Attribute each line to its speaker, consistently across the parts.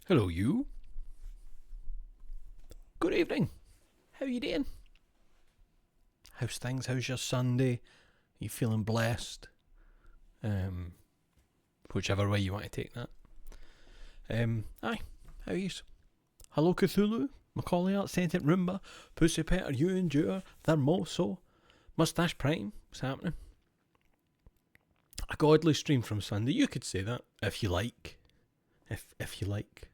Speaker 1: Hello, you. Good evening. How you doing? How's things? How's your Sunday? Are you feeling blessed? Whichever way you want to take that. Aye. How are you? Hello, Cthulhu. Macaulay Art, Sentient Roomba, Pussy Petter, You Endure, Thermoso, Mustache Prime. What's happening? A godly stream from Sunday. You could say that if you like. If you like.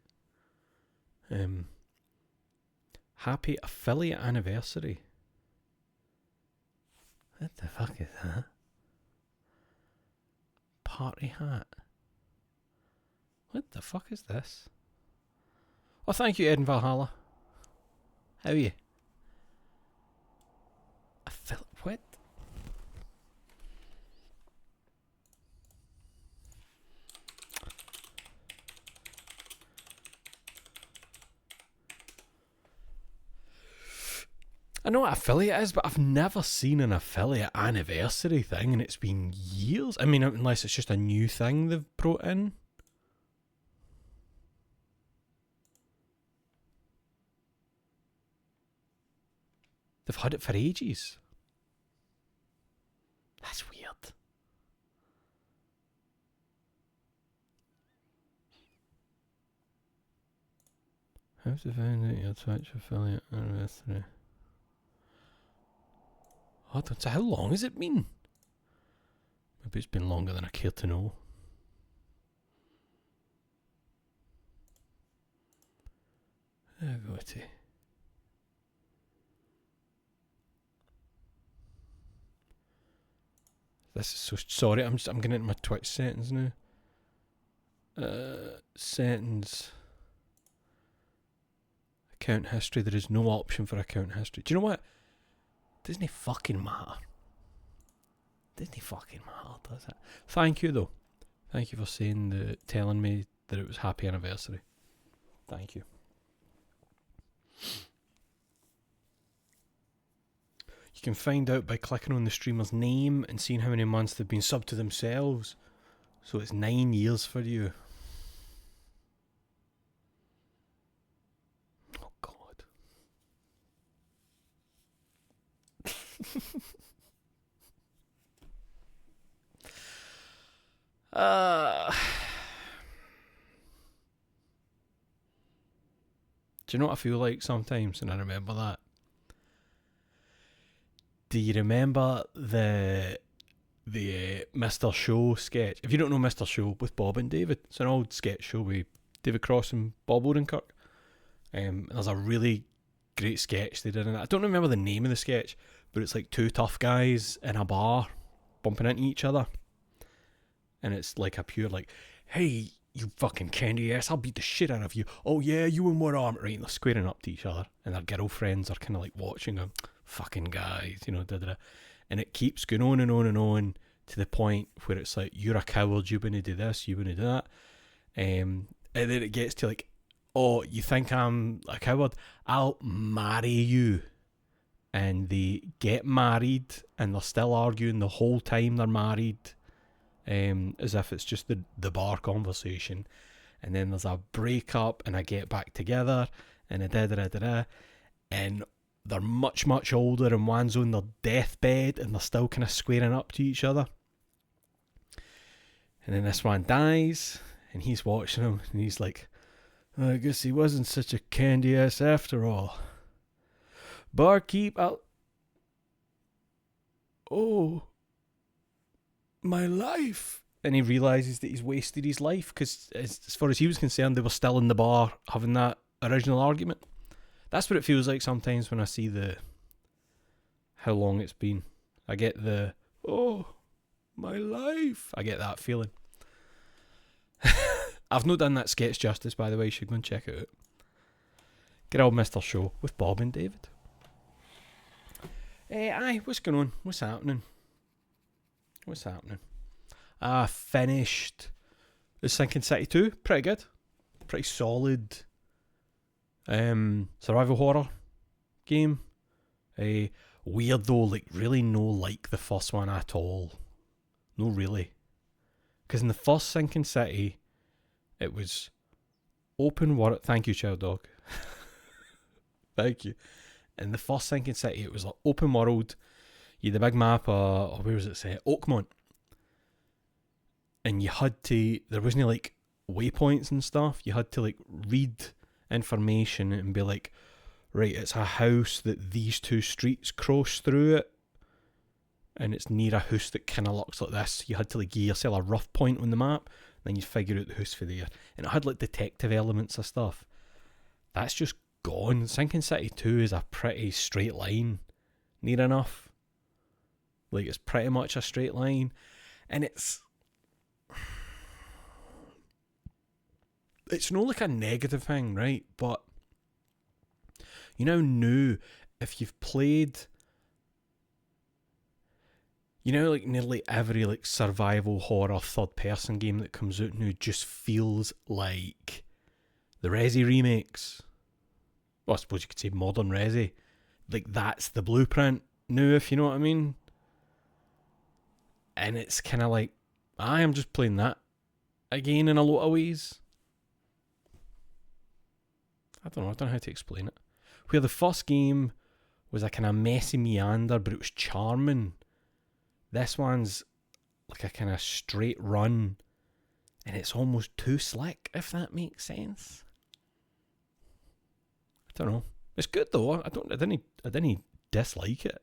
Speaker 1: Happy affiliate anniversary. What the fuck is that? Party hat. What the fuck is this? Oh, thank you, Ed and Valhalla. How are you? What? I know what affiliate is, but I've never seen an affiliate anniversary thing, and it's been years. I mean, unless it's just a new thing they've brought in. They've had it for ages. That's weird. How to find out your Twitch affiliate anniversary? So how long has it been? Maybe it's been longer than I care to know. This is so sorry. I'm getting into my Twitch settings now. Settings. Account history. There is no option for account history. Do you know what? Doesn't it fucking matter? Doesn't it fucking matter, does it? Thank you though. Thank you for telling me that it was happy anniversary. Thank you. You can find out by clicking on the streamer's name and seeing how many months they've been subbed to themselves. So it's 9 years for you. Oh God. Do you know what I feel like sometimes? And I remember that. Do you remember the Mr. Show sketch? If you don't know Mr. Show with Bob and David, it's an old sketch show with David Cross and Bob Odenkirk. There's a really great sketch they did in it. I don't remember the name of the sketch, but it's like two tough guys in a bar bumping into each other. And it's like a pure like, hey, you fucking candy ass, I'll beat the shit out of you. Oh yeah, you and what arm? Right, and they're squaring up to each other. And their girlfriends are kind of like watching them. Fucking guys, you know, da-da-da. And it keeps going on and on and on to the point where it's like, you're a coward, you wouldn't do this, you wouldn't do that. And then it gets to like, oh, you think I'm a coward? I'll marry you. And they get married and they're still arguing the whole time they're married, as if it's just the bar conversation. And then there's a breakup and a get back together and a da-da-da-da-da. And they're much, much older and one's on their deathbed and they're still kind of squaring up to each other. And then this one dies and he's watching him and he's like, I guess he wasn't such a candy ass after all. Barkeep, oh, my life. And he realises that he's wasted his life because as far as he was concerned, they were still in the bar having that original argument. That's what it feels like sometimes when I see how long it's been. I get oh, my life. I get that feeling. I've not done that sketch justice, by the way. You should go and check it out. Good old Mr. Show with Bob and David. Aye, what's going on? What's happening? I finished The Sinking City 2. Pretty good. Pretty solid. Survival horror game. Weird though, like really no like the first one at all. No really. Because in the first Sinking City, it was open world. Thank you, Child Dog. Thank you. In the first Sinking City, it was like open world. You had the big map of, where was it set? Oakmont. And you had to, there wasn't like waypoints and stuff. You had to like read information and be like, right, it's a house that these two streets cross through it. And it's near a house that kind of looks like this. You had to like give yourself a rough point on the map. Then you'd figure out the house for there. And it had like detective elements of stuff. That's just gone. Sinking City 2 is a pretty straight line. Near enough. Like, it's pretty much a straight line. And it's not like a negative thing, right? But you now, if you've played, you know, like nearly every like survival horror third person game that comes out now just feels like the Resi remakes. Well, I suppose you could say modern Resi. Like, that's the blueprint now, if you know what I mean. And it's kind of like, I am just playing that again in a lot of ways. I don't know how to explain it. Where the first game was a kind of messy meander, but it was charming. This one's like a kind of straight run, and it's almost too slick, if that makes sense. I don't know. It's good though. I didn't dislike it.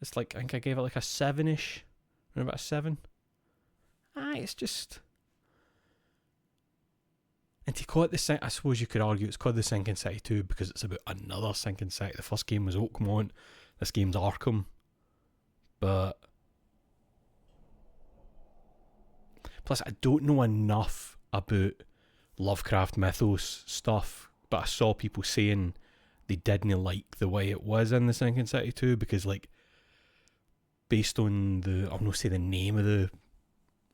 Speaker 1: It's like, I think I gave it like a 7-ish. About a 7. It's just, and to call it I suppose you could argue it's called the Sinking City 2 because it's about another Sinking City. The first game was Oakmont. This game's Arkham. But plus, I don't know enough about Lovecraft mythos stuff, but I saw people saying they didn't like the way it was in the Sinking City 2 because, like, based on I'll not say the name of the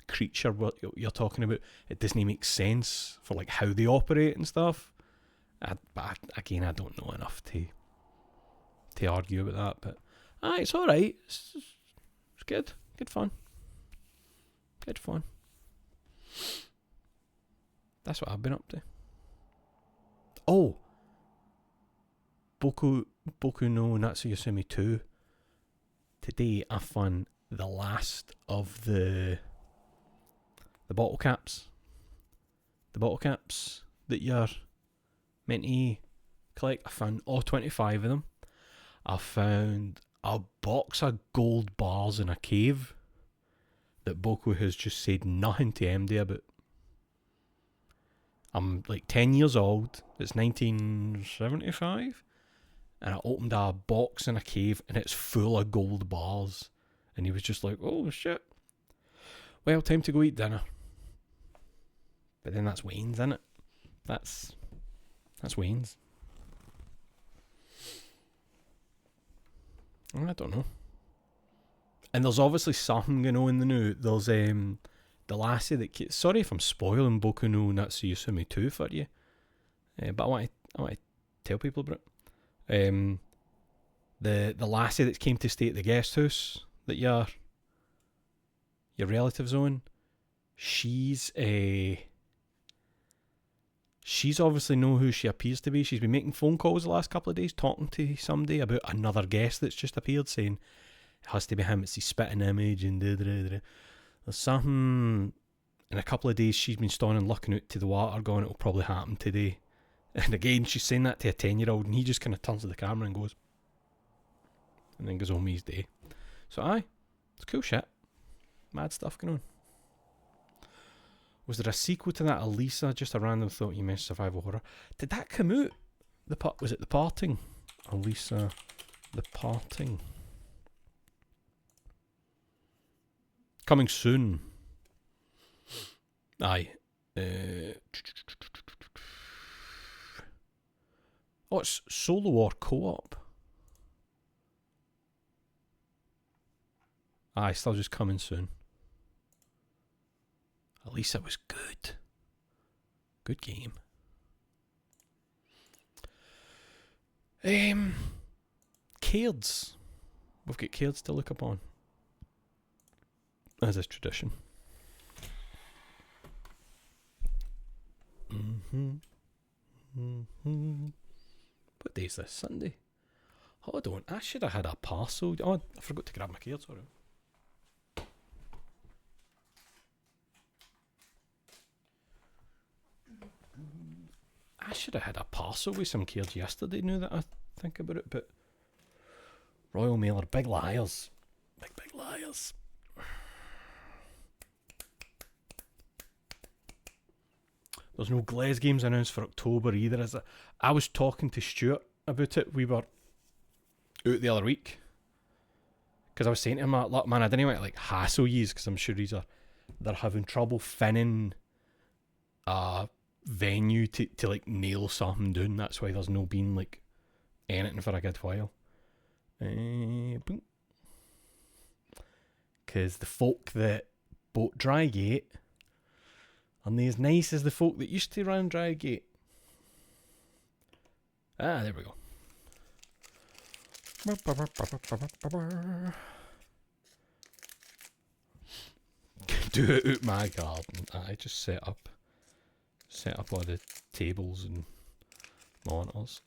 Speaker 1: creature what you're talking about, it doesn't make sense for like how they operate and stuff. But again, I don't know enough to argue about that. But it's alright. It's good. Good fun. That's what I've been up to. Oh, Boku no Natsuyasumi 2. Today I found the last of the bottle caps. The bottle caps that you're meant to collect. I found all 25 of them. I found a box of gold bars in a cave that Boku has just said nothing to MD about. I'm like 10 years old. It's 1975. And I opened a box in a cave and it's full of gold bars. And he was just like, oh shit. Well, time to go eat dinner. But then that's Wayne's, isn't it? That's Wayne's. I don't know. And there's obviously something going on in the new. There's the lassie that... Sorry if I'm spoiling Boku no Natsuyasumi 2 for you. But I want to tell people about it. The lassie that came to stay at the guest house that your relatives own, she's obviously know who she appears to be. She's been making phone calls the last couple of days, talking to somebody about another guest that's just appeared, saying it has to be him, it's his spitting image, and there's something. In a couple of days she's been standing looking out to the water going, it'll probably happen today. And again, she's saying that to a 10-year-old, and he just kind of turns to the camera and goes, and then goes on with his day. So it's cool shit. Mad stuff going on. Was there a sequel to that, Elisa? Just a random thought. You mentioned survival horror. Did that come out? Was it The Parting? Elisa, The Parting. Coming soon. Aye. Oh, it's Solo or Co-op. Aye, still just coming soon. At least it was good. Good game. Cairds. We've got Cairds to look upon. As is tradition. What day is this? Sunday? Hold on, I should have had a parcel. Oh, I forgot to grab my card, sorry. I should have had a parcel with some cards yesterday, now that I think about it, but Royal Mail are big liars. Big liars. There's no Glaze games announced for October either, is it? I was talking to Stuart about it. We were out the other week. Because I was saying to him, look man, I didn't want to like hassle yous, because I'm sure they're having trouble finning a venue to like nail something down. That's why there's no been like anything for a good while. Because the folk that bought Drygate aren't they as nice as the folk that used to run Drygate. There we go. Do it out my garden. I just set up all the tables and monitors.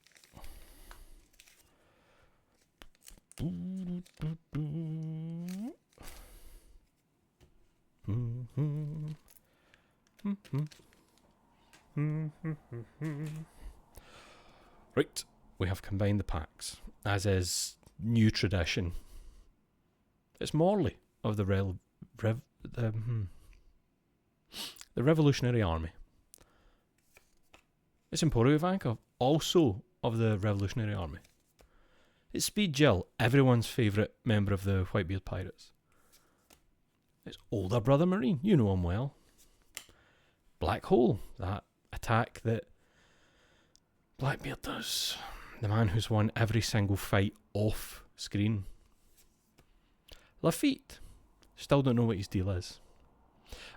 Speaker 1: Right, we have combined the packs, as is new tradition. It's Morley of the Revolutionary Army. It's Emporio Vanka, also of the Revolutionary Army. It's Speed Jill, everyone's favourite member of the Whitebeard Pirates. It's older brother Marine, you know him well. Black Hole, that attack that Blackbeard does. The man who's won every single fight off screen. Lafitte, still don't know what his deal is.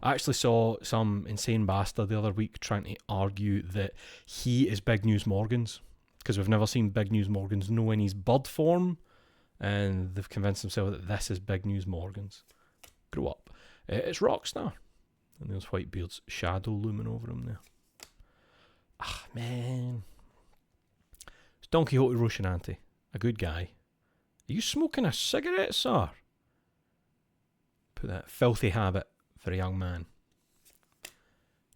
Speaker 1: I actually saw some insane bastard the other week trying to argue that he is Big News Morgans, because we've never seen Big News Morgans know in his bird form, and they've convinced themselves that this is Big News Morgans. Grow up. It's Rockstar. And there's Whitebeard's shadow looming over him there. Ah, man. It's Don Quixote Rocinante, a good guy. Are you smoking a cigarette, sir? Put that filthy habit for a young man.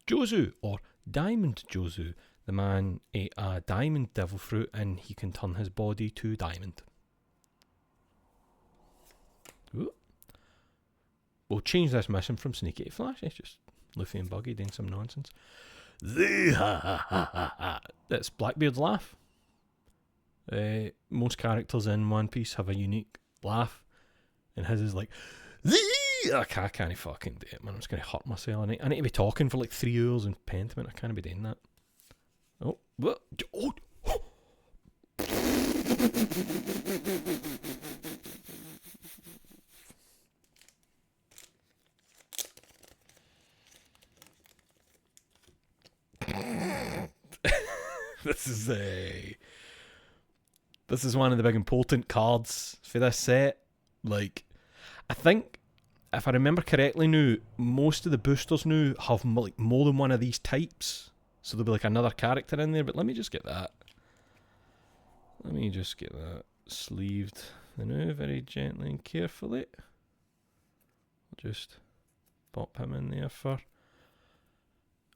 Speaker 1: Jozu, or Diamond Jozu. The man ate a diamond devil fruit and he can turn his body to diamond. Ooh. We'll change this mission from Sneaky to Flash. It's just Luffy and Buggy doing some nonsense. That's Blackbeard's laugh. Most characters in One Piece have a unique laugh, and his is like, I can't fucking do it, man. I'm just going to hurt myself. I need to be talking for like 3 hours in Pentiment. I can't be doing that. Oh, what? Oh. This is one of the big important cards for this set. Like, I think, if I remember correctly now, most of the boosters now have like more than one of these types. So there'll be like another character in there, but let me just get that. Sleeved now very gently and carefully. I'll just pop him in there for a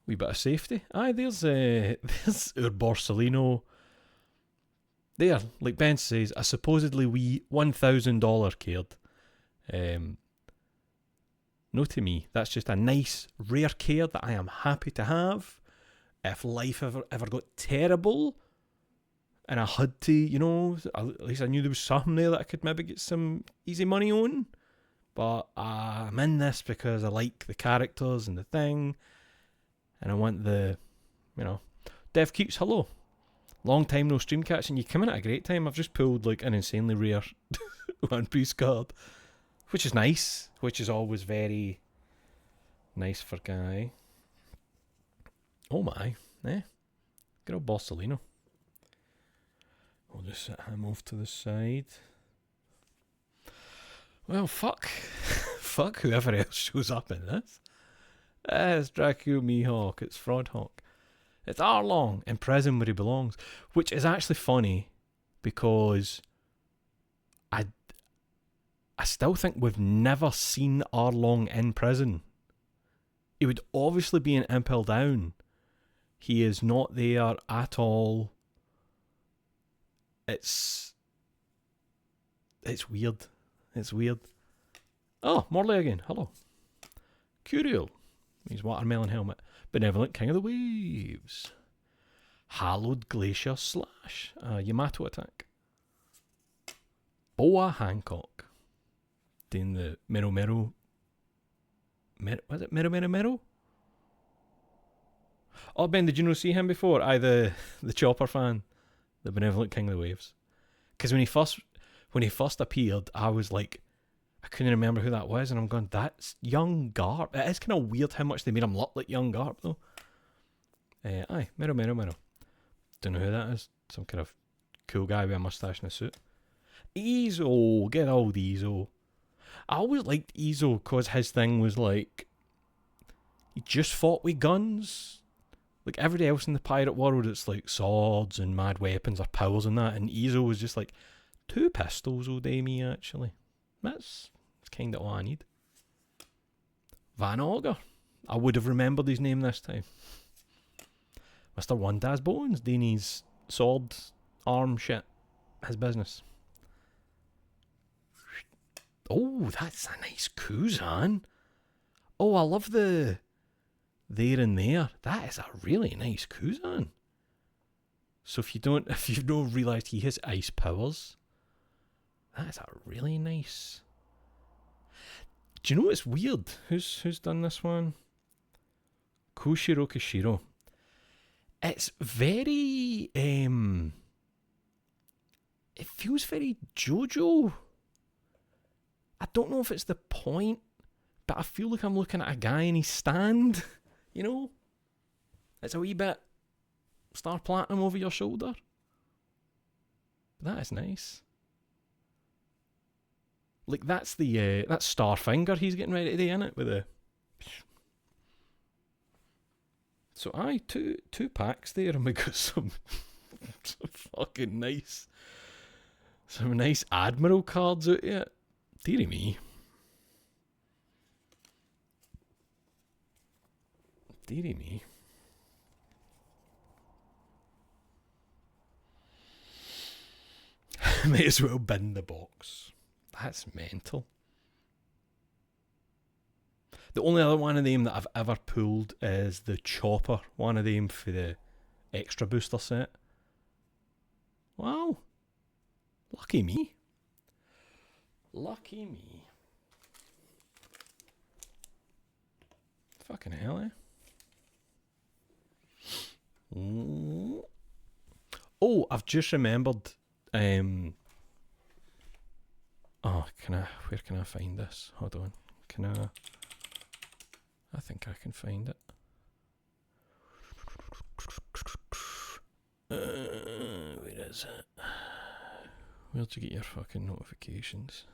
Speaker 1: wee bit of safety. Aye, there's our Borsellino. There, like Ben says, a supposedly wee $1,000 card. No to me, that's just a nice, rare card that I am happy to have. If life ever got terrible and I had to, at least I knew there was something there that I could maybe get some easy money on. But I'm in this because I like the characters and the thing. And I want the, Dev Keeps, hello. Long time no stream catch, and you come in at a great time. I've just pulled like an insanely rare One Piece card, which is nice, which is always very nice for Guy. Oh my, good old Borsellino. We'll just set him off to the side. Well, fuck whoever else shows up in this. It's Dracula Mihawk, it's Fraudhawk. It's Arlong in prison where he belongs, which is actually funny because I still think we've never seen Arlong in prison. He would obviously be in Impel Down. He is not there at all. It's weird. It's weird. Oh, Morley again. Hello. Curiel. His watermelon helmet. Benevolent King of the Waves. Hallowed Glacier Slash. Yamato attack. Boa Hancock. Doing the Mero. Was it Mero? Oh, Ben, did you not see him before? The Chopper fan. The Benevolent King of the Waves. Because when he first appeared, I was like, I couldn't remember who that was, and I'm going, that's young Garp. It is kind of weird how much they made him look like young Garp, though. Aye, Mero. Don't know who that is. Some kind of cool guy with a mustache and a suit. Ezo, get old Ezo. I always liked Ezo because his thing was like, he just fought with guns. Like everybody else in the pirate world, it's like swords and mad weapons or powers and that, and Ezo was just like, 2 pistols will do me, actually. That's kind of all I need. Van Auger. I would have remembered his name this time. Mr. One Das Bones, doing his sword, arm shit. His business. Oh, that's a nice Kuzan. Oh, I love the there and there. That is a really nice Kuzan. So if you've not realised he has ice powers, that is a really nice. Do you know what's weird? Who's done this one? Koshiro Kishiro. It's very it feels very JoJo. I don't know if it's the point, but I feel like I'm looking at a guy in his stand, you know? It's a wee bit Star Platinum over your shoulder. That is nice. Like that's that's Starfinger he's getting ready to do, innit? With a. So aye, two packs there, and we got some fucking nice, some nice Admiral cards out of it. Dearie me. Dearie me. May as well bin the box. That's mental. The only other one of them that I've ever pulled is the Chopper one of them for the extra booster set. Wow. Lucky me. Lucky me. Fucking hell, eh? Oh, I've just remembered. Where can I find this? Hold on. I think I can find it. Where is it? Where'd you get your fucking notifications?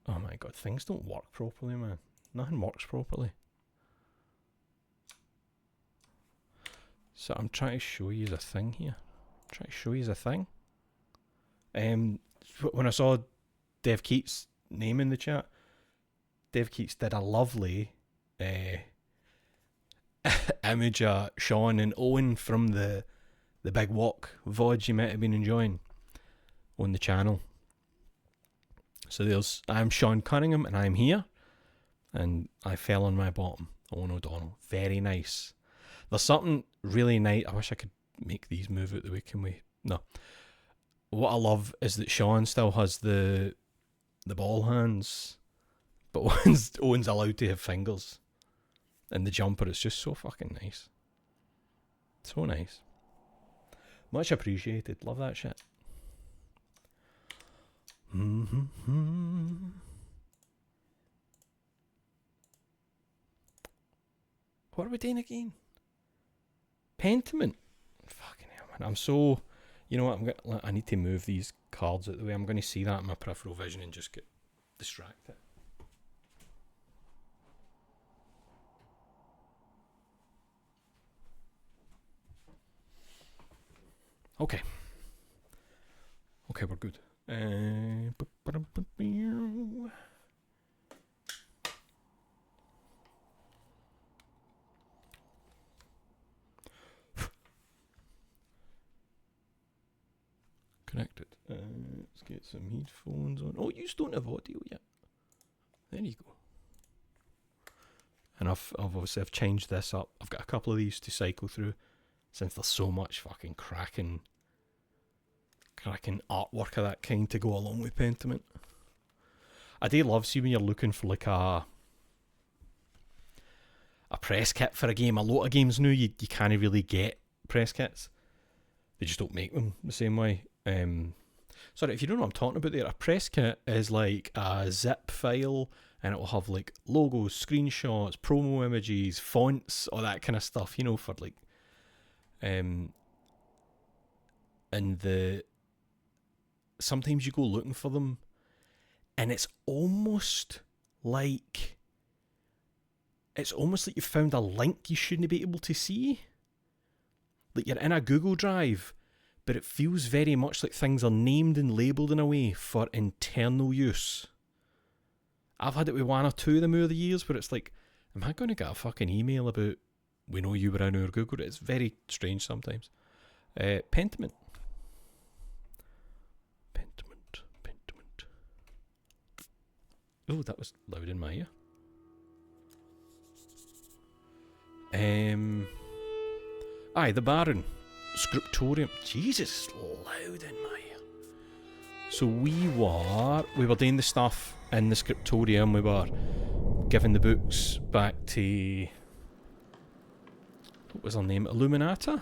Speaker 1: Oh my god, things don't work properly, man. Nothing works properly. So I'm trying to show you a thing here. When I saw Dev Keats' name in the chat, Dev Keats did a lovely image of Sean and Owen from the Big Walk VOD you might have been enjoying on the channel. So I'm Sean Cunningham and I'm here, and I fell on my bottom. Owen O'Donnell, very nice. There's something really nice. I wish I could make these move out the way. Can we? No. What I love is that Sean still has the ball hands, but Owen's allowed to have fingers. And the jumper is just so fucking nice. So nice. Much appreciated. Love that shit. What are we doing again? Pentiment. Fucking hell, man. I'm so... You know what? I need to move these cards out of the way. I'm going to see that in my peripheral vision and just get distracted. Okay. Okay, we're good. Connected. Let's get some headphones on. Oh, you don't have audio yet. There you go. And I've obviously changed this up. I've got a couple of these to cycle through, since there's so much fucking cracking artwork of that kind to go along with Pentiment. I do love, see when you're looking for like a press kit for a game. A lot of games now you can't really get press kits. They just don't make them the same way. Sorry, if you don't know what I'm talking about there, a press kit is like a zip file, and it will have like logos, screenshots, promo images, fonts, all that kind of stuff, you know, for like and sometimes you go looking for them and it's almost like you found a link you shouldn't be able to see. Like you're in a Google Drive, but it feels very much like things are named and labelled in a way for internal use. I've had it with one or two of them over the years where it's like, am I going to get a fucking email about, we know you were in our Google? It's very strange sometimes. Pentiment. Oh, that was loud in my ear. Aye, the Baron. Scriptorium. Jesus, loud in my ear. So we were doing the stuff in the scriptorium. We were giving the books back to, what was her name? Illuminata?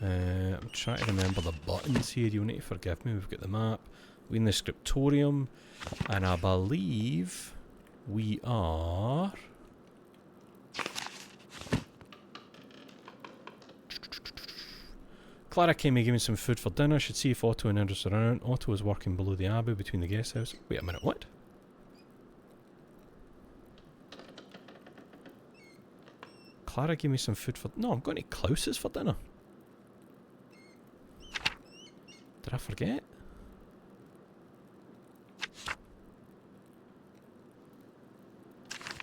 Speaker 1: I'm trying to remember the buttons here. You need to forgive me. We've got the map. We're in the scriptorium, and I believe we are. Clara came and gave me some food for dinner. Should see if Otto and Idris are around. Otto is working below the abbey between the guest house. Wait a minute, what? Clara gave me some food for... No, I'm going to Klaus's for dinner. Did I forget?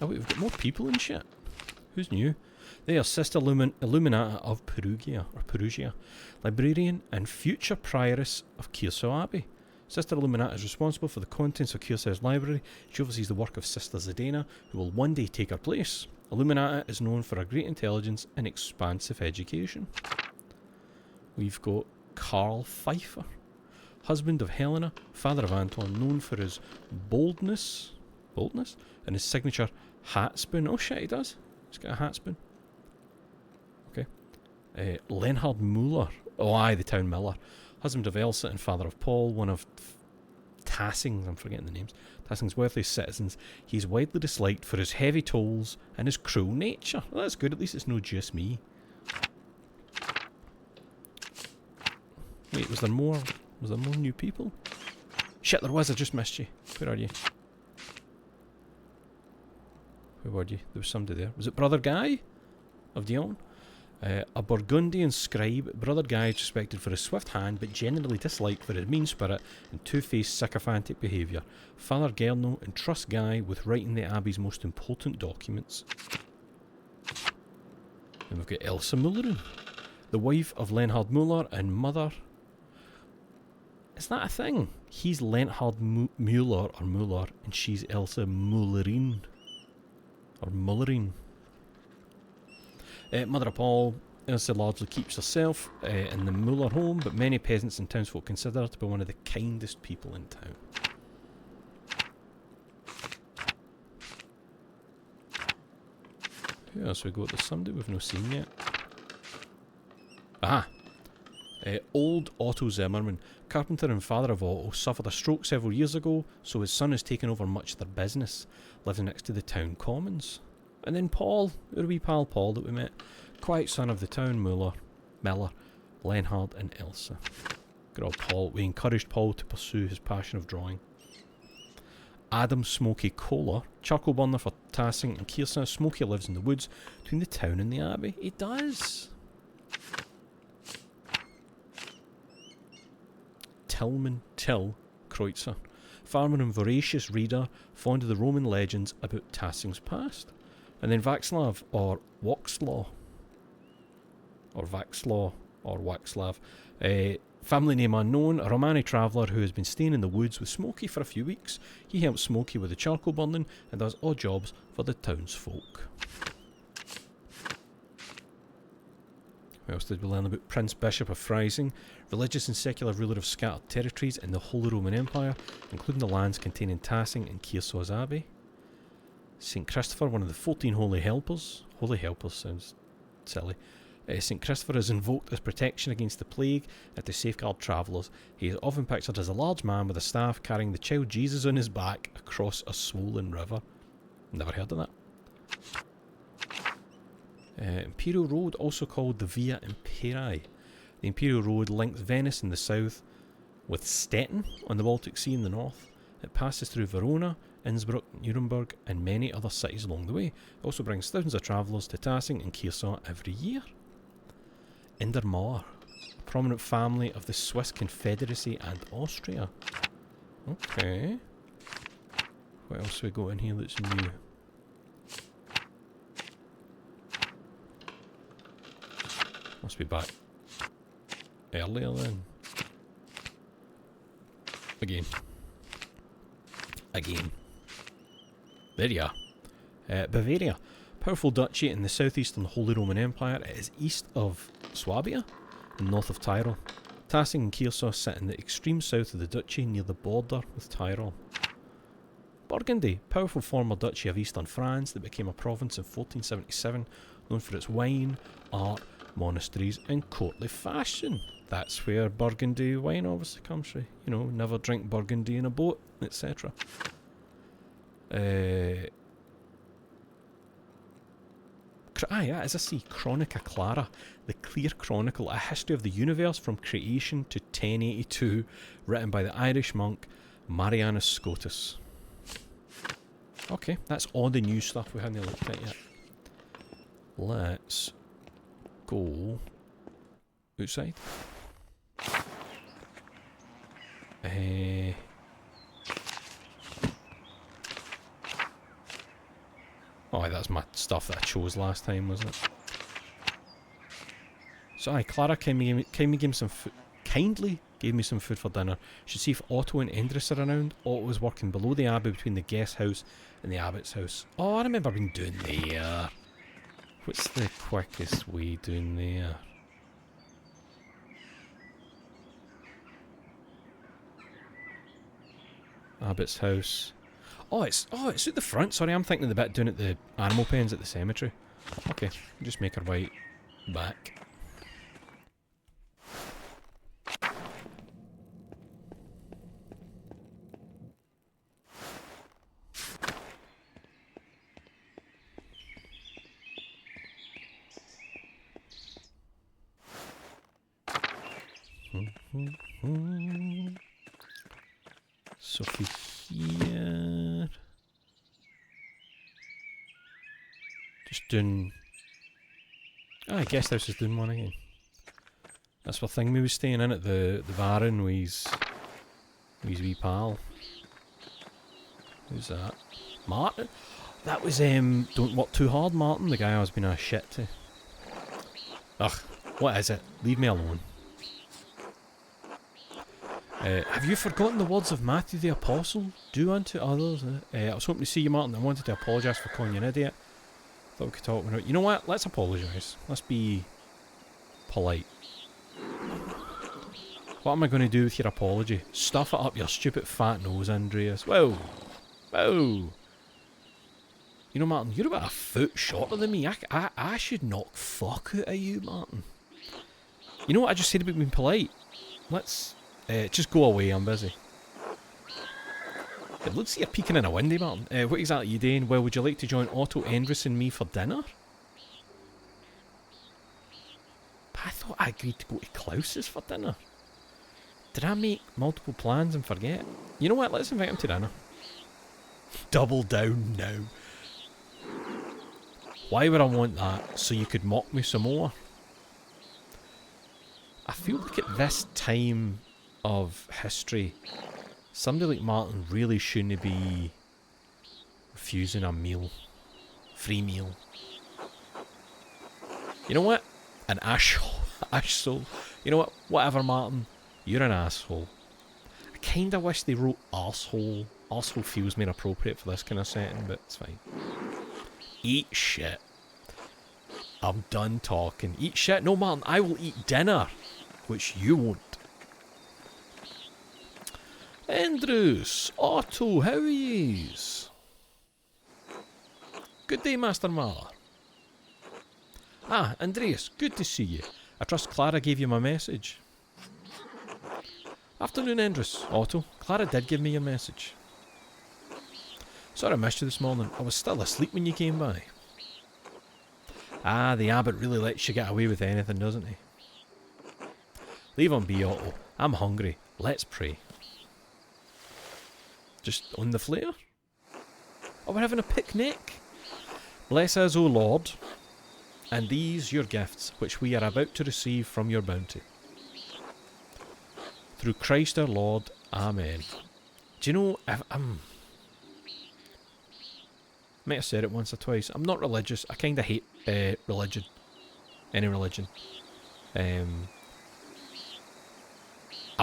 Speaker 1: Oh wait, we've got more people and shit. Who's new? They are Sister Illuminata of Perugia, librarian and future prioress of Kearsau Abbey. Sister Illuminata is responsible for the contents of Kearsau's library. She oversees the work of Sister Zadena, who will one day take her place. Illuminata is known for her great intelligence and expansive education. We've got Carl Pfeiffer, husband of Helena, father of Anton, known for his boldness, and his signature hat spoon. Oh shit, he does. He's got a hat spoon. Okay. Leonhard Muller. Oh aye, the town miller. Husband of Elsa and father of Paul, one of Tassing's, I'm forgetting the names, Tassing's wealthiest citizens. He's widely disliked for his heavy tolls and his cruel nature. Well, that's good, at least it's no just me. Wait, was there more new people? Shit, there was, I just missed you. Where are you? Where were you? There was somebody there. Was it Brother Guy of Dion? A Burgundian scribe, Brother Guy is respected for his swift hand, but generally disliked for his mean spirit and two-faced sycophantic behaviour. Father Gerno entrusts Guy with writing the Abbey's most important documents. Then we've got Elsa Mullerin, the wife of Leonhard Muller and mother... Is that a thing? He's Leonhard Muller, and she's Elsa Mullerin. Or Mullerin. Mother of Paul, Elsa largely keeps herself in the Muller home, but many peasants and townsfolk consider her to be one of the kindest people in town. Who else we got? There's somebody we've not seen yet. Ah! Old Otto Zimmerman, carpenter and father of Otto, suffered a stroke several years ago, so his son has taken over much of their business, living next to the town commons. And then Paul, our wee pal Paul that we met, quiet son of the town miller, Leonhard and Elsa. Good old Paul. We encouraged Paul to pursue his passion of drawing. Adam Smokey Kohler, charcoal burner for Tassing and Kiersa. Smokey lives in the woods between the town and the abbey. He does. Tillman Till Kreutzer, farmer and voracious reader, fond of the Roman legends about Tassing's past. And then Vaxlav, or Waxlaw, or Vaxlaw, or Waxlav, family name unknown, a Romani traveller who has been staying in the woods with Smokey for a few weeks. He helps Smokey with the charcoal burning and does odd jobs for the townsfolk. What else did we learn about? Prince Bishop of Freising, religious and secular ruler of scattered territories in the Holy Roman Empire, including the lands containing Tassing and Kiersa's Abbey. St. Christopher, one of the 14 Holy Helpers. Holy Helpers sounds silly. St. Christopher is invoked as protection against the plague and to safeguard travellers. He is often pictured as a large man with a staff carrying the child Jesus on his back across a swollen river. Never heard of that. Imperial Road, also called the Via Imperii. The Imperial Road links Venice in the south with Stettin on the Baltic Sea in the north. It passes through Verona, Innsbruck, Nuremberg and many other cities along the way. It also brings thousands of travellers to Tassing and Kiersa every year. Indermauer, a prominent family of the Swiss Confederacy and Austria. Okay. What else have we got in here that's new? Must be back earlier then. Again. There you are. Bavaria. Powerful duchy in the southeastern Holy Roman Empire. It is east of Swabia and north of Tyrol. Tassing and Kiersa sit in the extreme south of the duchy near the border with Tyrol. Burgundy. Powerful former duchy of eastern France that became a province in 1477, known for its wine, art, monasteries and courtly fashion. That's where Burgundy wine obviously comes from. You know, never drink Burgundy in a boat, etc. As I see, Chronica Clara, the Clear Chronicle, a history of the universe from creation to 1082, written by the Irish monk Marianus Scotus. Okay, that's all the new stuff we haven't looked at yet. Let's go outside. Oh, that's my stuff that I chose last time, wasn't it? So, Clara kindly gave me some food for dinner. Should see if Otto and Endres are around. Otto was working below the abbey between the guest house and the abbot's house. Oh, I remember being down there. What's the quickest way down there? Abbot's house. Oh, it's at the front. Sorry, I'm thinking of the bit down at the animal pens at the cemetery. Okay, just make our way back. Sophie here. Just doing... I guess this is doing one again. That's the thing we was staying in at the Baron with his wee pal. Who's that? Martin? That was Don't Work Too Hard Martin, the guy I was being a shit to. Ugh, what is it? Leave me alone. Have you forgotten the words of Matthew the Apostle? Do unto others. I was hoping to see you, Martin. I wanted to apologise for calling you an idiot. Thought we could talk about it. You know what? Let's apologise. Let's be polite. What am I going to do with your apology? Stuff it up your stupid fat nose, Andreas. Whoa. Whoa. You know, Martin, you're about a foot shorter than me. I should knock fuck out of you, Martin. You know what I just said about being polite? Let's... just go away, I'm busy. It looks like you're peeking in a window, Martin. What exactly are you doing? Well, would you like to join Otto, Endres and me for dinner? I thought I agreed to go to Klaus's for dinner. Did I make multiple plans and forget? You know what, let's invite him to dinner. Double down now. Why would I want that? So you could mock me some more? I feel like at this time of history, somebody like Martin really shouldn't be refusing a meal. Free meal. You know what? An asshole. You know what? Whatever, Martin. You're an asshole. I kinda wish they wrote arsehole. Arsehole feels more appropriate for this kind of setting, but it's fine. Eat shit. I'm done talking. Eat shit? No, Martin, I will eat dinner. Which you won't. Andrews, Otto, how are yous? Good day, Master Mahler. Ah, Andreas, good to see you. I trust Clara gave you my message. Afternoon, Andreas. Otto, Clara did give me your message. Sorry I missed you this morning. I was still asleep when you came by. Ah, the abbot really lets you get away with anything, doesn't he? Leave on be, Otto. I'm hungry. Let's pray. Just on the flare? Oh, we're having a picnic. Bless us, O Lord, and these your gifts, which we are about to receive from your bounty. Through Christ our Lord. Amen. Do you know, might have said it once or twice, I'm not religious. I kind of hate religion. Any religion. I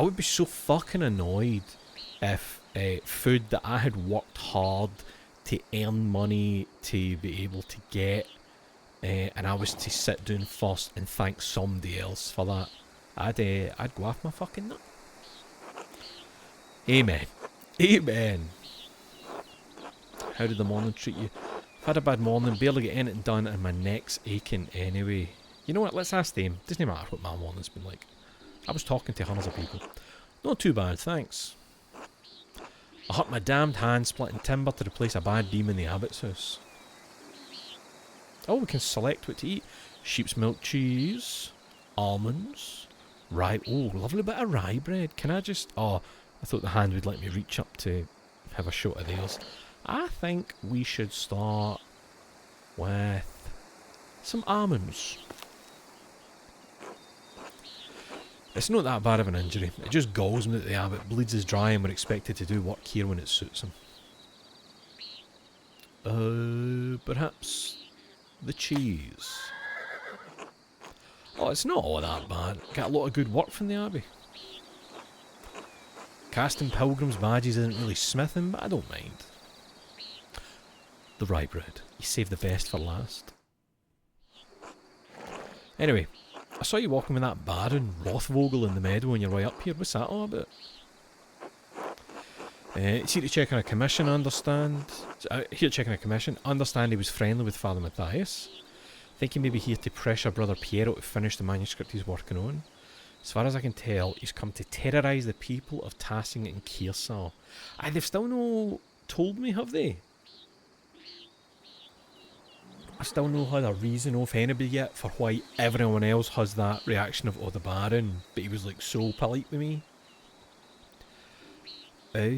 Speaker 1: would be so fucking annoyed if food that I had worked hard to earn money to be able to get, and I was to sit down first and thank somebody else for that. I'd go off my fucking nut. Amen. Amen. How did the morning treat you? I've had a bad morning, barely get anything done, and my neck's aching anyway. You know what, let's ask them. Doesn't matter what my morning's been like. I was talking to hundreds of people. Not too bad, thanks. I hurt my damned hand splitting timber to replace a bad beam in the abbot's house. Oh, we can select what to eat. Sheep's milk cheese, almonds, rye. Oh, lovely bit of rye bread. Can I just... Oh, I thought the hand would let me reach up to have a shot of theirs. I think we should start with some almonds. It's not that bad of an injury. It just galls me that the abbot bleeds us dry and we're expected to do work here when it suits him. Perhaps the cheese. Oh, it's not all that bad. Get a lot of good work from the abbey. Casting pilgrims' badges isn't really smithing, but I don't mind. The rye bread. You save the best for last. Anyway, I saw you walking with that Baron Rothvogel in the meadow on your way up here. What's that all about? It's here to check on a commission, I understand. Here to check on a commission. I understand he was friendly with Father Matthias. Think he may be here to pressure Brother Piero to finish the manuscript he's working on. As far as I can tell, he's come to terrorise the people of Tassing and Kearsarge. Aye, they've still no told me, have they? I still no had a reason off anybody yet for why everyone else has that reaction of, oh, the Baron, but he was like so polite with me. I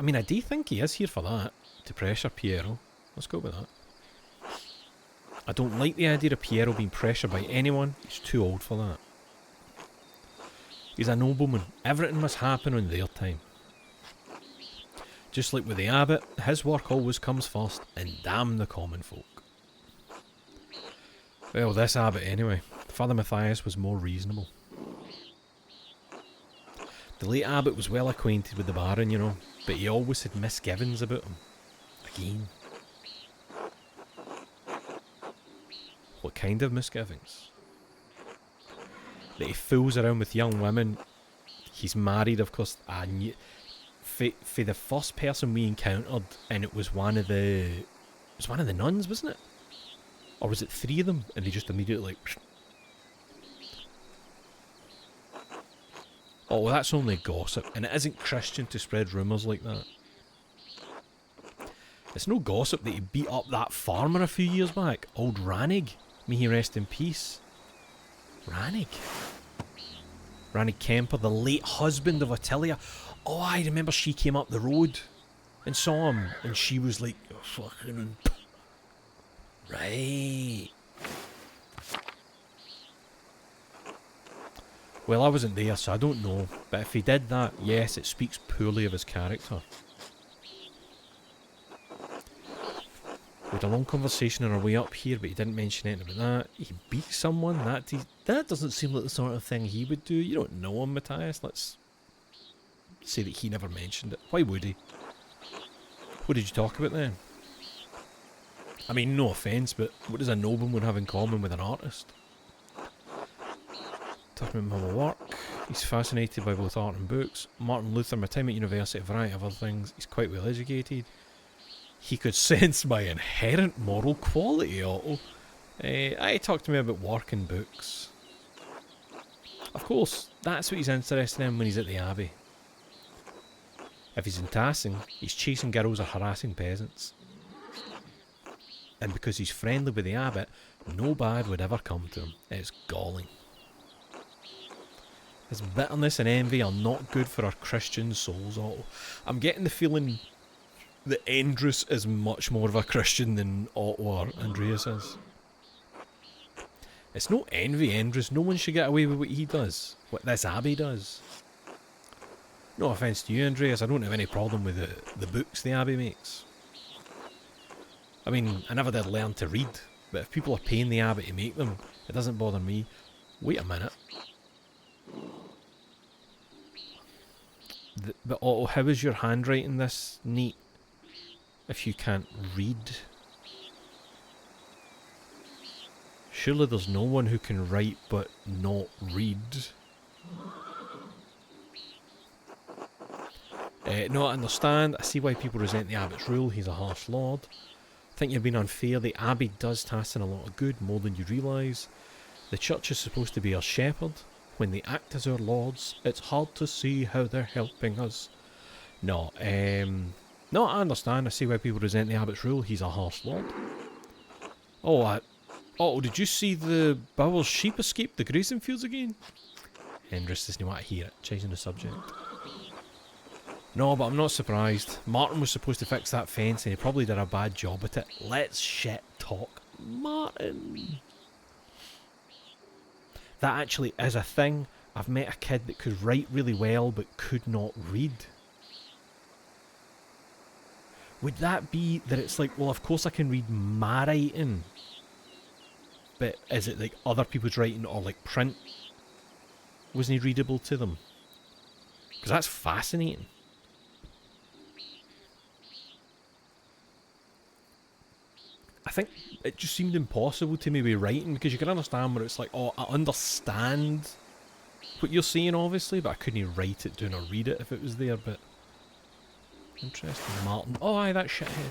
Speaker 1: mean, I do think he is here for that, to pressure Piero. Let's go with that. I don't like the idea of Piero being pressured by anyone. He's too old for that. He's a nobleman. Everything must happen on their time. Just like with the abbot, his work always comes first, and damn the common folk. Well, this abbot anyway. Father Matthias was more reasonable. The late abbot was well acquainted with the Baron, you know, but he always had misgivings about him. Again. What kind of misgivings? That he fools around with young women. He's married, of course. I knew... For the first person we encountered, and it was one of the... It was one of the nuns, wasn't it? Or was it three of them? And they just immediately like... Oh, well, that's only gossip. And it isn't Christian to spread rumours like that. It's no gossip that he beat up that farmer a few years back. Old Rannig. May he rest in peace. Rannig. Rannig Kemper, the late husband of Ottilia. Oh, I remember she came up the road and saw him, and she was like, oh, fucking... Right. Well, I wasn't there, so I don't know. But if he did that, yes, it speaks poorly of his character. We had a long conversation on our way up here, but he didn't mention anything about that. He beat someone? That doesn't seem like the sort of thing he would do. You don't know him, Matthias. Let's say that he never mentioned it. Why would he? What did you talk about then? I mean, no offence, but what does a nobleman have in common with an artist? Talking about my work. He's fascinated by both art and books. Martin Luther, my time at university, a variety of other things. He's quite well educated. He could sense my inherent moral quality, Otto. I talked to me about work and books. Of course, that's what he's interested in when he's at the Abbey. If he's in Tassing, he's chasing girls or harassing peasants. And because he's friendly with the abbot, no bad would ever come to him. It's galling. His bitterness and envy are not good for our Christian souls, Otto. I'm getting the feeling that Endrus is much more of a Christian than Otto or Andreas is. It's no envy, Endrus. No one should get away with what he does. What this abbey does. No offence to you, Andreas. I don't have any problem with the books the abbey makes. I mean, I never did learn to read, but if people are paying the abbey to make them, it doesn't bother me. Wait a minute. But Otto, how is your handwriting this neat if you can't read? Surely there's no one who can write but not read. No, I understand. I see why people resent the abbot's rule. He's a harsh lord. I think you've been unfair. The abbey does Tassin a lot of good, more than you realise. The church is supposed to be our shepherd. When they act as our lords, it's hard to see how they're helping us. No, no, I understand. I see why people resent the abbot's rule. He's a harsh lord. Oh, did you see the Bowers sheep escape the grazing fields again? Hendris doesn't want to hear it, changing the subject. No, but I'm not surprised. Martin was supposed to fix that fence and he probably did a bad job at it. Let's shit talk. Martin. That actually is a thing. I've met a kid that could write really well but could not read. Would that be that it's like, well, of course I can read my writing, but is it like other people's writing or like print wasn't readable to them? Because that's fascinating. I think it just seemed impossible to me with writing, because you can understand where it's like, oh, I understand what you're saying obviously, but I couldn't write it down or read it if it was there. But interesting. Martin. Oh aye, that shithead.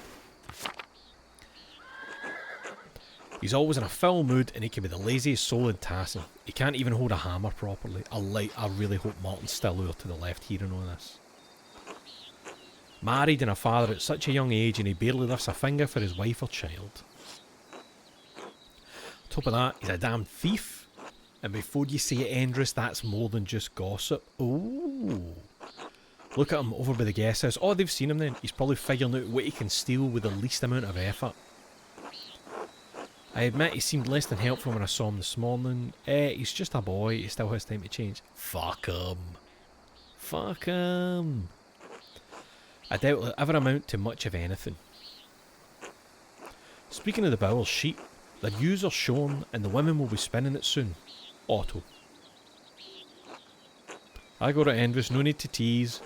Speaker 1: He's always in a foul mood and he can be the laziest soul in Tassin. He can't even hold a hammer properly. I really hope Martin's still over to the left hearing all this. Married and a father at such a young age and he barely lifts a finger for his wife or child. On top of that, he's a damn thief. And before you say it, Endrus, that's more than just gossip. Ooh. Look at him over by the guest house. Oh, they've seen him then. He's probably figuring out what he can steal with the least amount of effort. I admit he seemed less than helpful when I saw him this morning. He's just a boy. He still has time to change. Fuck him. Fuck him. I doubt it'll ever amount to much of anything. Speaking of the Bowers sheep, their ewes are shorn and the women will be spinning it soon. Otto. I got it, Endrus, no need to tease.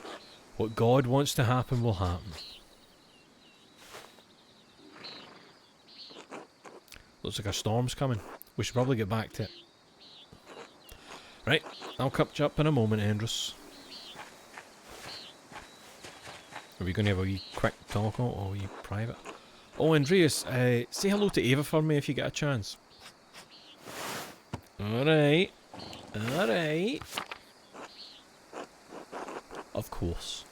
Speaker 1: What God wants to happen will happen. Looks like a storm's coming. We should probably get back to it. Right, I'll catch up in a moment, Endrus. Are we going to have a wee quick talk or a wee private? Oh, Andreas, say hello to Ava for me if you get a chance. Alright. Alright. Of course.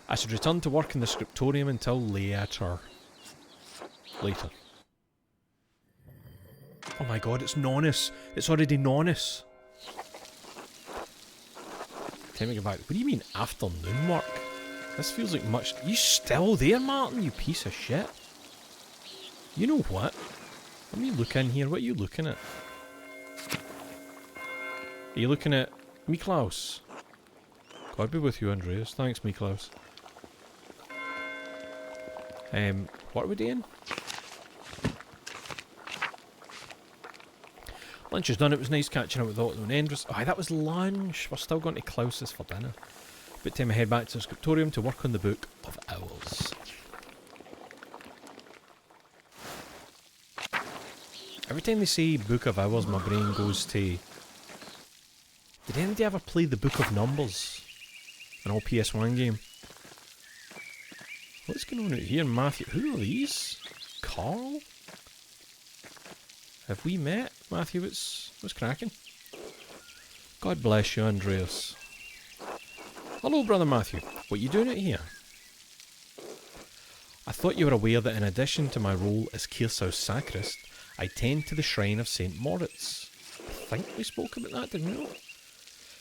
Speaker 1: I should return to work in the scriptorium until later. Later. Oh my god, it's Nonus. It's already Nonus. Time to get back. What do you mean afternoon work? This feels like much... You still there, Martin, you piece of shit? You know what? Let me look in here. What are you looking at? Are you looking at Miklaus? God be with you, Andreas. Thanks, Miklaus. What are we doing? Lunch is done. It was nice catching up with Otto and Endress. Oh, that was lunch. We're still going to Klaus's for dinner. But time to head back to the scriptorium to work on the Book of Owls. Every time they say Book of Owls, my brain goes to... Did anybody ever play the Book of Numbers? An old PS1 game. What's going on out here, Matthew? Who are these? Carl? Have we met? Matthew, what's cracking? God bless you, Andreas. Hello, Brother Matthew. What are you doing out here? I thought you were aware that in addition to my role as Kearsarge's sacrist, I tend to the shrine of St. Moritz. I think we spoke about that, didn't we?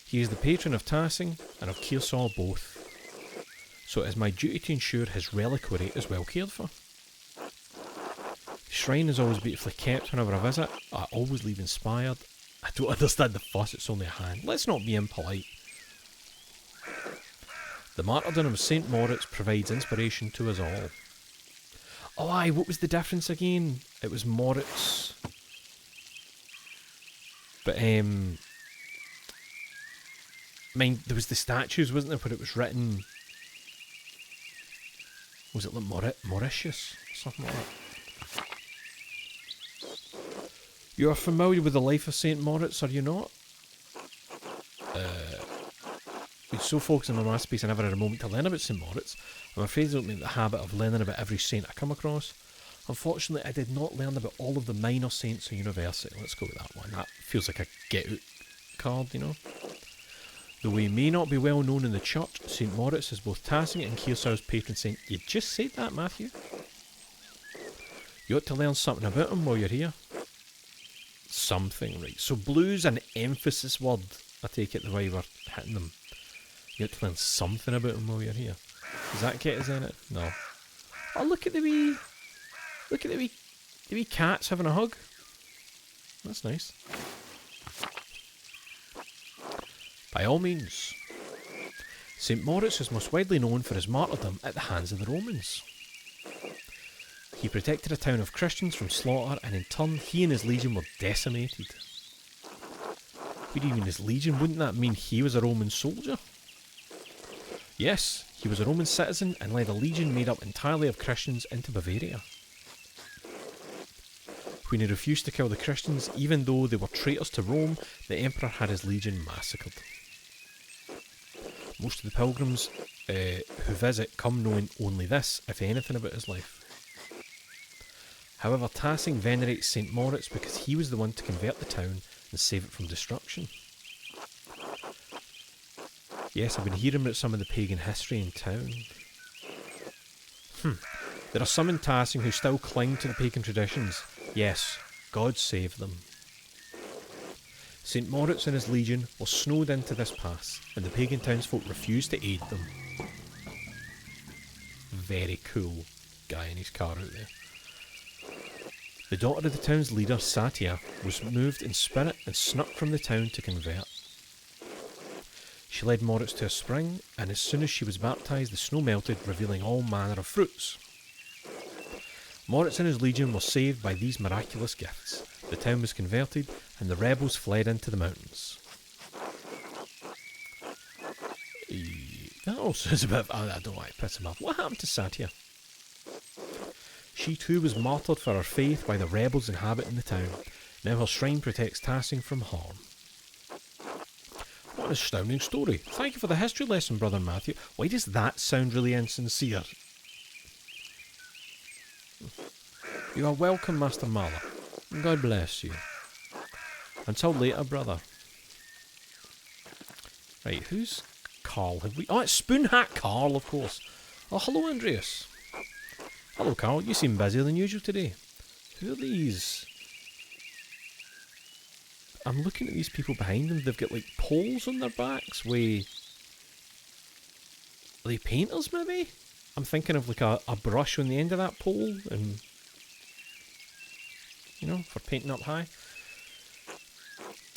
Speaker 1: He is the patron of Tassing and of Kearsarge both, so it is my duty to ensure his reliquary is well cared for. The shrine is always beautifully kept whenever I visit. I always leave inspired. I don't understand the fuss, it's only a hand. Let's not be impolite. The martyrdom of St. Moritz provides inspiration to us all. Oh aye, what was the difference again? It was Moritz. But I mean, there was the statues, wasn't there, where it was written... Was it like Mauritius? Something like that. You are familiar with the life of St. Moritz, are you not? We're so focused on my masterpiece I never had a moment to learn about St. Moritz. I'm afraid I don't make the habit of learning about every saint I come across. Unfortunately, I did not learn about all of the minor saints at university. Let's go with that one. That feels like a get-out card, you know? Though we may not be well known in the church, St. Moritz is both Tassing and Kearsarge's patron saint. You just said that, Matthew. You ought to learn something about him while you're here. Something, right. So blue's an emphasis word, I take it, the way we're hitting them. You ought to learn something about him while you're here. Does that get us in it? No. Oh, look at the wee cats having a hug. That's nice. By all means. St. Moritz is most widely known for his martyrdom at the hands of the Romans. He protected a town of Christians from slaughter, and in turn he and his legion were decimated. What do you mean his legion? Wouldn't that mean he was a Roman soldier? Yes, he was a Roman citizen and led a legion made up entirely of Christians into Bavaria. When he refused to kill the Christians, even though they were traitors to Rome, the emperor had his legion massacred. Most of the pilgrims who visit come knowing only this, if anything, about his life. However, Tassing venerates St. Moritz because he was the one to convert the town and save it from destruction. Yes, I've been hearing about some of the pagan history in town. There are some in Tassing who still cling to the pagan traditions. Yes, God save them. St. Moritz and his legion were snowed into this pass, and the pagan townsfolk refused to aid them. Very cool guy in his car out there. The daughter of the town's leader, Satya, was moved in spirit and snuck from the town to convert. She led Moritz to a spring, and as soon as she was baptised, the snow melted, revealing all manner of fruits. Moritz and his legion were saved by these miraculous gifts. The town was converted, and the rebels fled into the mountains. That also is a bit of... I don't like to piss him off. What happened to Satya? She too was martyred for her faith by the rebels inhabiting the town. Now her shrine protects Tassing from harm. What an astounding story. Thank you for the history lesson, Brother Matthew. Why does that sound really insincere? You are welcome, Master Marla. God bless you. Until later, brother. Right, who's Carl? Have we? Oh, it's Spoon Hat Carl, of course. Oh, hello, Andreas. Hello, Carl. You seem busier than usual today. Who are these? I'm looking at these people behind them. They've got like poles on their backs. Are they painters maybe? I'm thinking of like a brush on the end of that pole, and you know, for painting up high.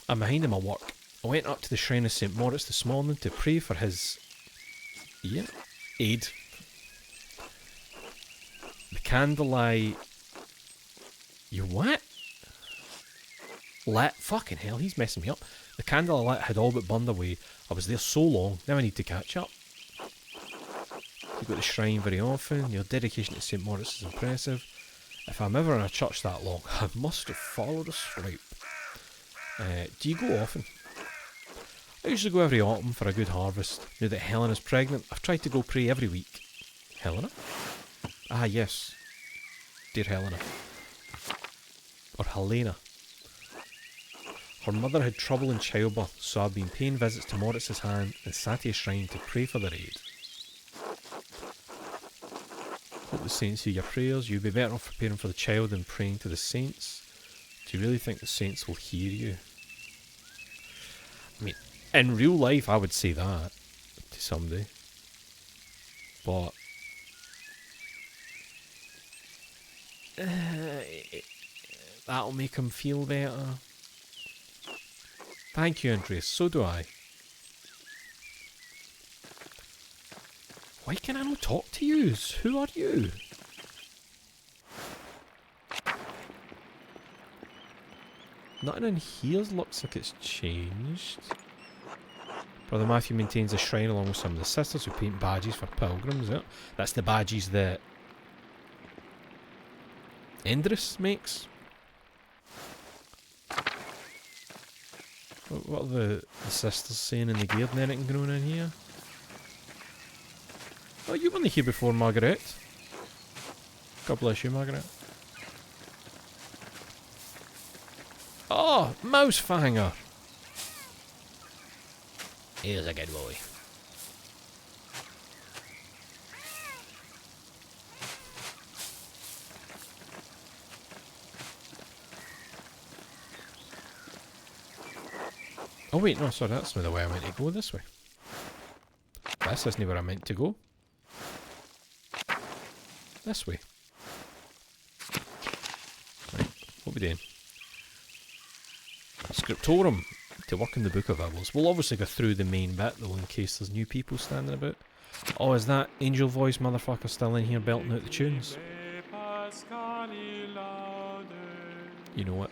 Speaker 1: I'm behind in my work. I went up to the shrine of St. Moritz this morning to pray for his aid. The candlelight. You what? Lit. Fucking hell, he's messing me up. The candlelight had all but burned away. I was there so long, now I need to catch up. You go to the shrine very often. Your dedication to St. Moritz is impressive. If I'm ever in a church that long, I must have followed a stripe. Do you go often? I usually go every autumn for a good harvest. Now that Helena's pregnant, I've tried to go pray every week. Helena? Ah, yes. Dear Helena. Or Helena. Her mother had trouble in childbirth, so I've been paying visits to Moritz's hand and Satya Shrine to pray for their aid. Hope the saints hear your prayers. You'd be better off preparing for the child than praying to the saints. Do you really think the saints will hear you? I mean, in real life I would say that to somebody. But that'll make him feel better. Thank you, Andreas. So do I. Why can I not talk to you? Who are you? Nothing in here looks like it's changed. Brother Matthew maintains a shrine along with some of the sisters who paint badges for pilgrims. Yeah? That's the badges that Endress makes. What are the sisters saying in the garden? Anything going on in here? Oh, you weren't here before, Margaret. God bless you, Margaret. Oh, mouse fanger. Here's a good boy. Oh wait, no, sorry, that's not the way I meant to go. This way. This isn't where I meant to go. This way. Right, what are we doing? Scriptorum. To work in the Book of Owls. We'll obviously go through the main bit though in case there's new people standing about. Oh, is that angel voice motherfucker still in here belting out the tunes? You know what?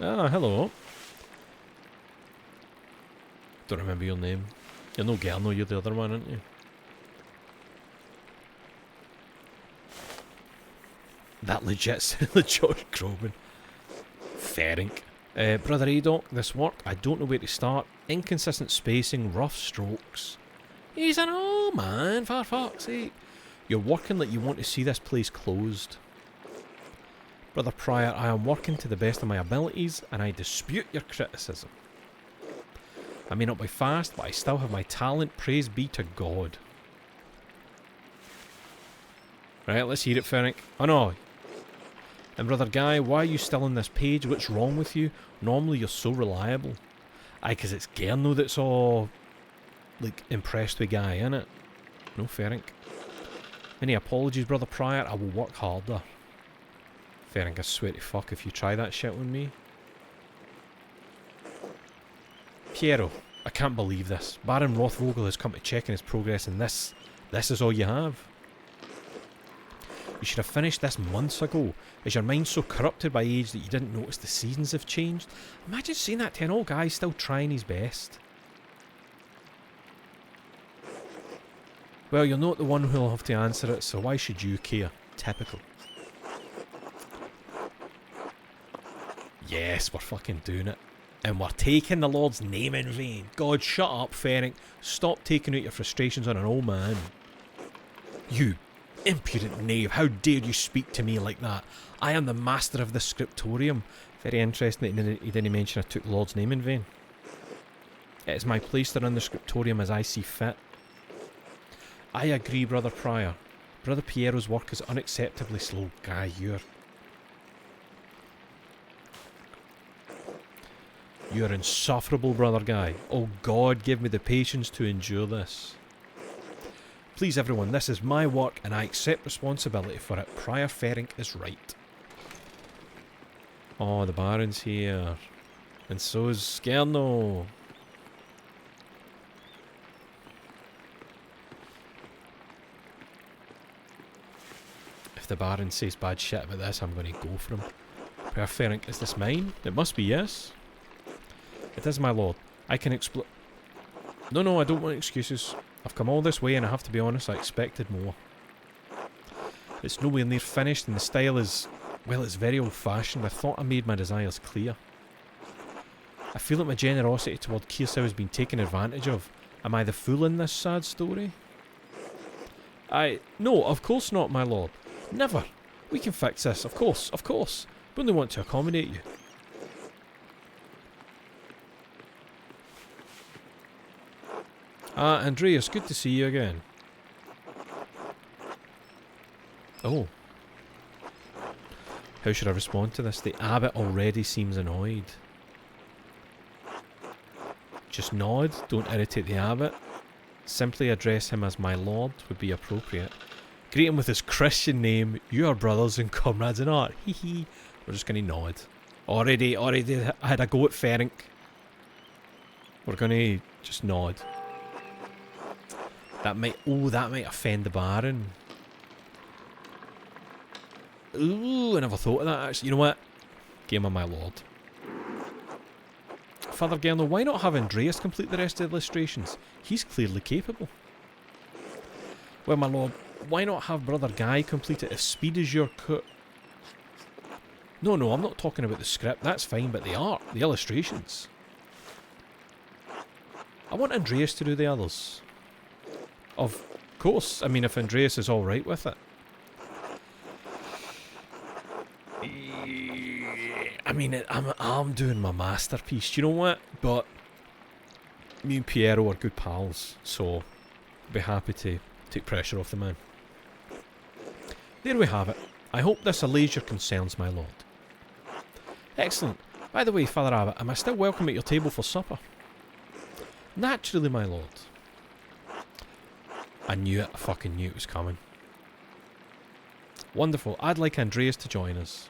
Speaker 1: Ah, hello. Don't remember your name. You're no Gerno, you're the other one, aren't you? That legit sounded Josh Groban. Ferink. Brother Adoc, this work, I don't know where to start. Inconsistent spacing, rough strokes. He's an old man, for fuck's sake. You're working like you want to see this place closed. Brother Prior, I am working to the best of my abilities, and I dispute your criticism. I may not be fast, but I still have my talent, praise be to God. Right, let's hear it, Ferink. Oh no. And Brother Guy, why are you still on this page? What's wrong with you? Normally you're so reliable. Aye, 'cause it's Gerno that's all, like, impressed with Guy, innit? No, Ferink. Many apologies, Brother Prior, I will work harder. Ferink, I swear to fuck if you try that shit with me. Piero, I can't believe this. Baron Rothvogel has come to check on his progress and this is all you have. You should have finished this months ago. Is your mind so corrupted by age that you didn't notice the seasons have changed? Imagine saying that to an old guy still trying his best. Well, you're not the one who'll have to answer it, so why should you care? Typical. Yes, we're fucking doing it. And we're taking the Lord's name in vain. God, shut up, Ferink. Stop taking out your frustrations on an old man. You. Impudent knave, how dare you speak to me like that? I am the master of the scriptorium. Very interesting that he didn't mention I took the Lord's name in vain. It is my place to run the scriptorium as I see fit. I agree, Brother Prior. Brother Piero's work is unacceptably slow. Guy, you're insufferable, Brother Guy. Oh God, give me the patience to endure this. Please everyone, this is my work and I accept responsibility for it. Prior Ferenc is right. Oh, the Baron's here. And so is Skerno. If the Baron says bad shit about this, I'm going to go for him. Prior Ferenc, is this mine? It must be, yes. It is, my lord. I can explain. No, I don't want excuses. I've come all this way and I have to be honest, I expected more. It's nowhere near finished and the style is, well, it's very old-fashioned. I thought I made my desires clear. I feel that my generosity toward Kearsau has been taken advantage of. Am I the fool in this sad story? No, of course not, my lord. Never. We can fix this, of course. We only want to accommodate you. Andreas, good to see you again. Oh. How should I respond to this? The abbot already seems annoyed. Just nod, don't irritate the abbot. Simply address him as my lord would be appropriate. Greet him with his Christian name. You are brothers and comrades in art. Hee hee. We're just going to nod. Already I had a go at Ferenc. We're going to just nod. That might offend the Baron. Ooh, I never thought of that actually. You know what? Game of my lord. Father Gerno, why not have Andreas complete the rest of the illustrations? He's clearly capable. Well, my lord, why not have Brother Guy complete it if speed is your No, I'm not talking about the script. That's fine, but the art, the illustrations. I want Andreas to do the others. Of course. I mean, if Andreas is alright with it. I mean, I'm doing my masterpiece. Do you know what? But me and Piero are good pals, so I'd be happy to take pressure off the man. There we have it. I hope this allays your concerns, my lord. Excellent. By the way, Father Abbot, am I still welcome at your table for supper? Naturally, my lord. I knew it. I fucking knew it was coming. Wonderful. I'd like Andreas to join us.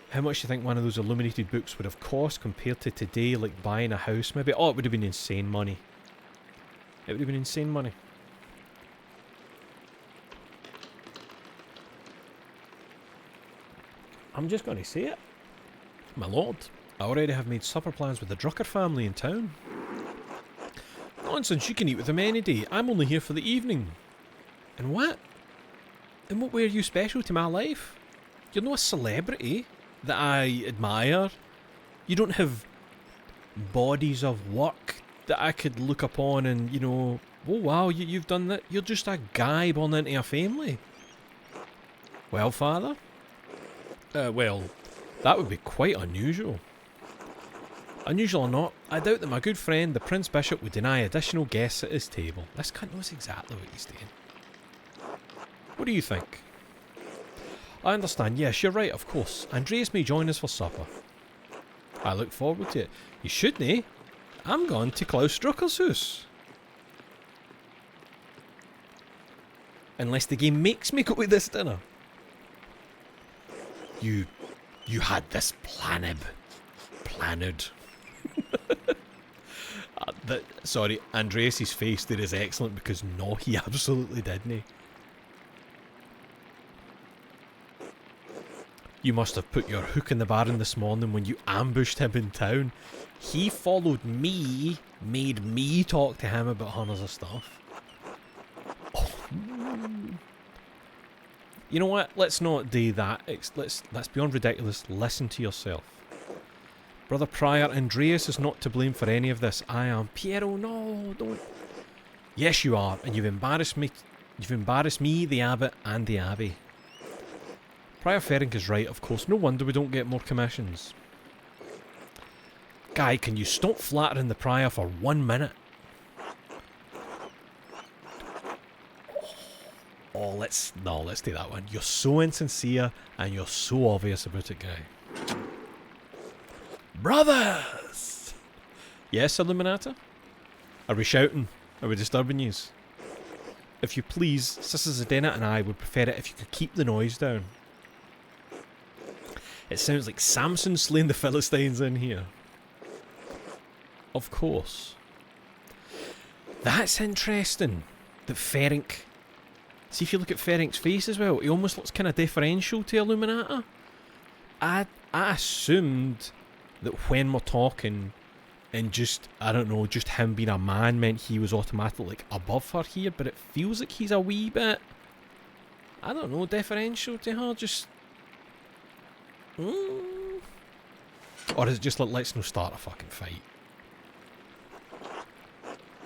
Speaker 1: How much do you think one of those illuminated books would have cost compared to today, like buying a house maybe? Oh, it would have been insane money. It would have been insane money. I'm just going to say it. My lord, I already have made supper plans with the Drucker family in town. Nonsense, you can eat with them any day. I'm only here for the evening. And what? In what way are you special to my life? You're not a celebrity that I admire. You don't have bodies of work that I could look upon and, you know, oh wow, you've done that. You're just a guy born into a family. Well, father? Well, that would be quite unusual. Unusual or not, I doubt that my good friend, the Prince Bishop, would deny additional guests at his table. This cunt knows exactly what he's doing. What do you think? I understand. Yes, you're right, of course. Andreas may join us for supper. I look forward to it. You shouldn't, eh? I'm going to Klaus Drucker's house. Unless the game makes me go to this dinner. You had this planned. Sorry, Andreas' face there is excellent because no, he absolutely didn't. You must have put your hook in the Baron this morning when you ambushed him in town. He followed me, made me talk to him about hundreds of stuff. Oh. You know what? Let's not do that. Let's beyond ridiculous. Listen to yourself. Brother Prior, Andreas is not to blame for any of this. I am. Piero, no, don't. Yes, you are, and you've embarrassed me. You've embarrassed me, the abbot, and the abbey. Prior Ferenc is right, of course. No wonder we don't get more commissions. Guy, can you stop flattering the prior for 1 minute? Oh, let's do that one. You're so insincere, and you're so obvious about it, guy. Brothers! Yes, Illuminata? Are we shouting? Are we disturbing yous? If you please, Sister Zdena and I would prefer it if you could keep the noise down. It sounds like Samson slaying the Philistines in here. Of course. That's interesting. That Ferenc... See, if you look at Ferenc's face as well, he almost looks kind of deferential to Illuminata. I assumed that when we're talking, and just, I don't know, just him being a man meant he was automatically like above her here, but it feels like he's a wee bit, I don't know, deferential to her, just... Or is it just like, let's no start a fucking fight?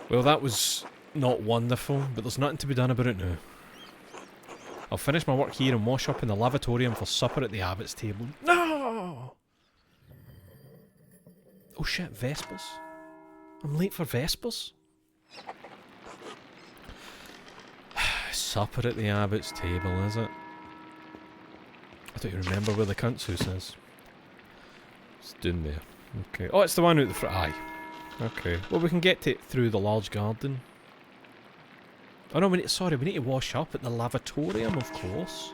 Speaker 1: Well, that was not wonderful, but there's nothing to be done about it now. I'll finish my work here and wash up in the lavatorium for supper at the abbot's table. No! Oh shit, Vespers. I'm late for Vespers. Supper at the abbot's table, is it? I don't even remember where the cunt's house is. It's down there. Okay. Oh, it's the one out the front. Aye. Okay. Well, we can get to it through the large garden. Oh no, we need to wash up at the lavatorium, of course.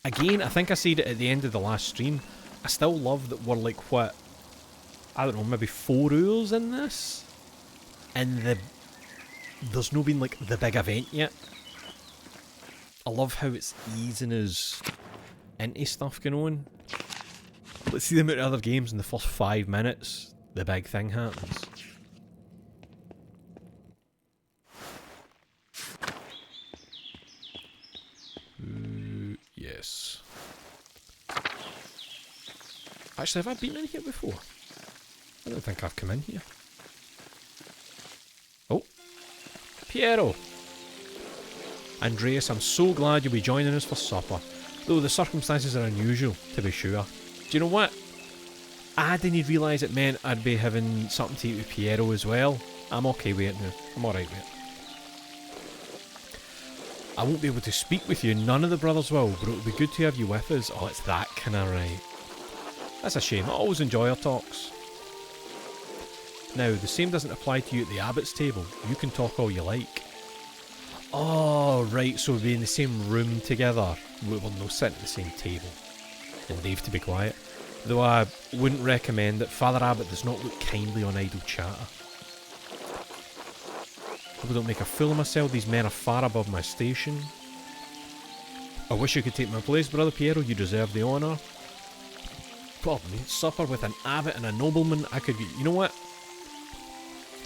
Speaker 1: Again, I think I said it at the end of the last stream. I still love that we're like, what, I don't know, maybe 4 hours in this? And there's no been like the big event yet. I love how it's easing us into stuff going on. Let's see the amount of other games in the first 5 minutes, the big thing happens. Yes. Actually, have I been in here before? I don't think I've come in here. Oh. Piero! Andreas, I'm so glad you'll be joining us for supper. Though the circumstances are unusual, to be sure. Do you know what? I didn't realise it meant I'd be having something to eat with Piero as well. I'm okay with it now. I'm alright with it. I won't be able to speak with you, none of the brothers will, but it'll be good to have you with us. Oh, it's that kinda right. That's a shame, I always enjoy our talks. Now, the same doesn't apply to you at the abbot's table. You can talk all you like. Oh, right, so we'll be in the same room together. We'll no sit at the same table. And Dave to be quiet. Though I wouldn't recommend it, Father Abbot does not look kindly on idle chatter. Hope I don't make a fool of myself, these men are far above my station. I wish you could take my place, Brother Piero, you deserve the honour. Pardon me, supper with an abbot and a nobleman, I could get... You know what?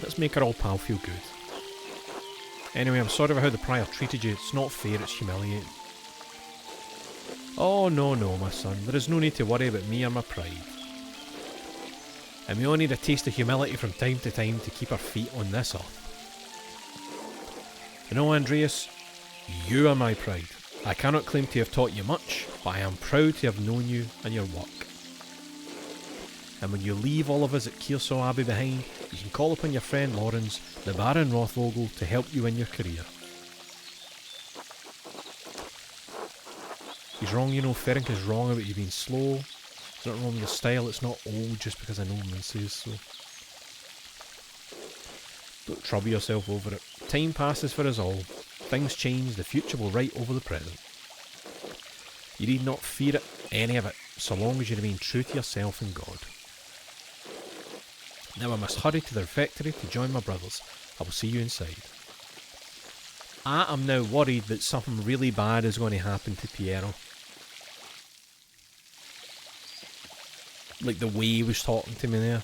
Speaker 1: Let's make our old pal feel good. Anyway, I'm sorry about how the prior treated you, it's not fair, it's humiliating. Oh no, my son, there is no need to worry about me or my pride. And we all need a taste of humility from time to time to keep our feet on this earth. You know, Andreas, you are my pride. I cannot claim to have taught you much, but I am proud to have known you and your work. And when you leave all of us at Kearsarge Abbey behind, you can call upon your friend Lawrence, the Baron Rothvogel, to help you in your career. He's wrong, you know, Ferenc is wrong about you being slow. It's not wrong with your style, it's not old just because a nobleman says so. Don't trouble yourself over it. Time passes for us all. Things change, the future will write over the present. You need not fear it, any of it, so long as you remain true to yourself and God. Now I must hurry to the refectory to join my brothers. I will see you inside. I am now worried that something really bad is going to happen to Piero. Like the way he was talking to me there.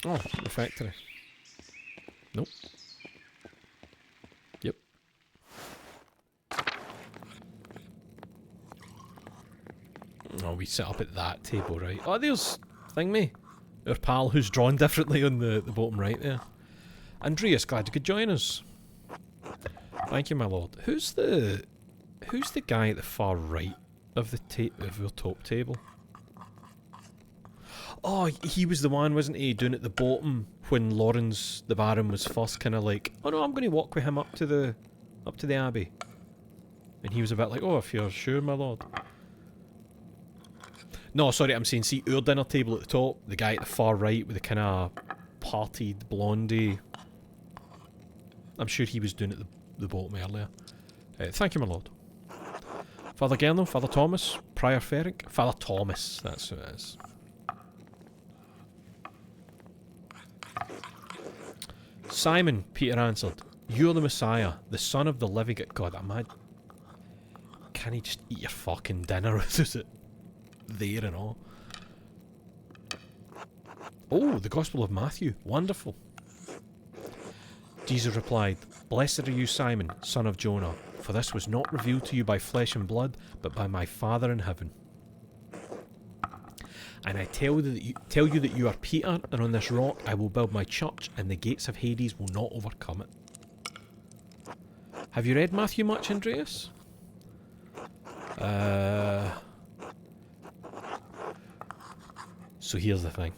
Speaker 1: Oh, refectory. Nope. Yep. Oh, we set up at that table, right? Oh, there's Thingme, our pal who's drawn differently on the bottom right there. Andreas, glad you could join us. Thank you, my lord. Who's the guy at the far right of the your top table? Oh, he was the one, wasn't he, doing at the bottom when Lawrence the Baron was first kind of like, oh no, I'm going to walk with him up to the abbey. And he was a bit like, oh, if you're sure, my lord. No, sorry, I'm saying, see, our dinner table at the top, the guy at the far right with the kind of partied blondie. I'm sure he was doing it at the bottom earlier. Thank you, my lord. Father Gernal, Father Thomas, Prior Ferric, Father Thomas, that's who it is. Simon, Peter answered, you're the Messiah, the son of the living God. Can he just eat your fucking dinner? Is it there and all? Oh, the Gospel of Matthew. Wonderful. Jesus replied, blessed are you, Simon, son of Jonah, for this was not revealed to you by flesh and blood, but by my Father in heaven. And I tell you that you are Peter, and on this rock I will build my church, and the gates of Hades will not overcome it. Have you read Matthew much, Andreas? So here's the thing.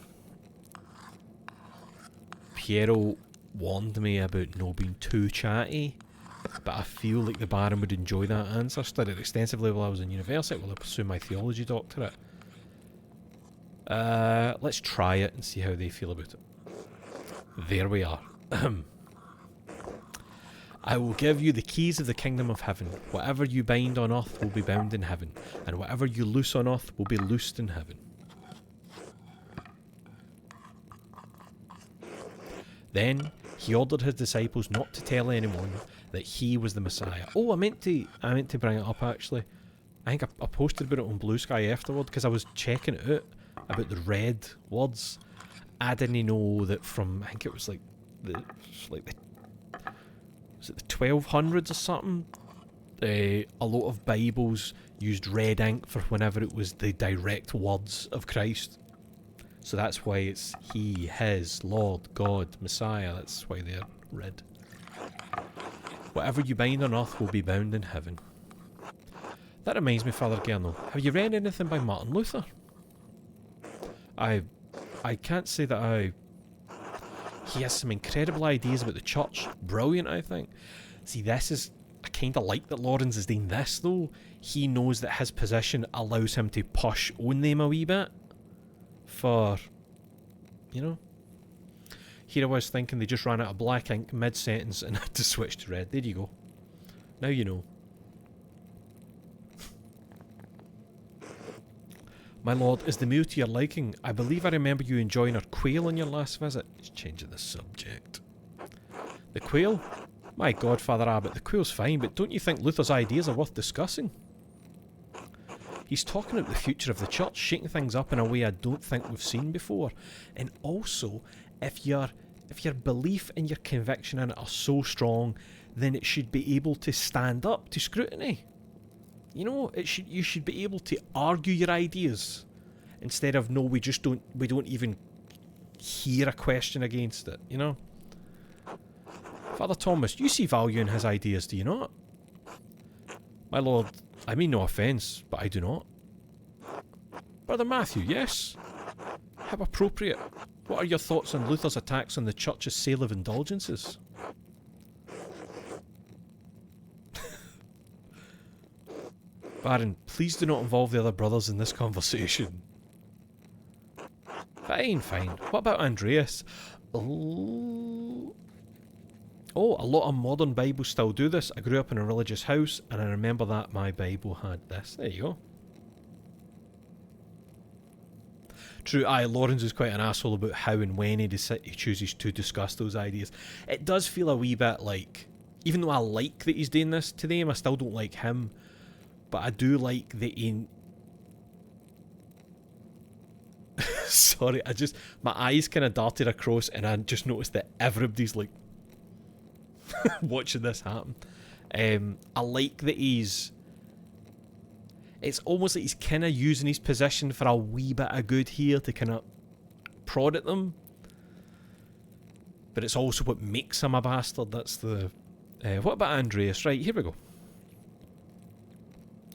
Speaker 1: Piero warned me about not being too chatty, but I feel like the Baron would enjoy that answer. Studied extensively while I was in university, while I pursued my theology doctorate. Let's try it and see how they feel about it. There we are. I will give you the keys of the kingdom of heaven. Whatever you bind on earth will be bound in heaven, and whatever you loose on earth will be loosed in heaven. Then he ordered his disciples not to tell anyone that he was the Messiah. Oh, I meant to bring it up actually. I think I posted about it on Blue Sky afterward because I was checking it out about the red words. I didn't know that from, I think it was like the 1200s or something. A lot of Bibles used red ink for whenever it was the direct words of Christ. So that's why it's He, His, Lord, God, Messiah. That's why they're red. Whatever you bind on earth will be bound in heaven. That reminds me, Father Gernal, have you read anything by Martin Luther? I can't say that he has some incredible ideas about the church. Brilliant, I think. See, this is, I kind of like that Lawrence is doing this though. He knows that his position allows him to push on them a wee bit. For, you know. Here I was thinking they just ran out of black ink mid-sentence and had to switch to red. There you go. Now you know. My lord, is the meal to your liking? I believe I remember you enjoying our quail on your last visit. He's changing the subject. The quail? My God, Father Abbot, the quail's fine, but don't you think Luther's ideas are worth discussing? He's talking about the future of the church, shaking things up in a way I don't think we've seen before. And also, if your belief and your conviction in it are so strong, then it should be able to stand up to scrutiny. You know, you should be able to argue your ideas instead of no, we don't even hear a question against it, you know? Father Thomas, you see value in his ideas, do you not? My lord, I mean no offence, but I do not. Brother Matthew, yes? How appropriate. What are your thoughts on Luther's attacks on the church's sale of indulgences? Baron, please do not involve the other brothers in this conversation. Fine, fine. What about Andreas? Oh, a lot of modern Bibles still do this. I grew up in a religious house, and I remember that my Bible had this. There you go. True, Lawrence is quite an asshole about how and when he chooses to discuss those ideas. It does feel a wee bit like, even though I like that he's doing this to them, I still don't like him. But I do like that he... Sorry, my eyes kind of darted across and I just noticed that everybody's like watching this happen. I like that he's... it's almost like he's kind of using his position for a wee bit of good here to kind of prod at them. But it's also what makes him a bastard. That's the... what about Andreas? Right, here we go.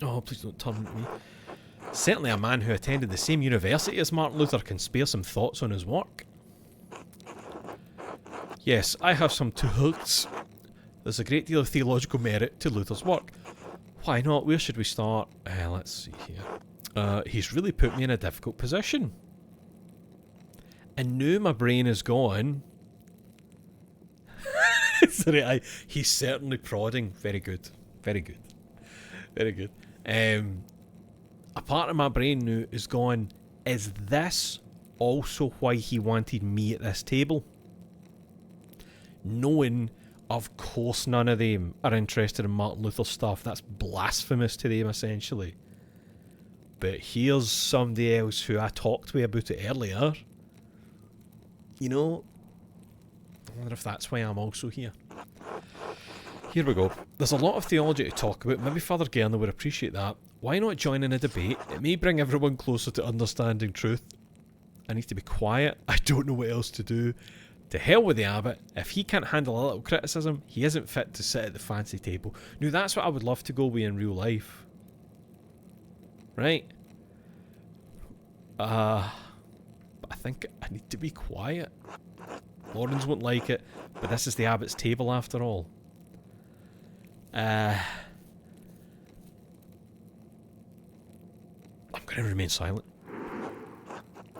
Speaker 1: Oh, please don't turn to me. Certainly a man who attended the same university as Martin Luther can spare some thoughts on his work. Yes, I have some thoughts. There's a great deal of theological merit to Luther's work. Why not? Where should we start? Let's see here. He's really put me in a difficult position. And now my brain is gone. Sorry, he's certainly prodding. Very good. Very good. Very good. A part of my brain now is going, is this also why he wanted me at this table? Knowing, of course, none of them are interested in Martin Luther stuff. That's blasphemous to them, essentially. But here's somebody else who I talked with about it earlier. You know, I wonder if that's why I'm also here. Here we go. There's a lot of theology to talk about. Maybe Father Gerner would appreciate that. Why not join in a debate? It may bring everyone closer to understanding truth. I need to be quiet. I don't know what else to do. To hell with the abbot. If he can't handle a little criticism, he isn't fit to sit at the fancy table. Now that's what I would love to go with in real life. Right? But I think I need to be quiet. Lawrence won't like it, but this is the abbot's table after all. I'm going to remain silent.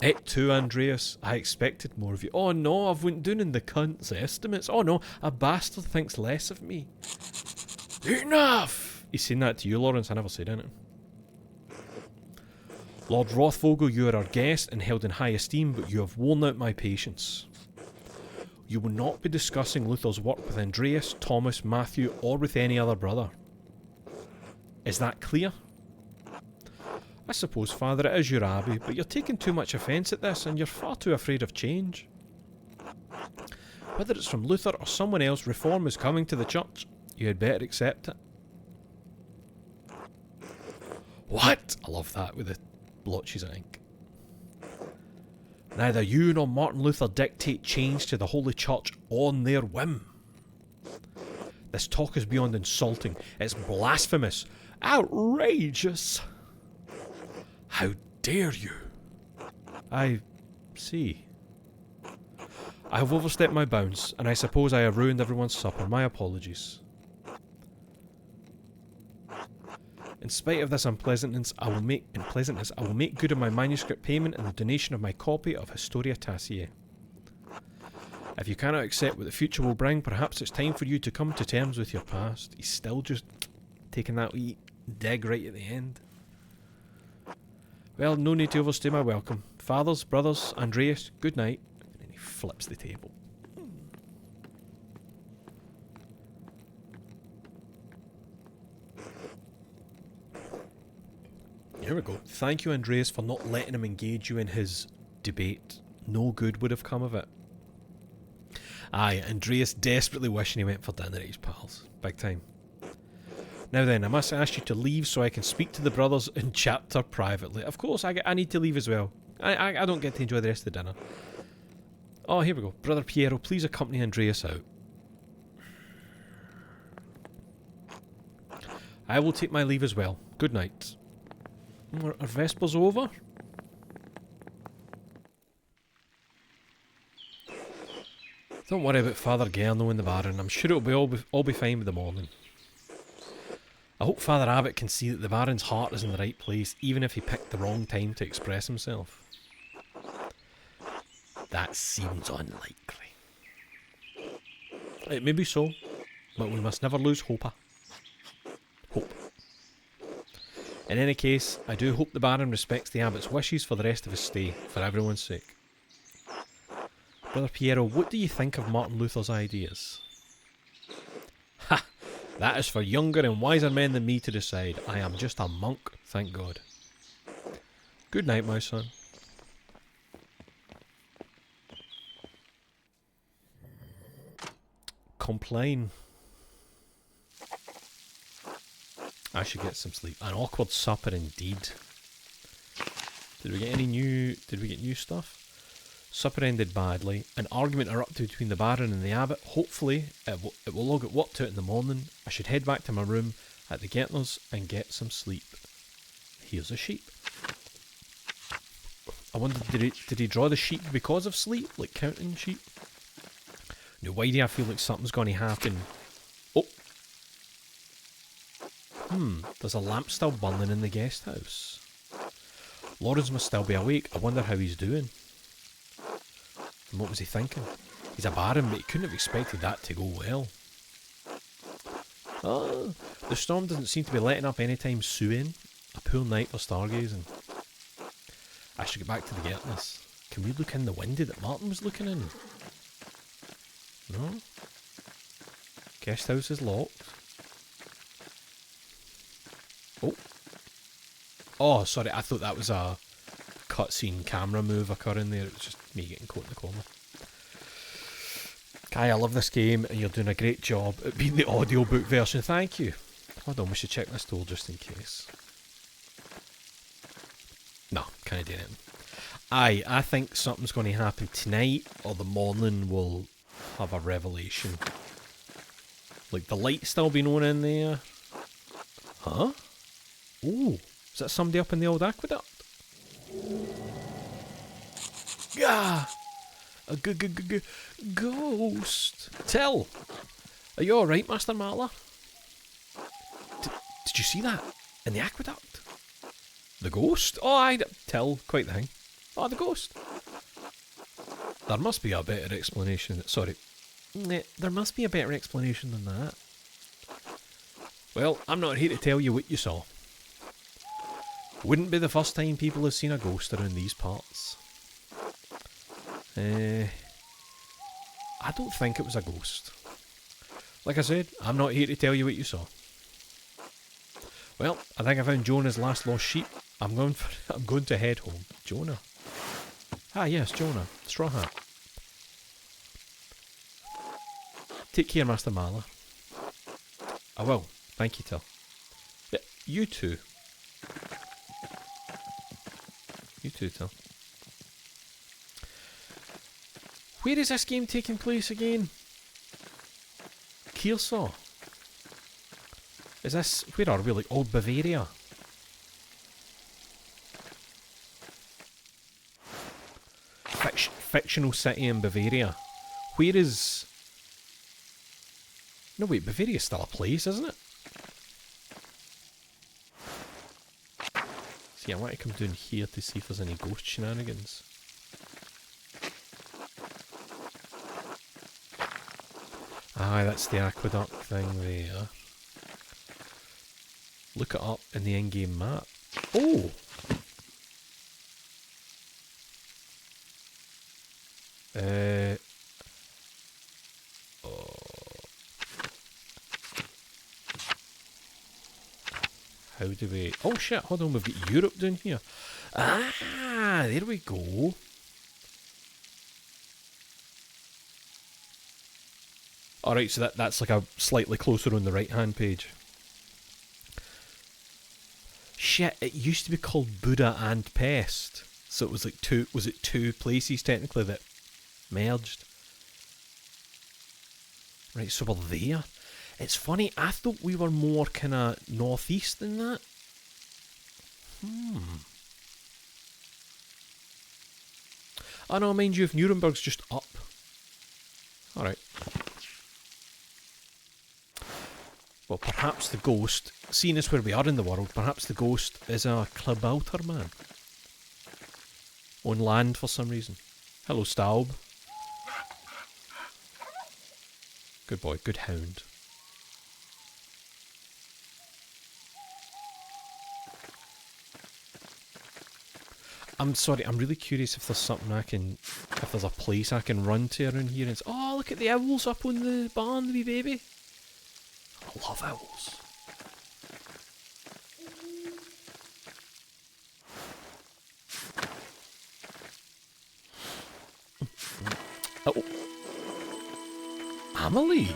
Speaker 1: Et tu, Andreas. I expected more of you. Oh no, I've went down in the cunt's estimates. Oh no, a bastard thinks less of me. Enough! He's saying that to you, Lawrence. I never said anything. Lord Rothvogel, you are our guest and held in high esteem, but you have worn out my patience. You will not be discussing Luther's work with Andreas, Thomas, Matthew, or with any other brother. Is that clear? I suppose, Father, it is your abbey, but you're taking too much offence at this, and you're far too afraid of change. Whether it's from Luther or someone else, reform is coming to the church. You had better accept it. What? I love that with the blotches of ink. Neither you nor Martin Luther dictate change to the Holy Church on their whim. This talk is beyond insulting. It's blasphemous. Outrageous. How dare you? I see. I have overstepped my bounds, and I suppose I have ruined everyone's supper. My apologies. In spite of this unpleasantness, I will make good on my manuscript payment and the donation of my copy of Historia Taciae. If you cannot accept what the future will bring, perhaps it's time for you to come to terms with your past. He's still just taking that wee dig right at the end. Well, no need to overstay my welcome. Fathers, brothers, Andreas, good night. And then he flips the table. Here we go. Thank you, Andreas, for not letting him engage you in his debate. No good would have come of it. Aye, Andreas desperately wishing he went for dinner at his pals. Big time. Now then, I must ask you to leave so I can speak to the brothers in chapter privately. Of course, I need to leave as well. I don't get to enjoy the rest of the dinner. Oh, here we go. Brother Piero, please accompany Andreas out. I will take my leave as well. Good night. Are Vespers over? Don't worry about Father Gerno in the Baron. I'm sure it'll all be fine with the morning. I hope Father Abbot can see that the Baron's heart is in the right place, even if he picked the wrong time to express himself. That seems unlikely. It may be so, but we must never lose hope. Hope. In any case, I do hope the Baron respects the Abbot's wishes for the rest of his stay, for everyone's sake. Brother Piero, what do you think of Martin Luther's ideas? Ha! That is for younger and wiser men than me to decide. I am just a monk, thank God. Good night, my son. Complain. I should get some sleep. An awkward supper indeed. Did we get new stuff? Supper ended badly. An argument erupted between the Baron and the Abbot. Hopefully, it will all get worked out in the morning. I should head back to my room at the Gärtner's and get some sleep. Here's a sheep. I wonder, did he draw the sheep because of sleep? Like counting sheep? No, why do I feel like something's going to happen? Oh! There's a lamp still burning in the guest house. Lawrence must still be awake. I wonder how he's doing. And what was he thinking? He's a Baron, but he couldn't have expected that to go well. Oh, the storm doesn't seem to be letting up anytime soon. A poor night for stargazing. I should get back to the Gärtner's. Can we look in the window that Martin was looking in? No? Guest house is locked. Oh. Oh, sorry, I thought that was a cutscene camera move occurring there. It was just me getting caught in the corner. Kai, I love this game and you're doing a great job at being the audiobook version. Thank you. Hold on, we should check this door just in case. No, can't do anything. Aye, I think something's going to happen tonight or the morning will have a revelation. Like the light still being on in there. Huh? Oh, is that somebody up in the old aqueduct? Yeah, a ghost. Tell, are you alright, Master Martler? Did you see that in the aqueduct? The ghost? Oh, I tell, quite the thing. Oh, the ghost. There must be a better explanation. Sorry, there must be a better explanation than that. Well, I'm not here to tell you what you saw. Wouldn't be the first time people have seen a ghost around these parts. I don't think it was a ghost. Like I said, I'm not here to tell you what you saw. Well, I think I found Jonah's last lost sheep. I'm going to head home. Jonah. Ah yes, Jonah. Straw Hat. Take care, Master Martler. I will. Thank you, Till. Yeah, you too. You too, Till. Where is this game taking place again? Kearsaw. Is this... Where are we? Like old Bavaria? Fictional city in Bavaria. Where is... No wait, Bavaria's still a place, isn't it? See, I want to come down here to see if there's any ghost shenanigans. Aye, that's the aqueduct thing there. Look it up in the in-game map. Oh! How do we... Oh shit, hold on, we've got Europe down here. Ah, there we go. Alright, so that's like a slightly closer on the right hand page. Shit, it used to be called Buddha and Pest. So it was like two places technically that merged. Right, so we're there. It's funny, I thought we were more kind of northeast than that. Oh no, mind you, if Nuremberg's just up. Alright. Well, perhaps the ghost, seeing as where we are in the world, perhaps the ghost is a Klabauter man. On land for some reason. Hello, Staub. Good boy, good hound. I'm sorry, I'm really curious if there's something if there's a place I can run to around here and say, oh, look at the owls up on the barn, the wee baby. I love owls. Oh. Amelie?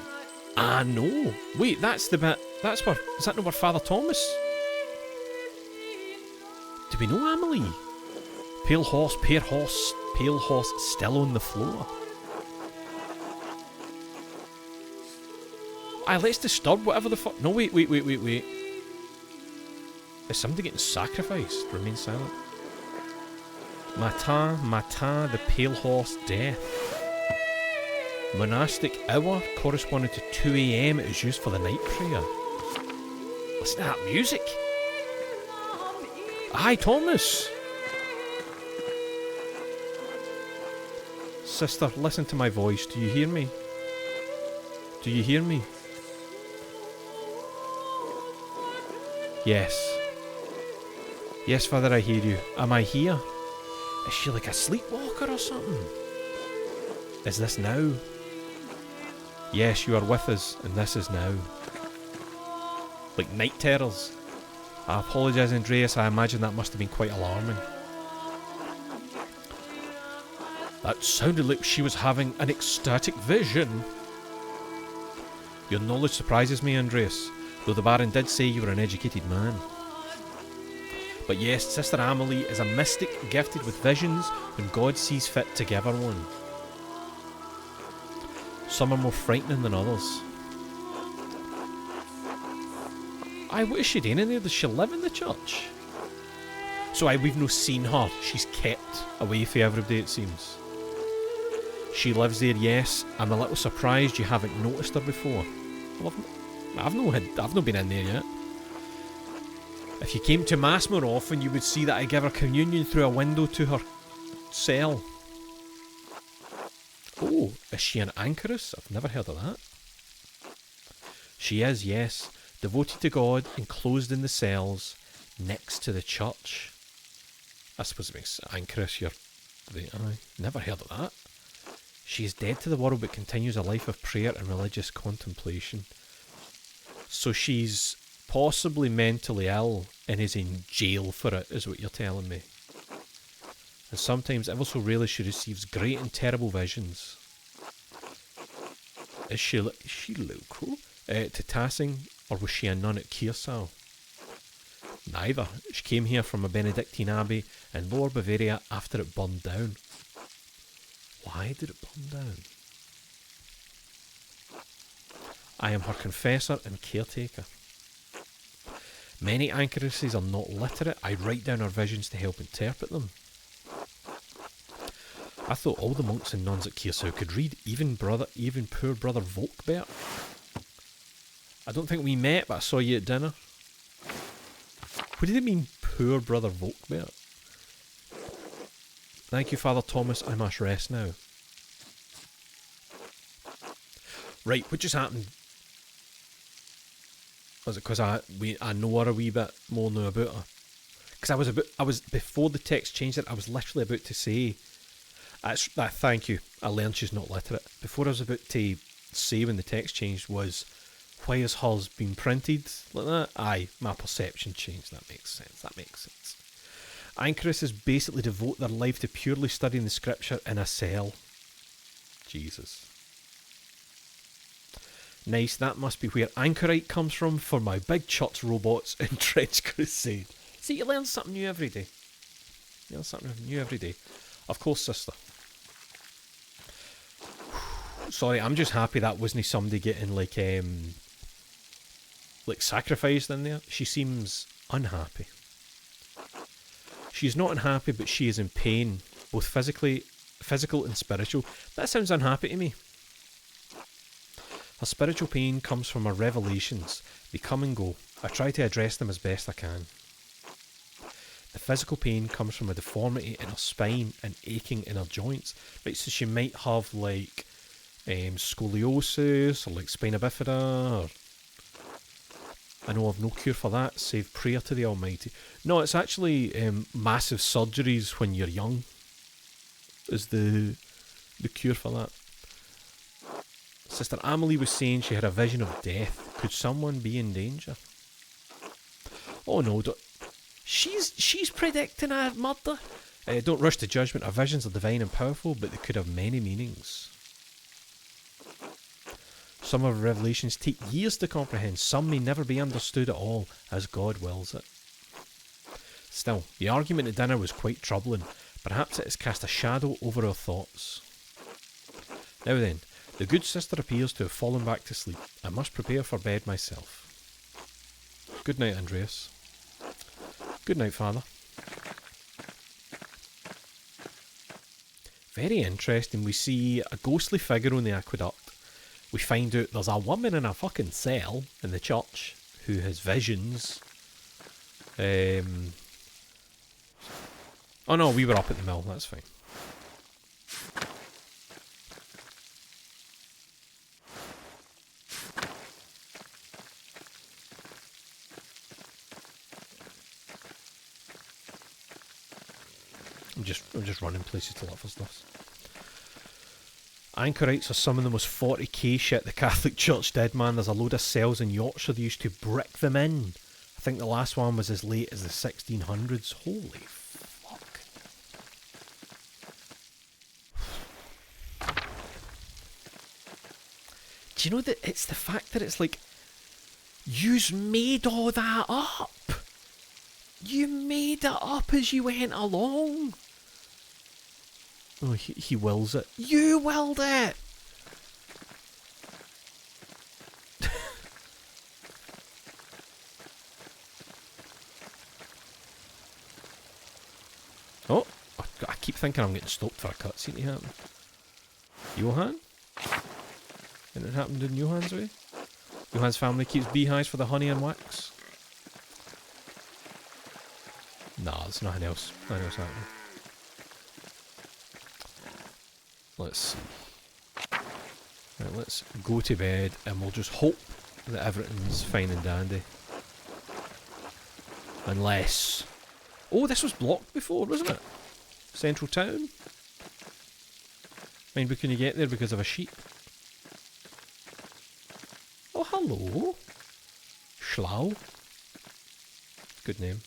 Speaker 1: Ah, no. Wait, that's the bit That's where... Is that not where Father Thomas? Do we know Amelie? Pale horse, pale horse, still on the floor. Aye, let's disturb whatever the fuck... No, wait. Is somebody getting sacrificed? Remain silent. Mata, the pale horse, death. Monastic hour corresponding to 2 AM. It is used for the night prayer. Listen to that music. Aye, Thomas. Sister, listen to my voice. Do you hear me? Do you hear me? Yes. Yes, Father, I hear you. Am I here? Is she like a sleepwalker or something? Is this now? Yes, you are with us, and this is now. Like night terrors. I apologise, Andreas. I imagine that must have been quite alarming. That sounded like she was having an ecstatic vision. Your knowledge surprises me, Andreas, though the Baron did say you were an educated man. But yes, Sister Amelie is a mystic gifted with visions when God sees fit to give her one. Some are more frightening than others. Aye, what is she doing in there? Does she live in the church? So aye, we've no seen her. She's kept away from everybody, it seems. She lives there, yes. I'm a little surprised you haven't noticed her before. Well, I've not been in there yet. If you came to Mass more often, you would see that I give her communion through a window to her cell. Oh, is she an anchoress? I've never heard of that. She is, yes. Devoted to God, enclosed in the cells, next to the church. I suppose it makes anchoress aye, never heard of that. She is dead to the world but continues a life of prayer and religious contemplation. So she's possibly mentally ill and is in jail for it, is what you're telling me. And sometimes, ever so rarely, she receives great and terrible visions. Is she local to Tassing, or was she a nun at Kearsarge? Neither. She came here from a Benedictine abbey in Lower Bavaria after it burned down. Why did it burn down? I am her confessor and caretaker. Many anchoresses are not literate. I write down her visions to help interpret them. I thought all the monks and nuns at Kearsarge could read, even poor brother Volkbert. I don't think we met, but I saw you at dinner. What did it mean, poor brother Volkbert? Thank you, Father Thomas. I must rest now. Right, what just happened? Was it because I know her a wee bit more now about her? Because I was before the text changed it. I was literally about to say, thank you. I learned she's not literate. Before I was about to say when the text changed was, why has hers been printed like that? Aye, my perception changed. That makes sense. Anchoresses basically devote their life to purely studying the scripture in a cell. Jesus. Nice, that must be where anchorite comes from for my big church robots in Trench Crusade. See, you learn something new every day. Of course, sister. Sorry, I'm just happy that wasn't somebody getting like sacrificed in there. She seems unhappy. She's not unhappy, but she is in pain, both physical and spiritual. That sounds unhappy to me. Her spiritual pain comes from her revelations. They come and go. I try to address them as best I can. The physical pain comes from a deformity in her spine and aching in her joints. Right, so she might have like scoliosis or like spina bifida. I know I've no cure for that, save prayer to the Almighty. No, it's actually massive surgeries when you're young is the cure for that. Sister Amelie was saying she had a vision of death. Could someone be in danger? Oh no, she's predicting a murder. Don't rush to judgment. Our visions are divine and powerful, but they could have many meanings. Some of the revelations take years to comprehend. Some may never be understood at all, as God wills it. Still, the argument at dinner was quite troubling. Perhaps it has cast a shadow over our thoughts. Now then, the good sister appears to have fallen back to sleep. I must prepare for bed myself. Good night, Andreas. Good night, Father. Very interesting. We see a ghostly figure on the aqueduct. We find out there's a woman in a fucking cell in the church who has visions. Oh no, we were up at the mill, that's fine. I'm just running places to look for stuff. Anchorites are some of the most 40k shit the Catholic Church did, man. There's a load of cells in Yorkshire they used to brick them in. I think the last one was as late as the 1600s. Holy fuck. Do you know that it's the fact that it's like, you've made all that up. You made it up as you went along. Oh, he wills it. You willed it! Oh, I keep thinking I'm getting stopped for a cutscene to happen. Johan? Anything happened in Johan's way? Johan's family keeps beehives for the honey and wax? Nah, there's nothing else. Nothing else happening. Let's see. Right, let's go to bed and we'll just hope that everything's fine and dandy. Unless... Oh, this was blocked before, wasn't it? Central Town? Mind, but can you get there because of a sheep? Oh, hello. Schlau. Good name.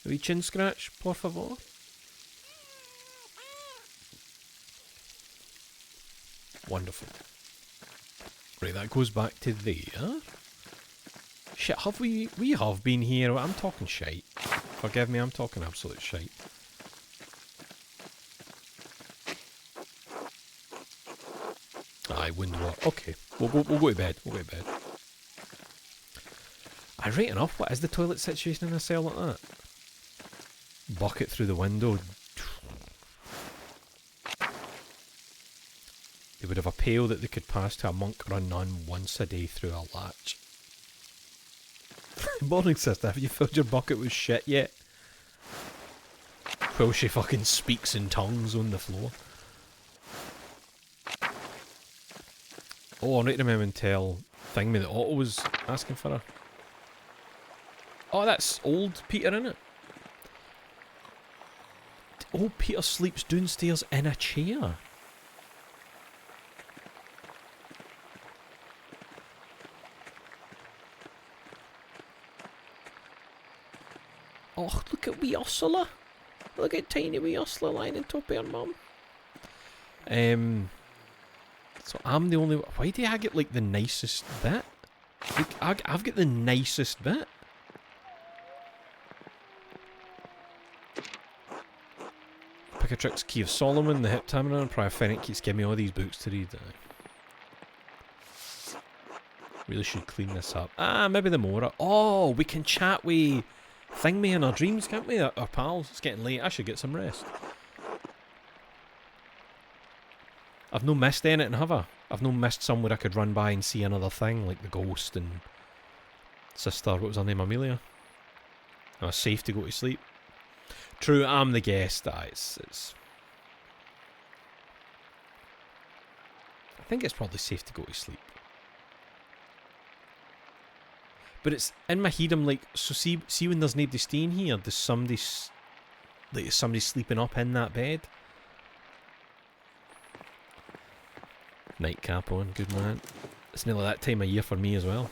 Speaker 1: A wee chin scratch, por favor. Wonderful. Right, that goes back to there. Shit, have we have been here. I'm talking shite. Forgive me, I'm talking absolute shite. Aye, wouldn't work. Okay, we'll go to bed. We'll go to bed. Aye, right enough. What is the toilet situation in a cell like that? Bucket through the window. They would have a pail that they could pass to a monk or a nun once a day through a latch. Morning, sister. Have you filled your bucket with shit yet? While she fucking speaks in tongues on the floor. Oh, I need to remember and tell Thingme that Otto was asking for her. Oh, that's old Peter, innit? Old Peter sleeps downstairs in a chair. Oh, look at wee Ursula. Look at tiny wee Ursula lying on top of her mum. So I'm the only... Why do I get like the nicest bit? Like, I've got the nicest bit. Picatrix, Key of Solomon, the Heptameron, and Prior keeps giving me all these books to read. Really should clean this up. Ah, maybe the Mora. Oh, we can chat with Thingme in our dreams, can't we? Our pals. It's getting late. I should get some rest. I've no missed anything, have I? I've no missed somewhere I could run by and see another thing, like the ghost and sister, what was her name, Amelia? Am I safe to go to sleep? True, I'm the guest. It's I think it's probably safe to go to sleep. But it's in my head. I'm like, so see when there's nobody staying here, does somebody like is somebody sleeping up in that bed? Nightcap on, good man. It's nearly that time of year for me as well.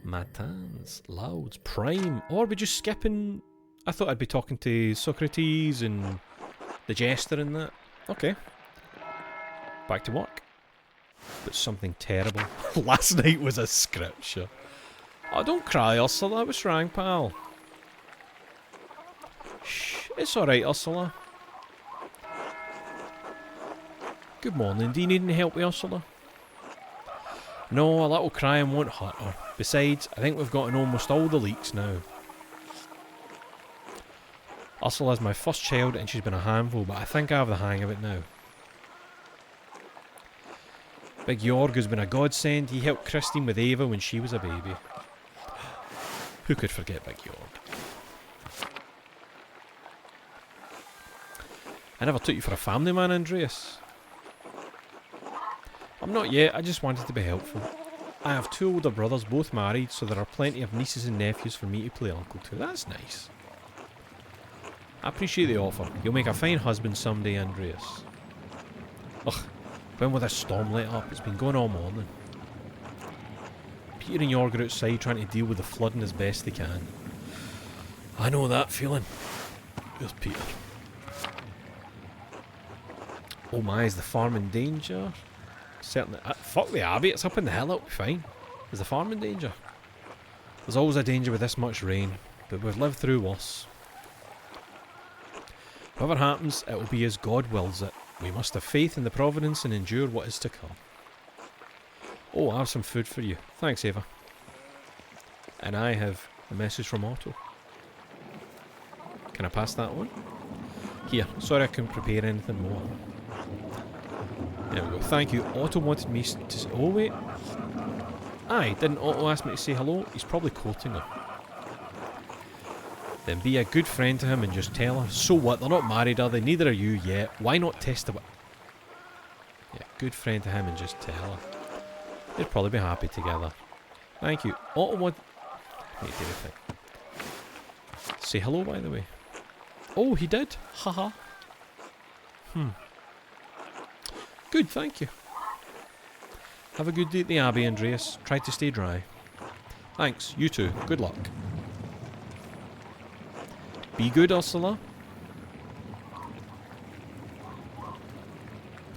Speaker 1: Matans, Louds, Prime. Or are we just skipping? I thought I'd be talking to Socrates and the Jester and that. Okay. Back to work. But something terrible. Last night was a scripture. Oh, don't cry, Ursula. What's wrong, pal? Shh, it's alright, Ursula. Good morning. Do you need any help with Ursula? No, a little crying won't hurt her. Besides, I think we've gotten almost all the leaks now. Ursula's my first child and she's been a handful, but I think I have the hang of it now. Big Jorg has been a godsend. He helped Christine with Ava when she was a baby. Who could forget Big Jorg? I never took you for a family man, Andreas. I'm not yet, I just wanted to be helpful. I have 2 older brothers, both married, so there are plenty of nieces and nephews for me to play uncle to. That's nice. I appreciate the offer. You'll make a fine husband someday, Andreas. Ugh, when will this storm let up? It's been going all morning. Peter and Jorg are outside trying to deal with the flooding as best they can. I know that feeling. Where's Peter? Oh my, is the farm in danger? Certainly. Fuck the abbey, it's up in the hill, it'll be fine. Is the farm in danger? There's always a danger with this much rain, but we've lived through worse. Whatever happens, it will be as God wills it. We must have faith in the providence and endure what is to come. Oh, I have some food for you. Thanks, Ava. And I have a message from Otto. Can I pass that on? Here, sorry I couldn't prepare anything more. There we go, thank you. Otto wanted me to... Oh, wait. Aye, didn't Otto ask me to say hello? He's probably quoting her. Then be a good friend to him and just tell her. So what, they're not married, are they? Neither are you yet. Why not test the... Yeah, good friend to him and just tell her. They'd probably be happy together. Thank you. Otto want... Wait, did anything. Say hello, by the way. Oh, he did? Haha. Good, thank you. Have a good day at the Abbey, Andreas. Try to stay dry. Thanks, you too. Good luck. Be good, Ursula.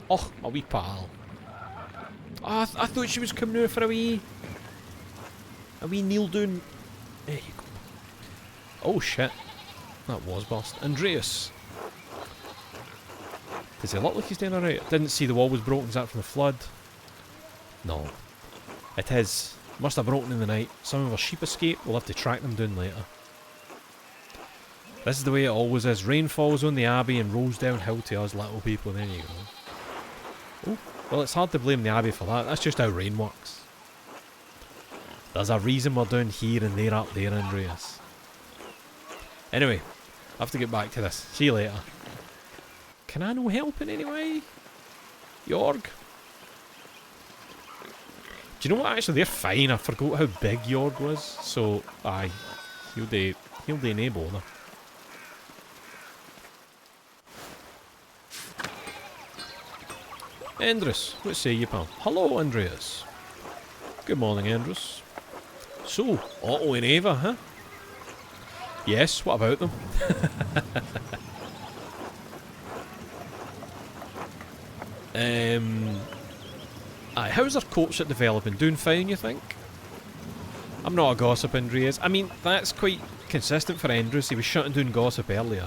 Speaker 1: Oh, a wee pal. Oh, I thought she was coming out for a wee kneel down. There you go. Oh shit. That was burst. Andreas. Does it look like he's doing alright? Didn't see the wall was broken. Is that from the flood? No. It is. Must have broken in the night. Some of our sheep escaped. We'll have to track them down later. This is the way it always is. Rain falls on the Abbey and rolls downhill to us little people. There you go. Oh, well, it's hard to blame the Abbey for that. That's just how rain works. There's a reason we're down here and they're up there, Andreas. Anyway, I have to get back to this. See you later. Can I no help in any way? Jorg? Do you know what? Actually, they're fine. I forgot how big Jorg was. So, aye. He'll do no bother. Andres, what say you, pal? Hello, Andreas. Good morning, Andres. So, Otto and Ava, huh? Yes, what about them? Aye, how's our courtship developing? Doing fine, you think? I'm not a gossip, Andreas. I mean, that's quite consistent for Andreas. He was shutting down gossip earlier.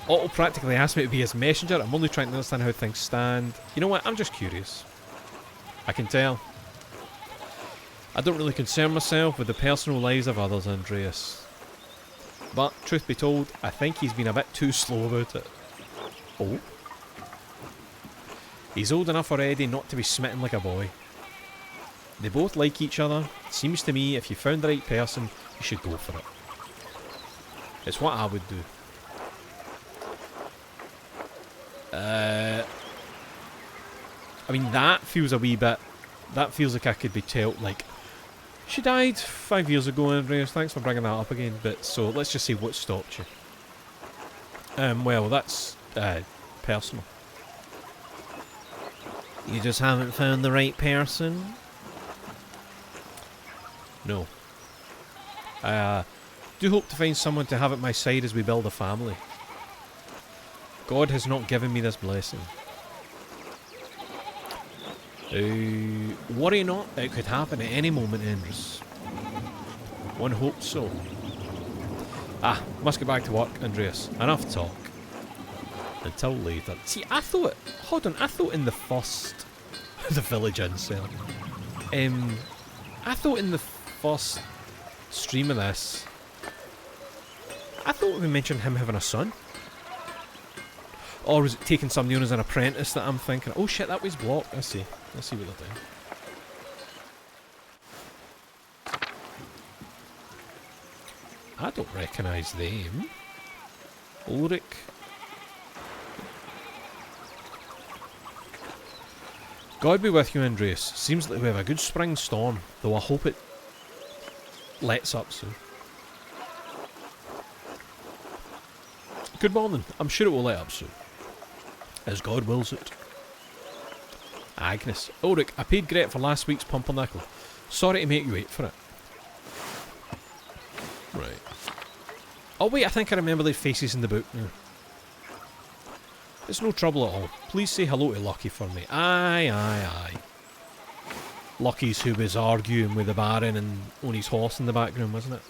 Speaker 1: Otto practically asked me to be his messenger. I'm only trying to understand how things stand. You know what? I'm just curious. I can tell. I don't really concern myself with the personal lives of others, Andreas. But, truth be told, I think he's been a bit too slow about it. Oh? He's old enough already not to be smitten like a boy. They both like each other. Seems to me if you found the right person, you should go for it. It's what I would do. I mean, that feels a wee bit... That feels like I could be told, like... She died 5 years ago, Andreas. Thanks for bringing that up again. But, so, let's just see what stopped you. Well, that's, personal. You just haven't found the right person? No. I do hope to find someone to have at my side as we build a family. God has not given me this blessing. Worry not, it could happen at any moment, Andres. One hopes so. Must get back to work, Andreas. Enough talk. Until later. See, I thought... Hold on, I thought in the first... the village incel. I thought in the first stream of this... I thought we mentioned him having a son. Or was it taking somebody on as an apprentice that I'm thinking? Oh shit, that was blocked. Let's see what they're doing. I don't recognise them. Ulrich. God be with you, Andreas. Seems like we have a good spring storm, though I hope it lets up soon. Good morning. I'm sure it will let up soon. As God wills it. Agnes. Ulrich, I paid Gret for last week's pumpernickel. Sorry to make you wait for it. Right. Oh wait, I think I remember their faces in the book now. It's no trouble at all. Please say hello to Lucky for me. Aye. Lucky's who was arguing with the Baron and on his horse in the background, wasn't it?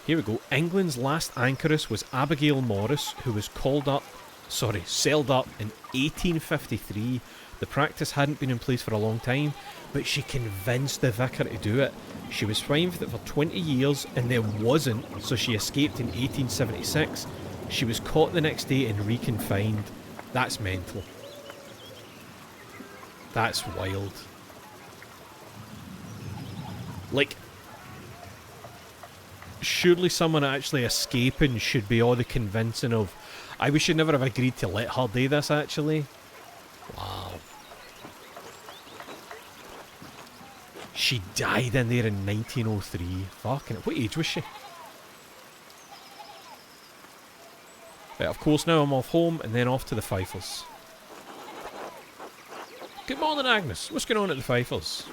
Speaker 1: Here we go. England's last anchoress was Abigail Morris, who was sailed up in 1853. The practice hadn't been in place for a long time, but she convinced the vicar to do it. She was fined for 20 years and there wasn't, so she escaped in 1876. She was caught the next day and reconfined. That's mental. That's wild. Like, surely someone actually escaping should be all the convincing of, we should never have agreed to let her do this, actually. Wow. She died in there in 1903. Fucking what age was she? Right, of course now I'm off home and then off to the Fifers. Good morning, Agnes. What's going on at the Fifers?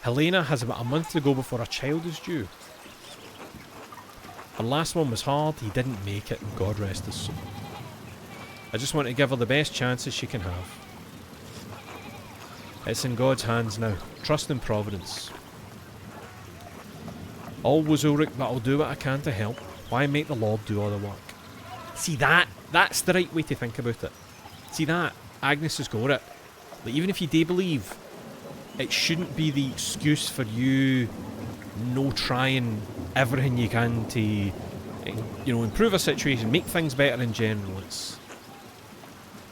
Speaker 1: Helena has about a month to go before a child is due. Her last one was hard, he didn't make it, and God rest his soul. I just want to give her the best chances she can have. It's in God's hands now. Trust in Providence. Always Ulrich, but I'll do what I can to help. Why make the Lord do all the work? See that's the right way to think about it. See that? Agnes has got it. Like, even if you do believe, it shouldn't be the excuse for you no trying everything you can to, you know, improve a situation, make things better in general. It's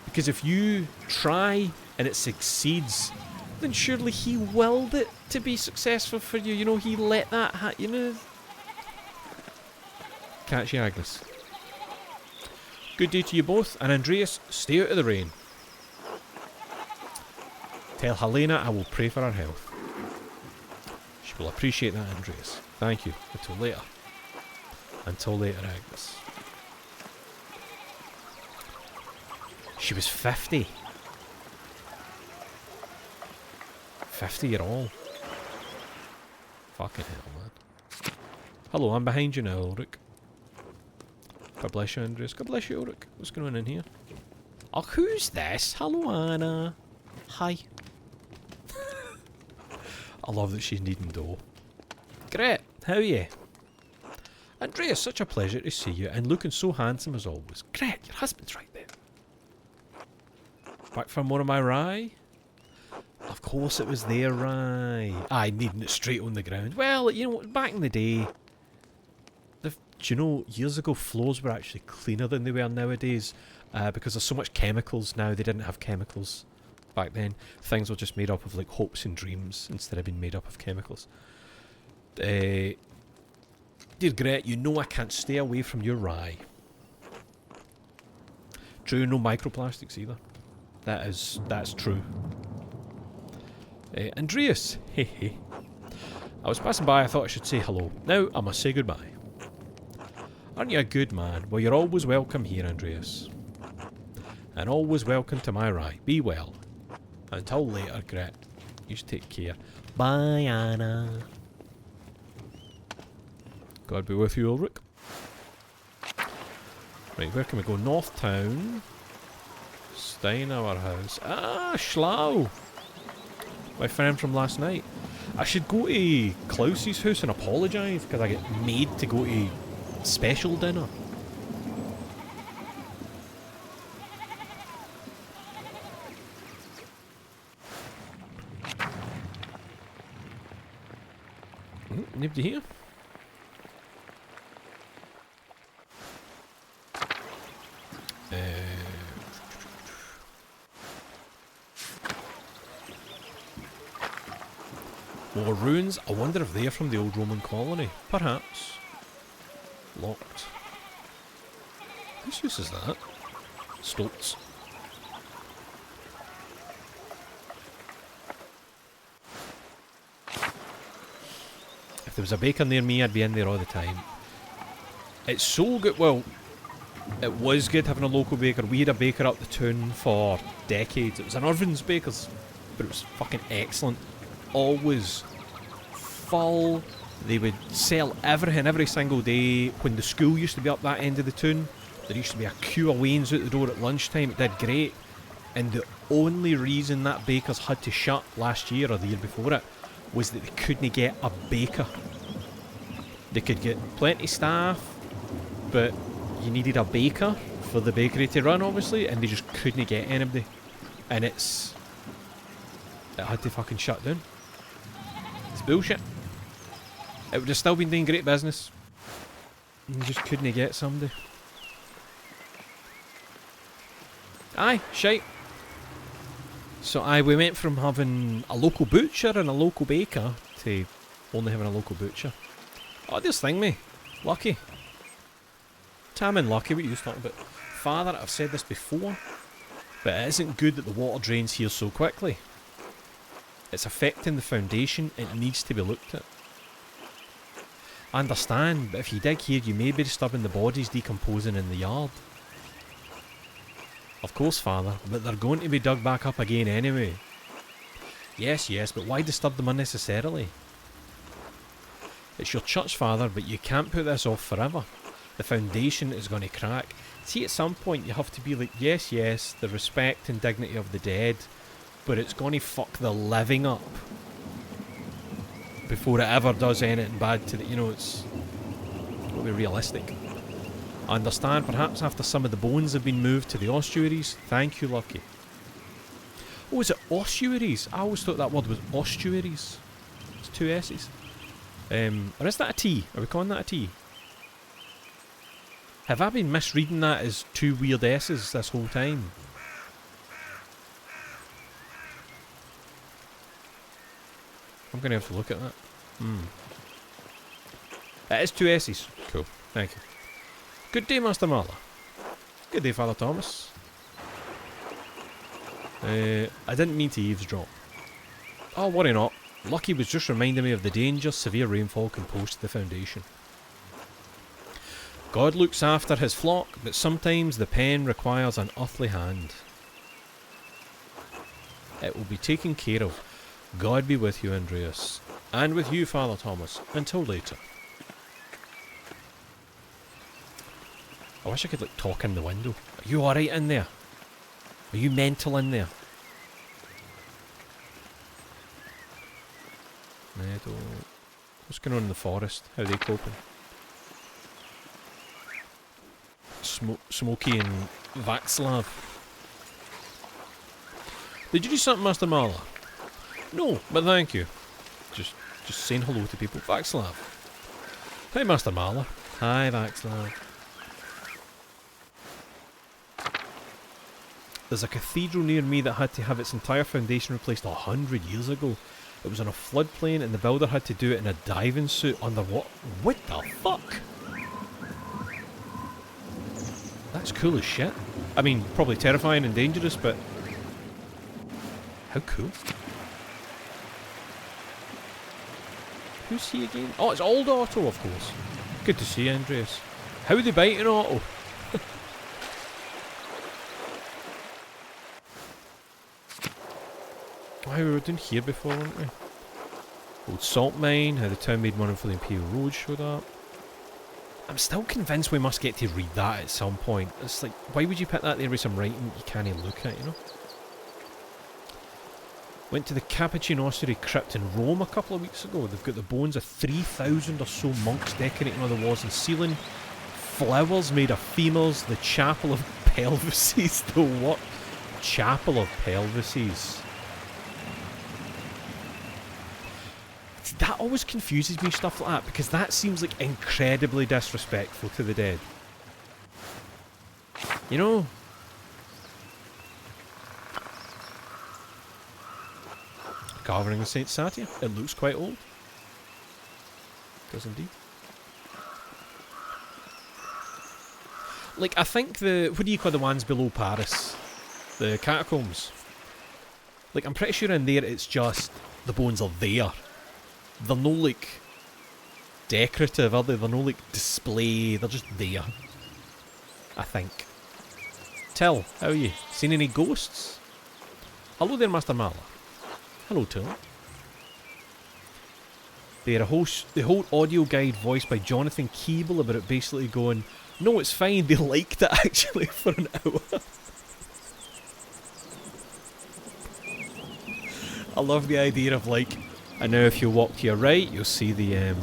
Speaker 1: because if you try and it succeeds, then surely he willed it to be successful for you. You know, he let that you know. Catch you, Agnes. Good day to you both, and Andreas, stay out of the rain. Tell Helena I will pray for her health. She will appreciate that, Andreas. Thank you. Until later. Until later, Agnes. She was 50. 50-year-old. Fucking hell, man. Hello, I'm behind you now, Ulrich. God bless you, Andreas. God bless you, Ulrich. What's going on in here? Oh, who's this? Hello, Anna. Hi. I love that she's needing dough. Great. How are you? Andreas, such a pleasure to see you, and looking so handsome as always. Great, your husband's right there. Back for more of my rye? Of course it was their rye. Needing it straight on the ground. Well, you know, back in the day, do you know, years ago floors were actually cleaner than they were nowadays because there's so much chemicals now. They didn't have chemicals back then. Things were just made up of like hopes and dreams instead of being made up of chemicals. Dear Gret, you know I can't stay away from your rye. True, no microplastics either. That's true. Andreas, hehe. I was passing by, I thought I should say hello. Now I must say goodbye. Aren't you a good man? Well, you're always welcome here, Andreas. And always welcome to my rye. Be well. Until later, Gret. You should take care. Bye, Anna. God be with you, Ulrich. Right, where can we go? North Town. Steinauer House. Ah, Schlau! My friend from last night. I should go to Klaus's house and apologise because I get made to go to special dinner. Nobody here? More ruins. I wonder if they're from the old Roman colony. Perhaps. Locked. Whose house is that? Stoltz. If there was a baker near me, I'd be in there all the time. It's so good. Well, it was good having a local baker. We had a baker up the town for decades. It was an Irvin's Bakers, but it was fucking excellent. Always full. They would sell everything every single day. When the school used to be up that end of the town, there used to be a queue of wains out the door at lunchtime. It did great. And the only reason that baker's had to shut last year or the year before it was that they couldn't get a baker. They could get plenty of staff, but you needed a baker for the bakery to run, obviously, and they just couldn't get anybody. And it had to fucking shut down. It's bullshit. It would have still been doing great business. You just couldn't get somebody. Aye, shite. So we went from having a local butcher and a local baker to only having a local butcher. Oh, this thing, me. Lucky. Tam and Lucky, what you was talking about. Father, I've said this before, but it isn't good that the water drains here so quickly. It's affecting the foundation. It needs to be looked at. I understand, but if you dig here, you may be disturbing the bodies decomposing in the yard. Of course, Father, but they're going to be dug back up again anyway. Yes, but why disturb them unnecessarily? It's your church, Father, but you can't put this off forever. The foundation is going to crack. See, at some point you have to be like, yes, the respect and dignity of the dead, but it's going to fuck the living up before it ever does anything bad to the, it's got to be realistic. I understand, perhaps after some of the bones have been moved to the ossuaries. Thank you, Lucky. Oh, is it ossuaries? I always thought that word was ossuaries. It's two S's. Or is that a T? Are we calling that a T? Have I been misreading that as two weird S's this whole time? I'm going to have to look at that. It is two S's. Cool. Thank you. Good day, Master Marla. Good day, Father Thomas. I didn't mean to eavesdrop. Oh, worry not. Lucky was just reminding me of the danger severe rainfall can pose to the foundation. God looks after his flock, but sometimes the pen requires an earthly hand. It will be taken care of. God be with you, Andreas. And with you, Father Thomas. Until later. I wish I could talk in the window. Are you alright in there? Are you mental in there? Meadow. What's going on in the forest? How are they coping? Smokey and Václav. Did you do something, Master Marla? No, but thank you. Just saying hello to people. Václav. Hi, Master Marla. Hi, Václav. There's a cathedral near me that had to have its entire foundation replaced 100 years ago. It was on a floodplain and the builder had to do it in a diving suit underwater. What the fuck? That's cool as shit. I mean, probably terrifying and dangerous, but... how cool. Who's he again? Oh, it's old Otto, of course. Good to see you, Andreas. How are they biting Otto? How we were down here before, weren't we? Old salt mine, how the town made money for the Imperial Road showed up. I'm still convinced we must get to read that at some point. It's like, why would you put that there with some writing you can't even look at, you know? Went to the Cappuccinostery crypt in Rome a couple of weeks ago. They've got the bones of 3,000 or so monks decorating all the walls and ceiling. Flowers made of femurs. The Chapel of Pelvises. The what? Chapel of Pelvises. That always confuses me, stuff like that, because that seems like incredibly disrespectful to the dead. You know? Carving of Saint Satia. It looks quite old. Does indeed. Like, I think the... What do you call the ones below Paris? The catacombs. Like, I'm pretty sure in there it's just... The bones are there. They're no, like... decorative, are they? They're no, like, display. They're just there. I think. Till, how are you? Seen any ghosts? Hello there, Master Mala. Hello, Till. They had the whole audio guide voiced by Jonathan Keeble about it basically going, no, it's fine, they liked it actually for an hour. I love the idea of like, and now if you walk to your right, you'll see the,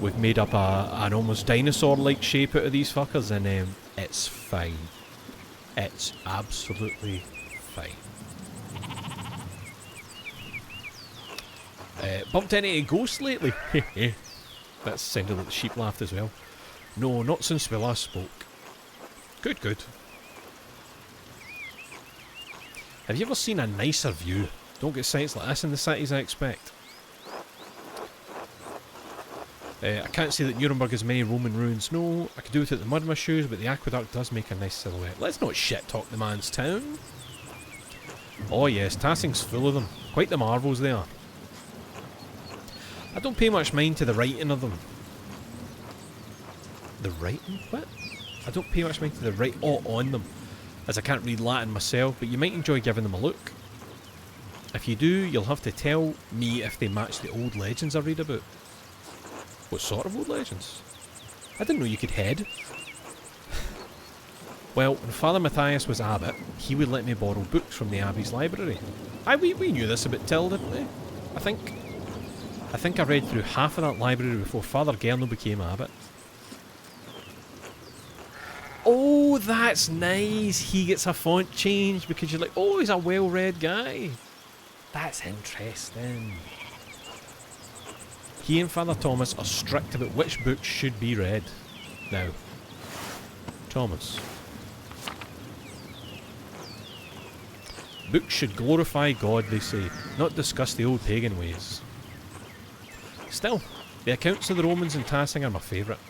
Speaker 1: we've made up an almost dinosaur-like shape out of these fuckers, and it's fine. It's absolutely fine. Bumped into a ghost lately? That sounded like the sheep laughed as well. No, not since we last spoke. Good, good. Have you ever seen a nicer view? Don't get sights like this in the cities, I expect. I can't say that Nuremberg has many Roman ruins. No, I could do without the mud in my shoes, but the aqueduct does make a nice silhouette. Let's not shit-talk the man's town. Oh yes, Tassing's full of them. Quite the marvels they are. I don't pay much mind to the writing of them. The writing? What? I don't pay much mind to the on them, as I can't read Latin myself, but you might enjoy giving them a look. If you do, you'll have to tell me if they match the old legends I read about. What sort of old legends? I didn't know you could head. Well, when Father Matthias was abbot, he would let me borrow books from the abbey's library. We knew this about Till, didn't we? I think I read through half of that library before Father Gerno became abbot. Oh, that's nice. He gets a font change because you're like, oh, he's a well-read guy. That's interesting. He and Father Thomas are strict about which books should be read. Now, Thomas. Books should glorify God, they say, not discuss the old pagan ways. Still, the accounts of the Romans in Tassing are my favourite.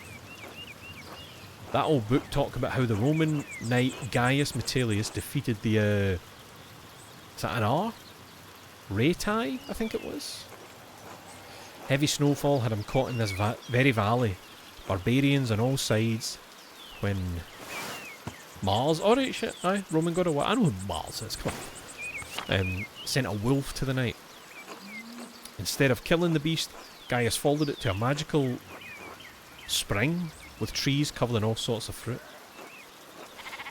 Speaker 1: That old book talked about how the Roman knight Gaius Metellus defeated the, is that an R? Rhaetai, I think it was. Heavy snowfall had him caught in this very valley. Barbarians on all sides. When Mars, alright shit, aye, Roman god of war. I know who Mars is, come on. Sent a wolf to the night. Instead of killing the beast, Gaius followed it to a magical spring with trees covered in all sorts of fruit.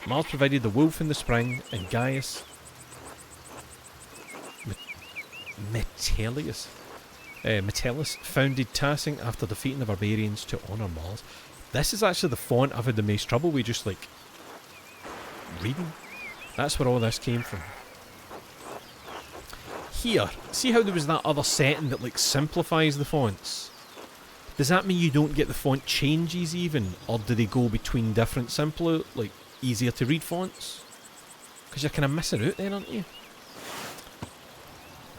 Speaker 1: Mars provided the wolf in the spring, and Gaius Metellus founded Tassing after defeating the barbarians to honour Mars. This is actually the font I've had the most trouble with just like reading. That's where all this came from. Here, see how there was that other setting that like simplifies the fonts? Does that mean you don't get the font changes even? Or do they go between different simpler, like easier to read fonts? Because you're kind of missing out then, aren't you?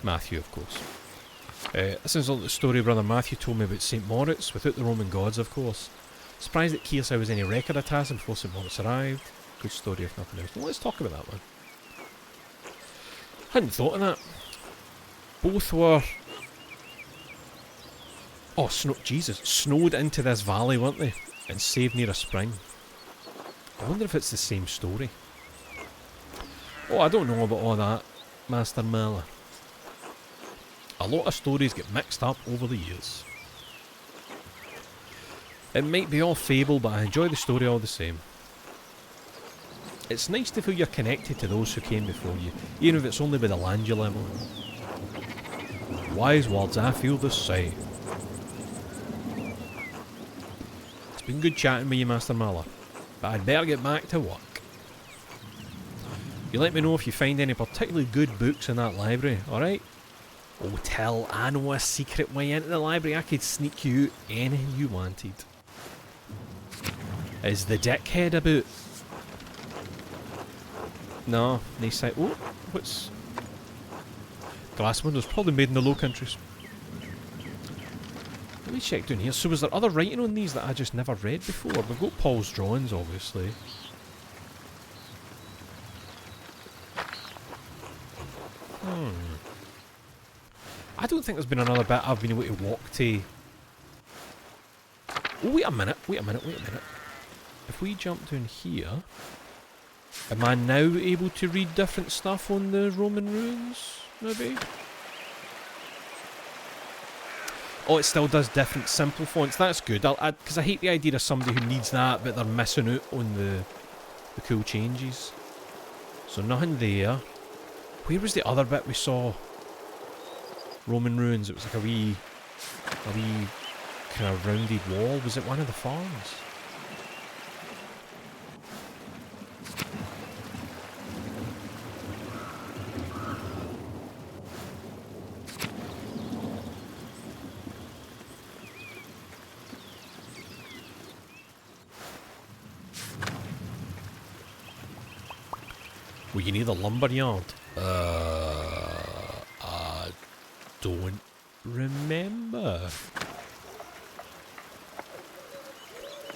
Speaker 1: Matthew, of course. This is all the story Brother Matthew told me about St. Moritz, without the Roman gods, of course. Surprised that Kearsau was any record of Tassing before St. Moritz arrived. Good story if nothing else. Well, let's talk about that one. Hadn't thought of that. Both were... Oh, Jesus. Snowed into this valley, weren't they? And saved near a spring. I wonder if it's the same story. Oh, I don't know about all that, Master Mala. A lot of stories get mixed up over the years. It might be all fable, but I enjoy the story all the same. It's nice to feel you're connected to those who came before you, even if it's only by the land you live on. Wise words, I feel the same. It's been good chatting with you, Master Miller, but I'd better get back to work. You let me know if you find any particularly good books in that library, alright? Oh, Till, I know a secret way into the library. I could sneak you out anything you wanted. Is the dickhead about? No, nice side. Oh, what's... Glass windows, probably made in the Low Countries. Let me check down here. So was there other writing on these that I just never read before? We've got Paul's drawings, obviously. I don't think there's been another bit I've been able to walk to. Oh, wait a minute. If we jump down here, am I now able to read different stuff on the Roman ruins, maybe? Oh, it still does different simple fonts. That's good. Because I hate the idea of somebody who needs that, but they're missing out on the cool changes. So nothing there. Where was the other bit we saw? Roman ruins. It was like a wee kind of rounded wall. Was it one of the farms? Were you near the lumberyard? I don't remember.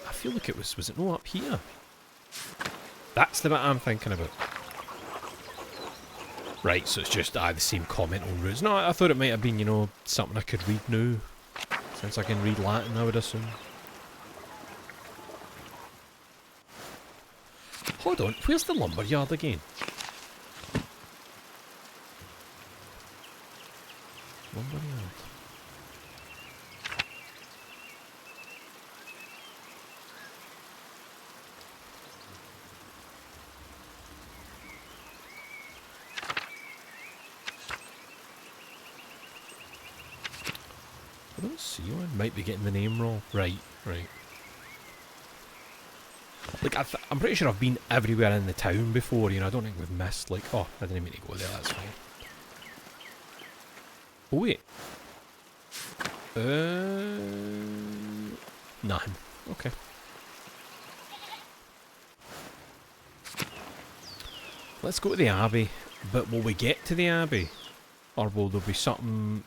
Speaker 1: I feel like it was it not up here? That's the bit I'm thinking about. Right, so it's just the same comment on routes. No, I thought it might have been, you know, something I could read now. Since I can read Latin, I would assume. Hold on, where's the lumberyard again? Lumberyard. I don't see one. Might be getting the name wrong. Right. Like, I'm pretty sure I've been everywhere in the town before, you know, I don't think we've missed, like, oh, I didn't mean to go there, that's fine. Oh, wait. Nothing. Okay. Let's go to the Abbey, but will we get to the Abbey? Or will there be some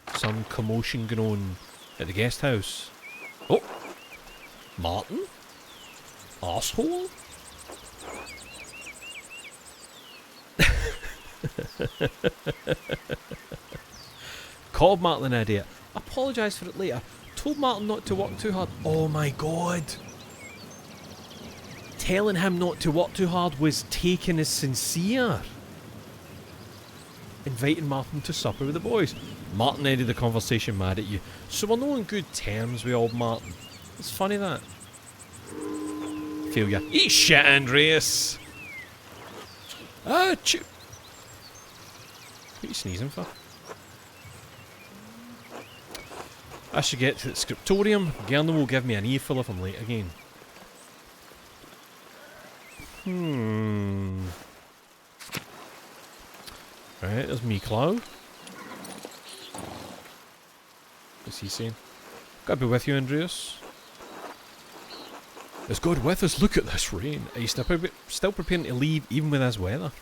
Speaker 1: commotion going on at the guest house? Oh! Martin? Arsehole? Called Martin an idiot. Apologised for it later. Told Martin not to work too hard. Oh my god. Telling him not to work too hard was taken as sincere. Inviting Martin to supper with the boys. Martin ended the conversation mad at you. So we're not on good terms with old Martin. It's funny that. Failure. Eat shit, Andreas! Ah, What are you sneezing for? I should get to the scriptorium. Gerna will give me an earful if I'm late again. Right, there's me, Clow. What's he saying? Gotta be with you, Andreas. Is God with us? Look at this rain. Are you still preparing to leave even with this weather?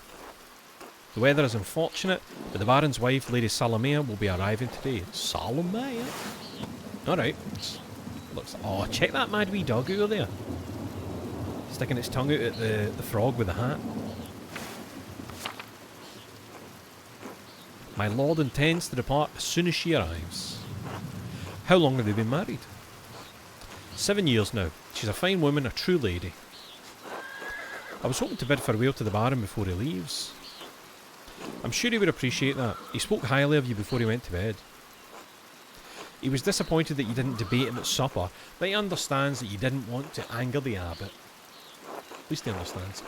Speaker 1: The weather is unfortunate, but the Baron's wife, Lady Salomea, will be arriving today. Salomea? Alright. Oh, check that mad wee dog over there. Sticking its tongue out at the frog with the hat. My lord intends to depart as soon as she arrives. How long have they been married? 7 years now. She's a fine woman, a true lady. I was hoping to bid farewell to the Baron before he leaves. I'm sure he would appreciate that. He spoke highly of you before he went to bed. He was disappointed that you didn't debate him at supper, but he understands that you didn't want to anger the abbot. At least he understands.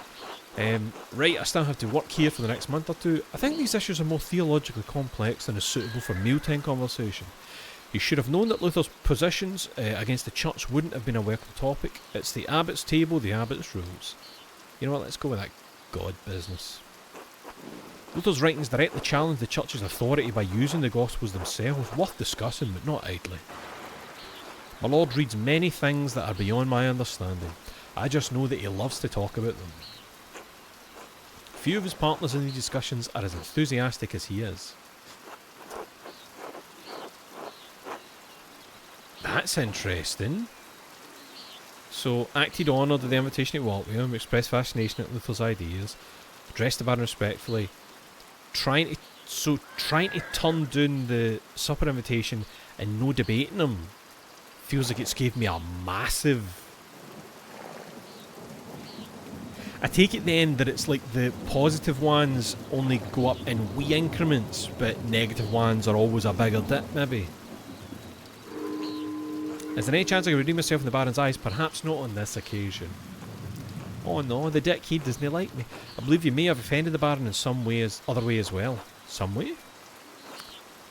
Speaker 1: Right, I still have to work here for the next month or two. I think these issues are more theologically complex than is suitable for mealtime conversation. You should have known that Luther's positions against the church wouldn't have been a welcome topic. It's the abbot's table, the abbot's rules. You know what, let's go with that God business. Luther's writings directly challenge the church's authority by using the Gospels themselves, worth discussing but not idly. My Lord reads many things that are beyond my understanding. I just know that he loves to talk about them. Few of his partners in these discussions are as enthusiastic as he is. That's interesting. So, acted on under the invitation to walk with him, expressed fascination at Luther's ideas, addressed the Baron respectfully, trying to turn down the supper invitation and no debating him feels like it's gave me a massive... I take it then that it's like the positive ones only go up in wee increments, but negative ones are always a bigger dip, maybe. Is there any chance I can redeem myself in the Baron's eyes? Perhaps not on this occasion. Oh no, the dickhead doesn't like me. I believe you may have offended the Baron in some ways, other way as well. Some way?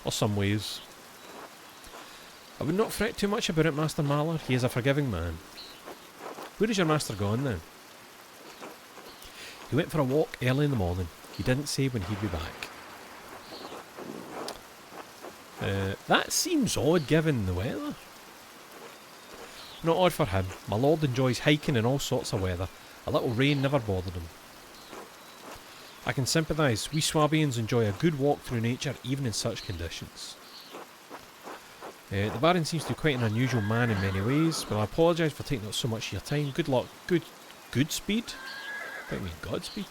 Speaker 1: Or some ways. I would not fret too much about it, Master Maller. He is a forgiving man. Where is your master gone then? He went for a walk early in the morning. He didn't say when he'd be back. That seems odd given the weather. Not odd for him. My lord enjoys hiking in all sorts of weather. A little rain never bothered him. I can sympathise. We Swabians enjoy a good walk through nature even in such conditions. The Baron seems to be quite an unusual man in many ways. Well, I apologise for taking up so much of your time. Good luck. Good speed? I mean Godspeed.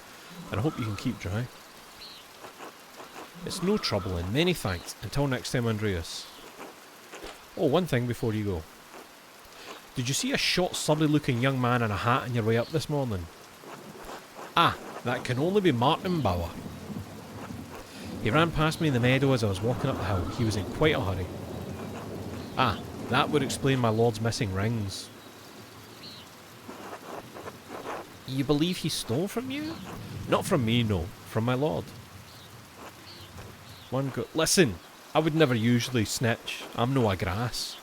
Speaker 1: And I hope you can keep dry. It's no trouble and many thanks. Until next time, Andreas. Oh, one thing before you go. Did you see a short, surly looking young man in a hat on your way up this morning? Ah, that can only be Martin Bauer. He ran past me in the meadow as I was walking up the hill. He was in quite a hurry. Ah, that would explain my lord's missing rings. You believe he stole from you? Not from me, no. From my lord. Listen, I would never usually snitch. I'm no a grass.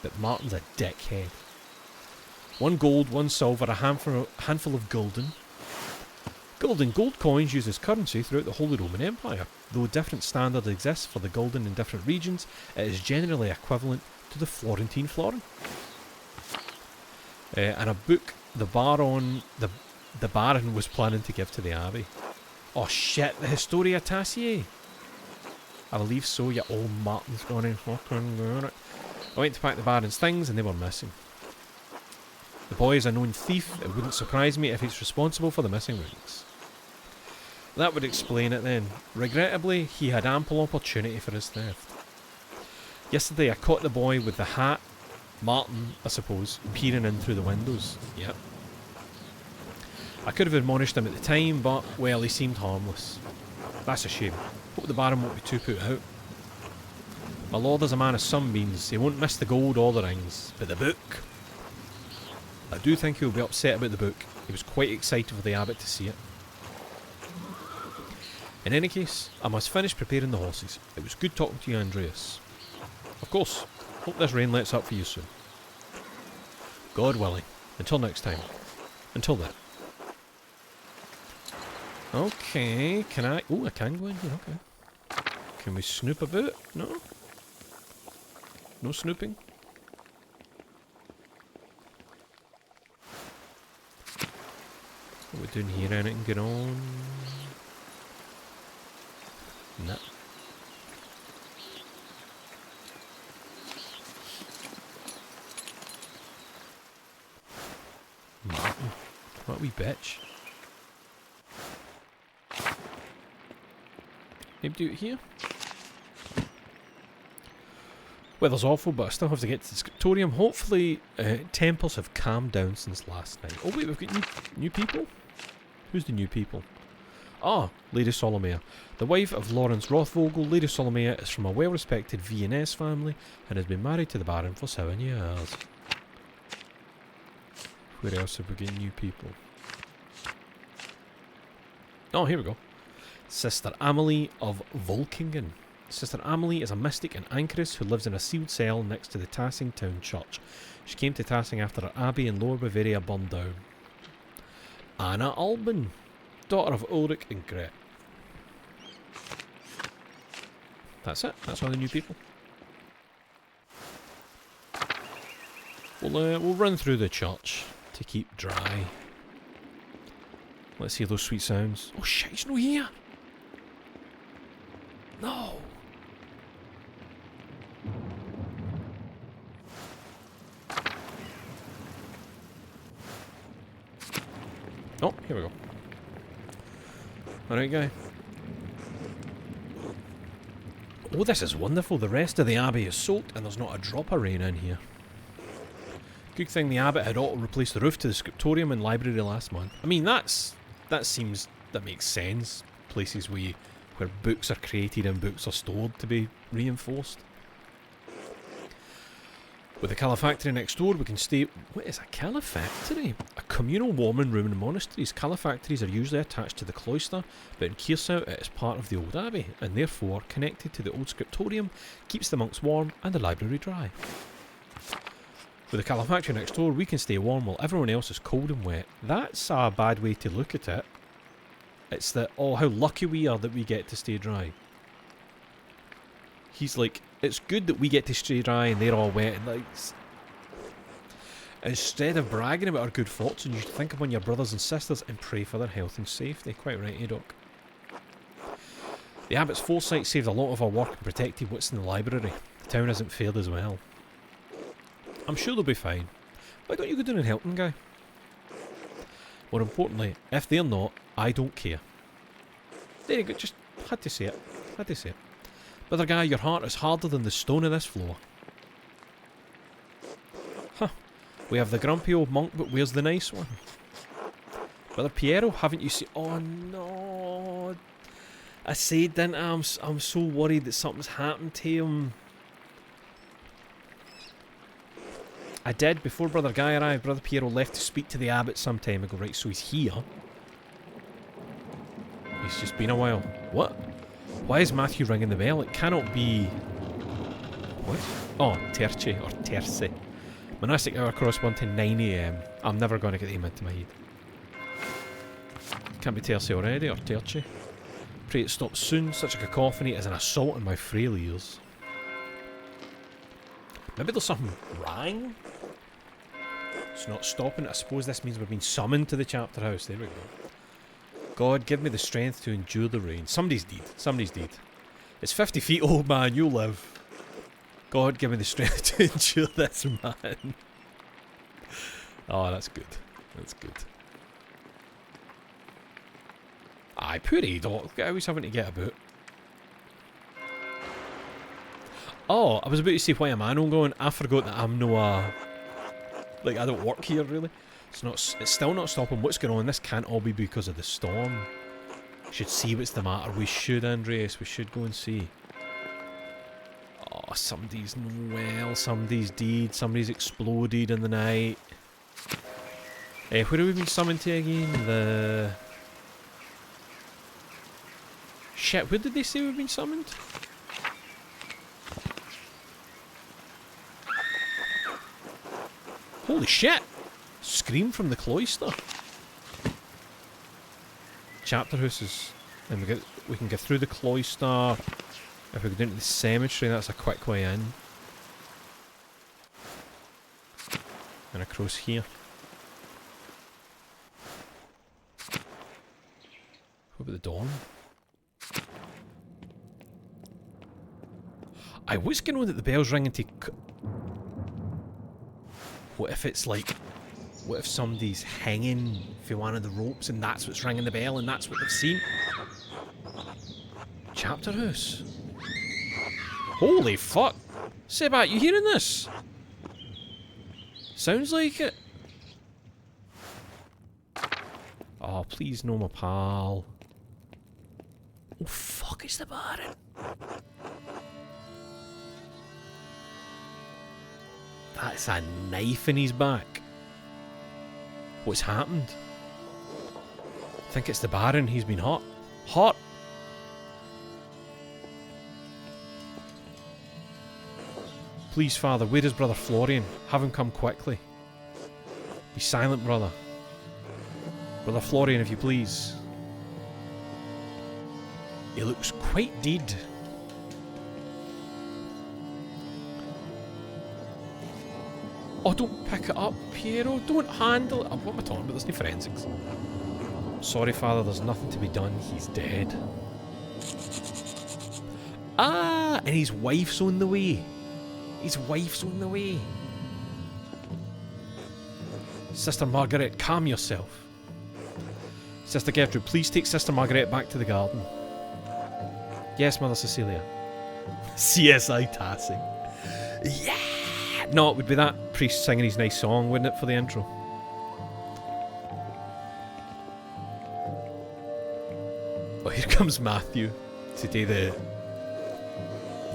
Speaker 1: But Martin's a dickhead. 1 gold, 1 silver, a handful of gulden. Gold coins used as currency throughout the Holy Roman Empire. Though a different standard exists for the gulden in different regions, it is generally equivalent to the Florentine florin. And a book the Baron was planning to give to the Abbey. Oh shit, the Historia Taciae. I believe so, yeah, old Martin's gone in fucking got it. I went to pack the Baron's things and they were missing. The boy is a known thief. It wouldn't surprise me if he's responsible for the missing rings. That would explain it then. Regrettably, he had ample opportunity for his theft. Yesterday I caught the boy with the hat, Martin, I suppose, peering in through the windows. Yep. I could have admonished him at the time, but, well, he seemed harmless. That's a shame. Hope the Baron won't be too put out. My lord is a man of sunbeams. He won't miss the gold or the rings. But the book? I do think he'll be upset about the book. He was quite excited for the abbot to see it. In any case, I must finish preparing the horses. It was good talking to you, Andreas. Of course. Hope this rain lets up for you soon. God willing. Until next time. Until then. Okay, can I... Oh, I can go in here, okay. Can we snoop a bit? No? No snooping? What are we doing here? Anything going on? Nah. Martin. What a wee bitch. Maybe do it here? Weather's awful, but I still have to get to the scriptorium. Hopefully, tempers have calmed down since last night. Oh wait, we've got new people? Who's the new people? Ah, Lady Solomea. The wife of Lawrence Rothvogel, Lady Solomea is from a well-respected V&S family and has been married to the Baron for 7 years. Where else have we got new people? Oh, here we go. Sister Amelie of Volkingen. Sister Amelie is a mystic and anchoress who lives in a sealed cell next to the Tassing town church. She came to Tassing after her abbey in Lower Bavaria burned down. Anna Albin, daughter of Ulrich and Gret. That's it. That's all the new people. We'll run through the church to keep dry. Let's hear those sweet sounds. Oh shit, he's not here! No! Oh, here we go. Alright, guy. Oh, this is wonderful. The rest of the abbey is soaked and there's not a drop of rain in here. Good thing the abbot had auto-replaced the roof to the scriptorium and library last month. I mean, that makes sense. Places where books are created and books are stored to be reinforced. With the calefactory next door, we can stay... What is a calefactory? A communal warming room in monasteries. Calefactories are usually attached to the cloister, but in Kearsau it is part of the old abbey, and therefore connected to the old scriptorium, keeps the monks warm and the library dry. With the calefactory next door, we can stay warm while everyone else is cold and wet. That's a bad way to look at it. It's that, oh, how lucky we are that we get to stay dry. He's like, it's good that we get to stay dry and they're all wet. And like, instead of bragging about our good fortune, you should think upon your brothers and sisters and pray for their health and safety. Quite right, eh, Doc? The abbot's foresight saved a lot of our work and protected what's in the library. The town hasn't failed as well. I'm sure they'll be fine. Why don't you go down and help them, guy? More importantly, if they're not, I don't care. There you go, just had to say it. Had to say it. Brother Guy, your heart is harder than the stone of this floor. Huh. We have the grumpy old monk, but where's the nice one? Brother Piero, haven't you seen... Oh no! I said, didn't I? I'm so worried that something's happened to him. I did, before Brother Guy arrived. Brother Piero left to speak to the abbot some time ago. Right, so he's here. He's just been a while. What? Why is Matthew ringing the bell? It cannot be... What? Oh, Terce, or Terce. Monastic hour correspond to 9 AM. I'm never going to get him into my head. Can't be Terce already, or Terce. Pray it stops soon. Such a cacophony is an assault on my frail ears. Maybe there's something wrong? It's not stopping. I suppose this means we've been summoned to the chapter house. There we go. God, give me the strength to endure the rain. Somebody's deed. Somebody's deed. It's 50 feet, old man. You'll live. God, give me the strength to endure this, man. Oh, that's good. That's good. Aye, poor Doc. Look at how he's having to get about. Oh, I was about to say why am I not going? I forgot that I'm no like, I don't work here, really. It's still not stopping. What's going on? This can't all be because of the storm. We should see what's the matter. We should, Andreas. We should go and see. Oh, somebody's well. Somebody's deed. Somebody's exploded in the night. Where have we been summoned to again? The... Shit, where did they say we've been summoned? Holy shit! Scream from the cloister. Chapter house is... And we can get through the cloister. If we go down to the cemetery, that's a quick way in. And across here. What about the dawn? What's going on that the bell's ringing to... What if it's like... What if somebody's hanging for one of the ropes and that's what's ringing the bell and that's what they've seen? Chapter house. Holy fuck! Sebat, you hearing this? Sounds like it. Oh, please no, my pal. Oh fuck, it's the Baron. That's a knife in his back. What's happened? I think it's the Baron. He's been hurt. Hurt! Please, Father, where is Brother Florian? Have him come quickly. Be silent, brother. Brother Florian, if you please. He looks quite dead. Oh, don't pick it up, Piero. Don't handle it. What am I talking about? There's no forensics. Sorry, Father, there's nothing to be done. He's dead. Ah, and his wife's on the way. His wife's on the way. Sister Margaret, calm yourself. Sister Gertrude, please take Sister Margaret back to the garden. Yes, Mother Cecilia. CSI Tassing. Yeah! No, it would be that priest singing his nice song, wouldn't it, for the intro? Oh, here comes Matthew to do the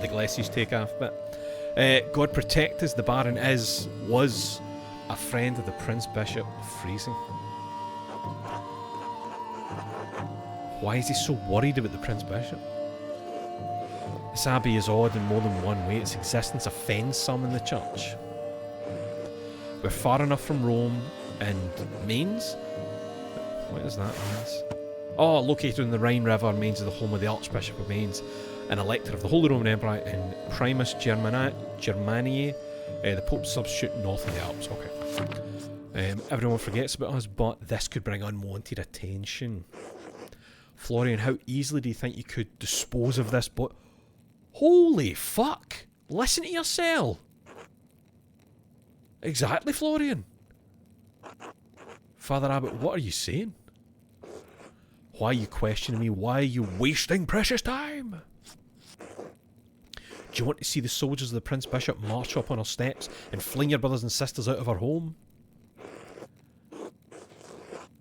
Speaker 1: glasses take off bit. God protect us, the Baron was a friend of the Prince Bishop of Freezing. Why is he so worried about the Prince Bishop? This abbey is odd in more than one way. Its existence offends some in the church. We're far enough from Rome and Mainz. What is that, Mainz? Oh, located in the Rhine River, Mainz is the home of the Archbishop of Mainz, an elector of the Holy Roman Empire in Primus Germaniae, the Pope's substitute north of the Alps. Okay. Everyone forgets about us, but this could bring unwanted attention. Florian, how easily do you think you could dispose of this boy? Holy fuck! Listen to yourself! Exactly, Florian! Father Abbot, what are you saying? Why are you questioning me? Why are you wasting precious time? Do you want to see the soldiers of the Prince Bishop march up on our steps and fling your brothers and sisters out of our home?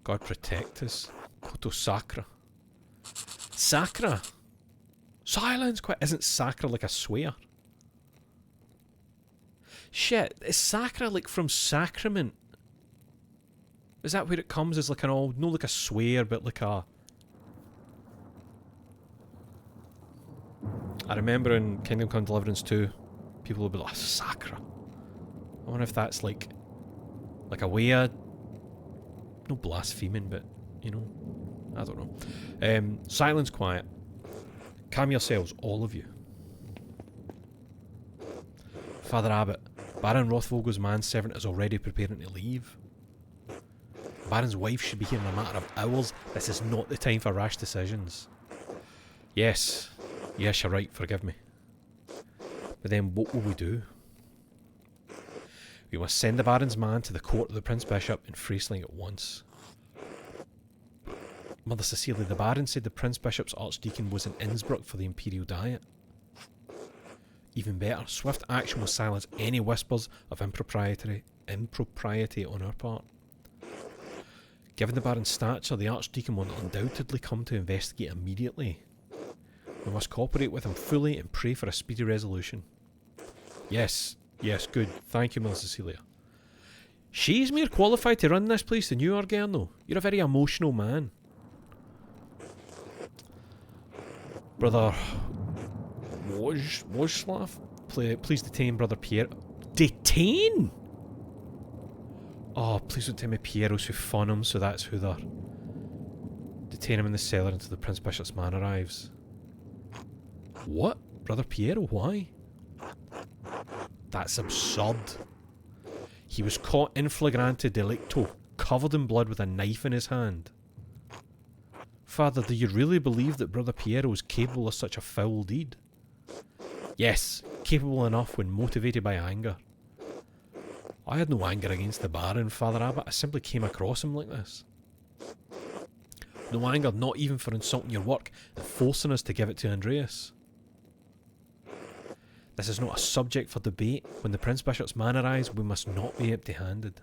Speaker 1: God protect us. Koto Sacra. Sacra? Silence! Isn't Sacra like a swear? Shit, is Sacra like from sacrament? Is that where it comes as like an old, no like a swear, but like a... I remember in Kingdom Come Deliverance 2, people would be like, Sacra. I wonder if that's like a way of... No blaspheming, but, you know, I don't know. Silence, quiet. Calm yourselves, all of you. Father Abbot, Baron Rothvogel's manservant is already preparing to leave. Baron's wife should be here in a matter of hours. This is not the time for rash decisions. Yes, you're right, forgive me. But then what will we do? We must send the Baron's man to the court of the Prince Bishop in Friesling at once. Mother Cecilia, the Baron said the Prince Bishop's Archdeacon was in Innsbruck for the Imperial Diet. Even better, swift action will silence any whispers of impropriety on our part. Given the Baron's stature, the Archdeacon will undoubtedly come to investigate immediately. We must cooperate with him fully and pray for a speedy resolution. Yes, good. Thank you, Mother Cecilia. She's more qualified to run this place than you are, Gerno. You're a very emotional man. Brother Wojslav, please detain Brother Pierre. Detain? Oh, please don't tell me Piero's who fun him, so that's who they're... Detain him in the cellar until the Prince Bishop's man arrives. What? Brother Piero? Why? That's absurd. He was caught in flagrante delicto, covered in blood with a knife in his hand. Father, do you really believe that Brother Piero is capable of such a foul deed? Yes, capable enough when motivated by anger. I had no anger against the Baron, Father Abbot. I simply came across him like this. No anger, not even for insulting your work and forcing us to give it to Andreas. This is not a subject for debate. When the Prince Bishop's man arrives, we must not be empty-handed.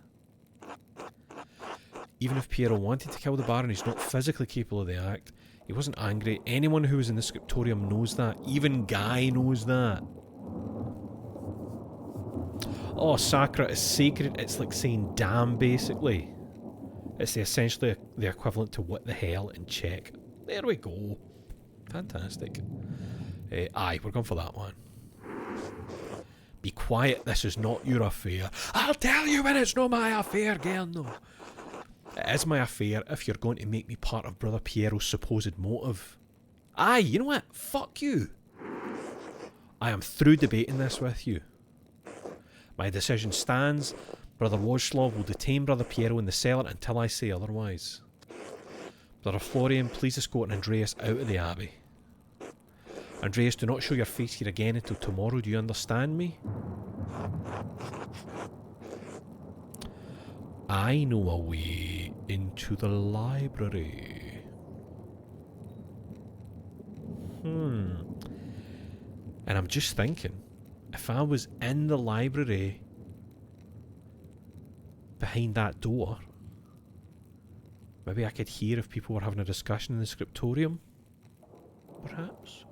Speaker 1: Even if Piero wanted to kill the Baron, he's not physically capable of the act. He wasn't angry. Anyone who was in the scriptorium knows that. Even Guy knows that. Oh, Sacra is sacred. It's like saying damn, basically. It's essentially the equivalent to what the hell in Czech. There we go. Fantastic. Aye, we're going for that one. Be quiet, this is not your affair. I'll tell you when it's not my affair, Gerno. It is my affair if you're going to make me part of Brother Piero's supposed motive. Aye, you know what? Fuck you. I am through debating this with you. My decision stands. Brother Wojslaw will detain Brother Piero in the cellar until I say otherwise. Brother Florian, please escort Andreas out of the abbey. Andreas, do not show your face here again until tomorrow, do you understand me? I know a way into the library. And I'm just thinking, if I was in the library behind that door, maybe I could hear if people were having a discussion in the scriptorium. Perhaps.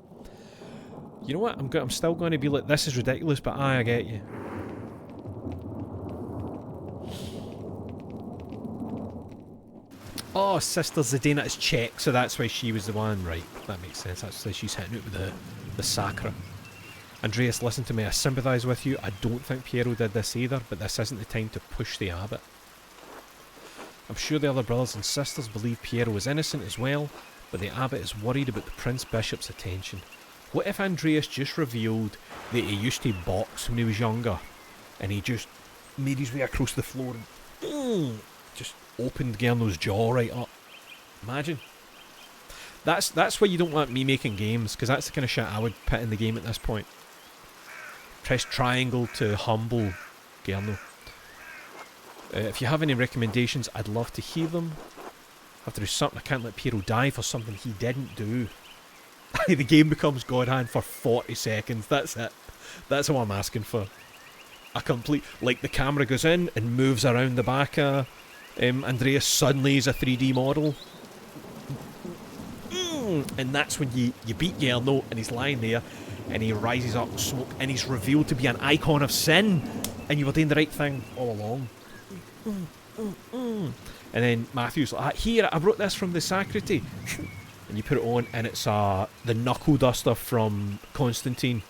Speaker 1: You know what? I'm still going to be like, this is ridiculous, but aye, I get you. Oh, Sister Zdena is Czech, so that's why she was the one. Right, that makes sense. That's why she's hitting it with the Sacra. Andreas, listen to me. I sympathise with you. I don't think Piero did this either, but this isn't the time to push the abbot. I'm sure the other brothers and sisters believe Piero is innocent as well, but the abbot is worried about the Prince Bishop's attention. What if Andreas just revealed that he used to box when he was younger, and he just made his way across the floor and just opened Gerno's jaw right up? Imagine. That's why you don't want me making games, because that's the kind of shit I would put in the game at this point. Press triangle to humble Gerno. If you have any recommendations, I'd love to hear them. If there is something, I can't let Piero die for something he didn't do. The game becomes God Hand for 40 seconds. That's it. That's all I'm asking for. A complete, like the camera goes in and moves around the back of Andreas. Suddenly is a 3D model. And that's when you beat Gerno and he's lying there and he rises up in smoke and he's revealed to be an icon of sin. And you were doing the right thing all along. And then Matthew's like, here, I brought this from the Sacrity. And you put it on and it's the knuckle duster from Constantine.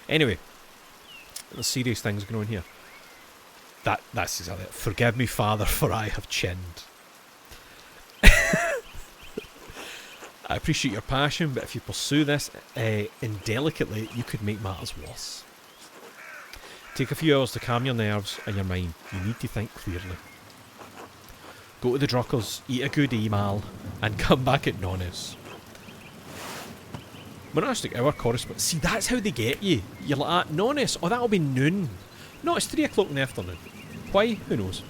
Speaker 1: Anyway, there's serious things going on here. That's exactly it. Forgive me, Father, for I have chinned. I appreciate your passion, but if you pursue this indelicately, you could make matters worse. Take a few hours to calm your nerves and your mind. You need to think clearly. Go to the Druckers, eat a good email, and come back at Nonus. Monastic hour correspondence. See, that's how they get you. You're like, Nonus, oh, that'll be noon. No, it's 3 o'clock in the afternoon. Why? Who knows?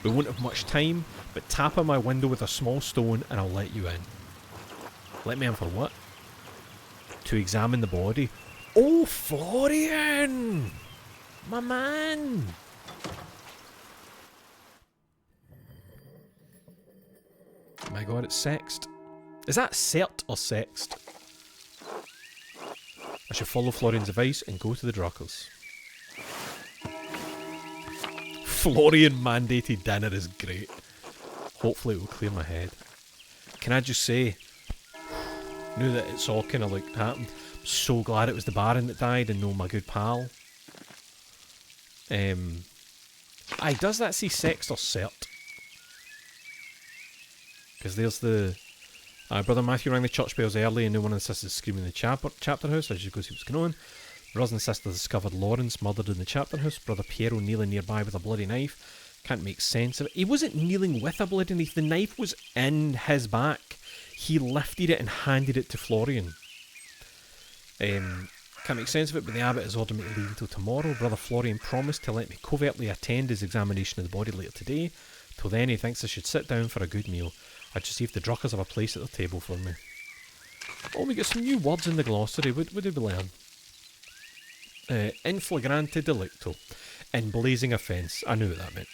Speaker 1: We won't have much time, but tap on my window with a small stone and I'll let you in. Let me in for what? To examine the body. Oh, Florian! My man! Oh my god, it's sexed. Is that cert or sexed? I should follow Florian's advice and go to the Druckers. Florian mandated dinner is great. Hopefully it will clear my head. Can I just say, now that it's all kind of like happened, I'm so glad it was the Baron that died and no my good pal. Aye, does that say sext or cert? Because there's the... Brother Matthew rang the church bells early and no one of the sisters screaming in the chapter house. As you go see what's going on. Brothers and sisters discovered Lawrence murdered in the chapter house. Brother Piero kneeling nearby with a bloody knife. Can't make sense of it. He wasn't kneeling with a bloody knife. The knife was in his back. He lifted it and handed it to Florian. Can't make sense of it, but the abbot has ordered me to leave until tomorrow. Brother Florian promised to let me covertly attend his examination of the body later today. Till then, he thinks I should sit down for a good meal. I just see if the Druckers have a place at their table for me. Oh, we get some new words in the glossary. What did we learn? In flagrante delicto. in blazing offence. I knew what that meant.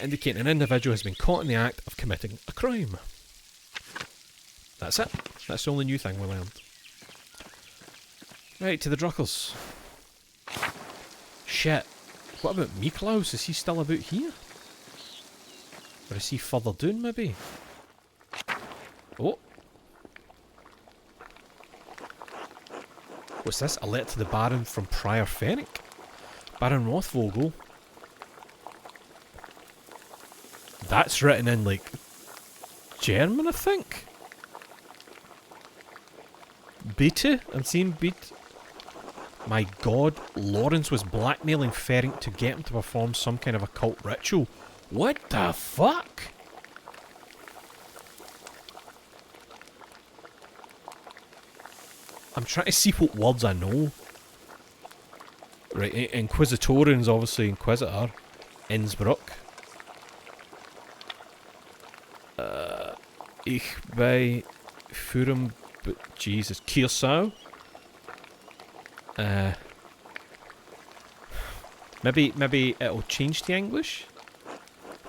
Speaker 1: Indicating an individual has been caught in the act of committing a crime. That's it. That's the only new thing we learned. Right, to the Druckers. Shit. What about Miklaus? Is he still about here? Or is he further down, maybe? Oh. What's this? A letter to the Baron from Prior Fenwick. Baron Rothvogel. That's written in, like, German, I think? Bitte? I'm seeing Bitte. My god, Lawrence was blackmailing Fenwick to get him to perform some kind of occult ritual. What the fuck? I'm trying to see what words I know. Right, Inquisitorian's obviously Inquisitor. Innsbruck. Ich bei Furum, but Jesus, Kiersau. Maybe it'll change to English.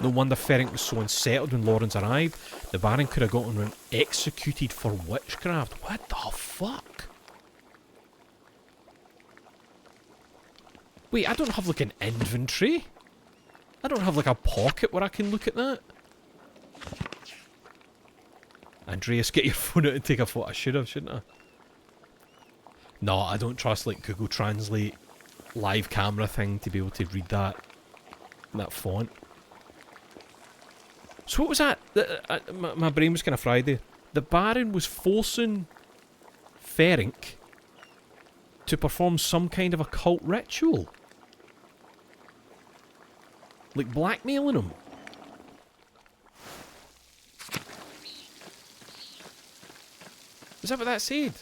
Speaker 1: No wonder Fenwick was so unsettled when Lawrence arrived. The Baron could have gotten him executed for witchcraft. What the fuck? Wait, I don't have like an inventory. I don't have like a pocket where I can look at that. Andreas, get your phone out and take a photo. I should have, shouldn't I? No, I don't trust like Google Translate live camera thing to be able to read that font. So what was that? My brain was kind of fried there. The Baron was forcing Fenwick to perform some kind of occult ritual. Like blackmailing him. Is that what that said?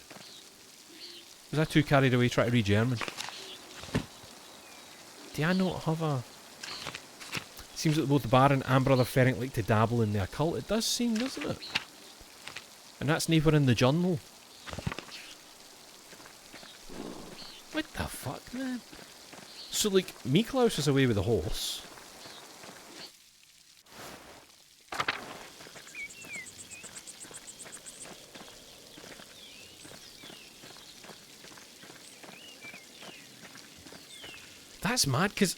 Speaker 1: Was I too carried away trying to read German? Do I not have a... Seems that both the Baron and Brother Fenwick like to dabble in the occult. It does seem, doesn't it? And that's neither in the journal. What the fuck, man? So, like, Miklaus is away with the horse. That's mad, because...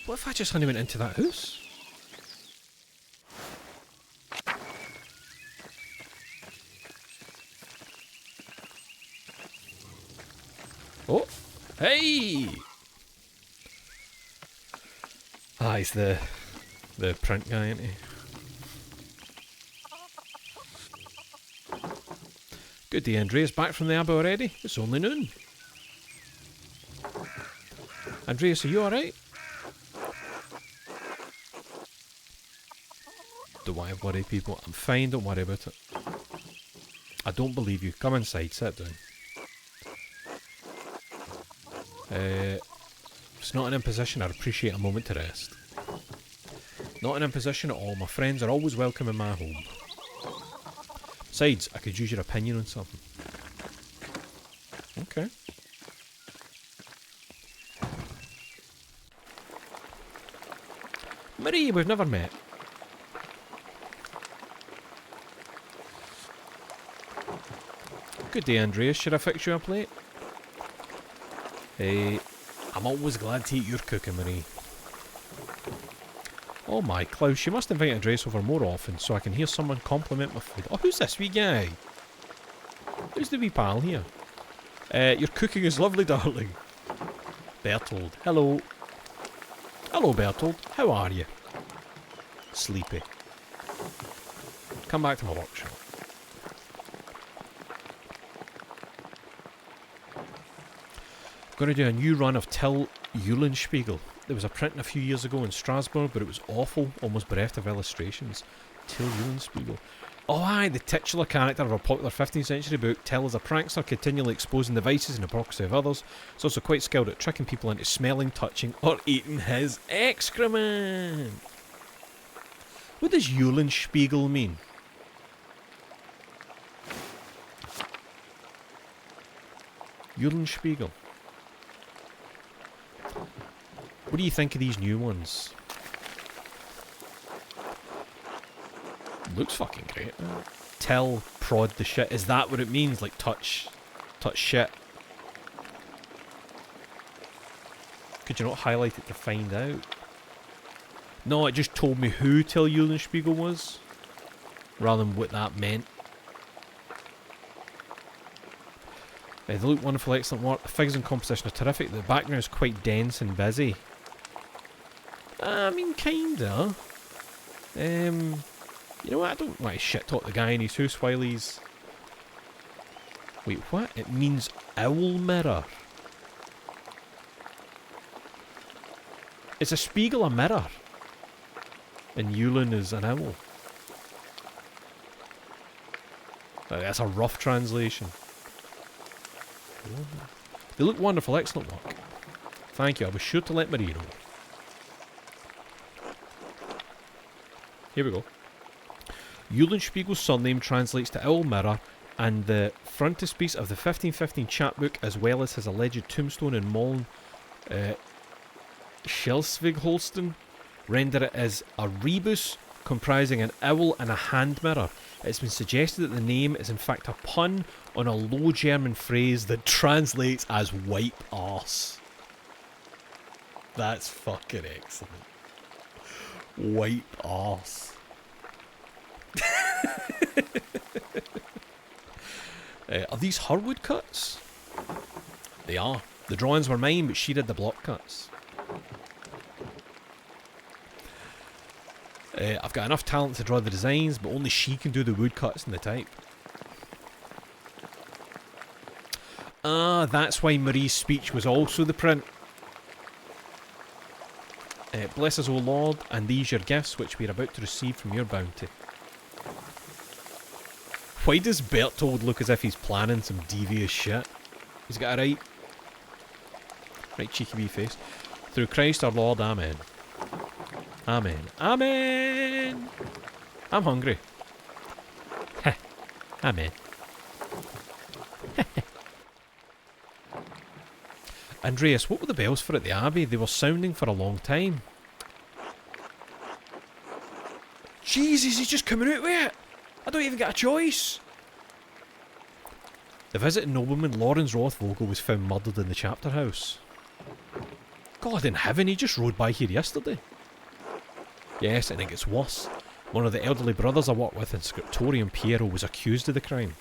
Speaker 1: What if I just hadn't went into that house? Oh! Hey! Ah, he's the print guy, isn't he? Good day, Andreas. Back from the Abbey already? It's only noon. Andreas, are you alright? Don't want to worry, people. I'm fine, don't worry about it. I don't believe you. Come inside, sit down. It's not an imposition. I'd appreciate a moment to rest. Not an imposition at all. My friends are always welcome in my home. Besides, I could use your opinion on something. Okay. Marie, we've never met. Good day, Andreas. Should I fix you a plate? I'm always glad to eat your cooking, Marie. Oh my, Klaus, you must invite Andreas over more often so I can hear someone compliment my food. Oh, who's this wee guy? Who's the wee pal here? Your cooking is lovely, darling. Bertold. Hello. Hello, Bertold. How are you? Sleepy. Come back to my workshop. Going to do a new run of Till Eulenspiegel. There was a printing a few years ago in Strasbourg, but it was awful, almost bereft of illustrations. Till Eulenspiegel. Oh aye, the titular character of a popular 15th century book. Till is a prankster continually exposing the vices and hypocrisy of others. He's also quite skilled at tricking people into smelling, touching, or eating his excrement. What does Eulenspiegel mean? Eulenspiegel. What do you think of these new ones? Looks fucking great. Tell, prod the shit. Is that what it means? Like touch shit? Could you not highlight it to find out? No, it just told me who Till Eulenspiegel was, rather than what that meant. They look wonderful, excellent work. The figures and composition are terrific. The background is quite dense and busy. I mean, kinda. You know what? I don't want to shit talk the guy in his house while he's... Wait, what? It means owl mirror. Is a Spiegel a mirror? And Eulen is an owl. That's a rough translation. They look wonderful, excellent work. Thank you, I was sure to let Marie know. Here we go. Eulenspiegel's surname translates to Owl Mirror, and the frontispiece of the 1515 chapbook, as well as his alleged tombstone in Moln, Schleswig-Holstein, render it as a rebus comprising an owl and a hand mirror. It's been suggested that the name is in fact a pun on a Low German phrase that translates as Wipe-Arse. That's fucking excellent. Wipe-Arse. Are these her woodcuts? They are. The drawings were mine, but she did the block cuts. I've got enough talent to draw the designs, but only she can do the woodcuts and the type. Ah, that's why Marie's speech was also the print. Bless us, O Lord, and these your gifts which we are about to receive from your bounty. Why does Berthold look as if he's planning some devious shit? He's got a right cheeky wee face. Through Christ our Lord, Amen. Amen. Amen! I'm hungry. Heh. Amen. Andreas, what were the bells for at the Abbey? They were sounding for a long time. Jesus, he's just coming out with it! I don't even get a choice! The visiting nobleman Lawrence Rothvogel was found murdered in the chapter house. God in heaven, he just rode by here yesterday. Yes, and it gets worse. One of the elderly brothers I work with in Scriptorium, Piero, was accused of the crime.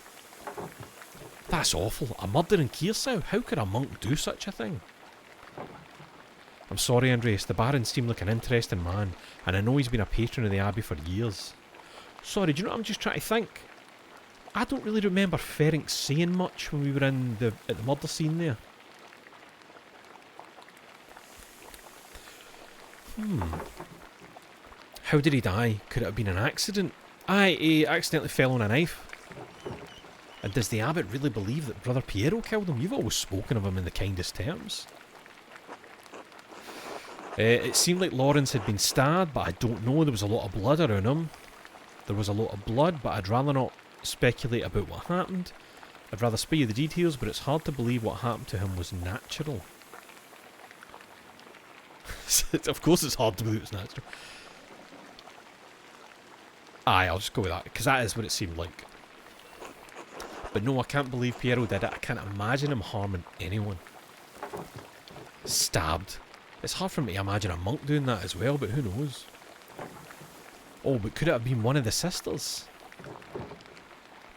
Speaker 1: That's awful. A murder in Kearsau? How could a monk do such a thing? I'm sorry, Andreas. The Baron seemed like an interesting man, and I know he's been a patron of the Abbey for years. Sorry, do you know what I'm just trying to think? I don't really remember Ferenc saying much when we were at the murder scene there. How did he die? Could it have been an accident? Aye, he accidentally fell on a knife. And does the abbot really believe that Brother Piero killed him? You've always spoken of him in the kindest terms. It seemed like Lawrence had been stabbed, but I don't know. There was a lot of blood around him. There was a lot of blood, but I'd rather not speculate about what happened. I'd rather spare you the details, but it's hard to believe what happened to him was natural. Of course it's hard to believe it's natural. Aye, I'll just go with that, because that is what it seemed like. But no, I can't believe Piero did it. I can't imagine him harming anyone. Stabbed. It's hard for me to imagine a monk doing that as well, but who knows? Oh, but could it have been one of the sisters?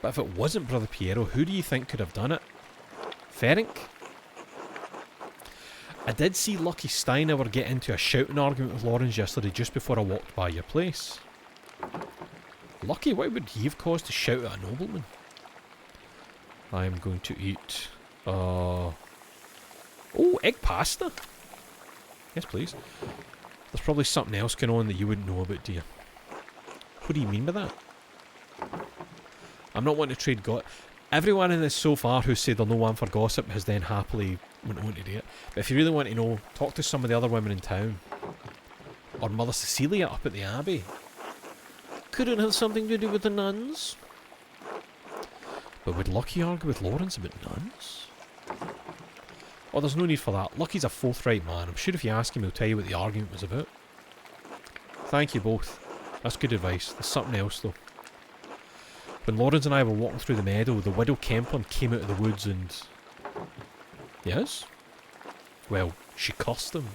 Speaker 1: But if it wasn't Brother Piero, who do you think could have done it? Ferenc? I did see Lucky Steinauer get into a shouting argument with Lawrence yesterday just before I walked by your place. Lucky, why would he have caused to shout at a nobleman? I'm going to eat... Oh, egg pasta? Yes, please. There's probably something else going on that you wouldn't know about, do you? What do you mean by that? I'm not wanting to trade everyone in this so far who said they're no one for gossip has then happily went on to do it. But if you really want to know, talk to some of the other women in town. Or Mother Cecilia up at the Abbey. Could it have something to do with the nuns? But would Lucky argue with Lawrence about nuns? Oh, there's no need for that. Lucky's a forthright man. I'm sure if you ask him, he'll tell you what the argument was about. Thank you both. That's good advice. There's something else, though. When Lawrence and I were walking through the meadow, the widow Kemplin came out of the woods and... Yes? Well, she cursed him.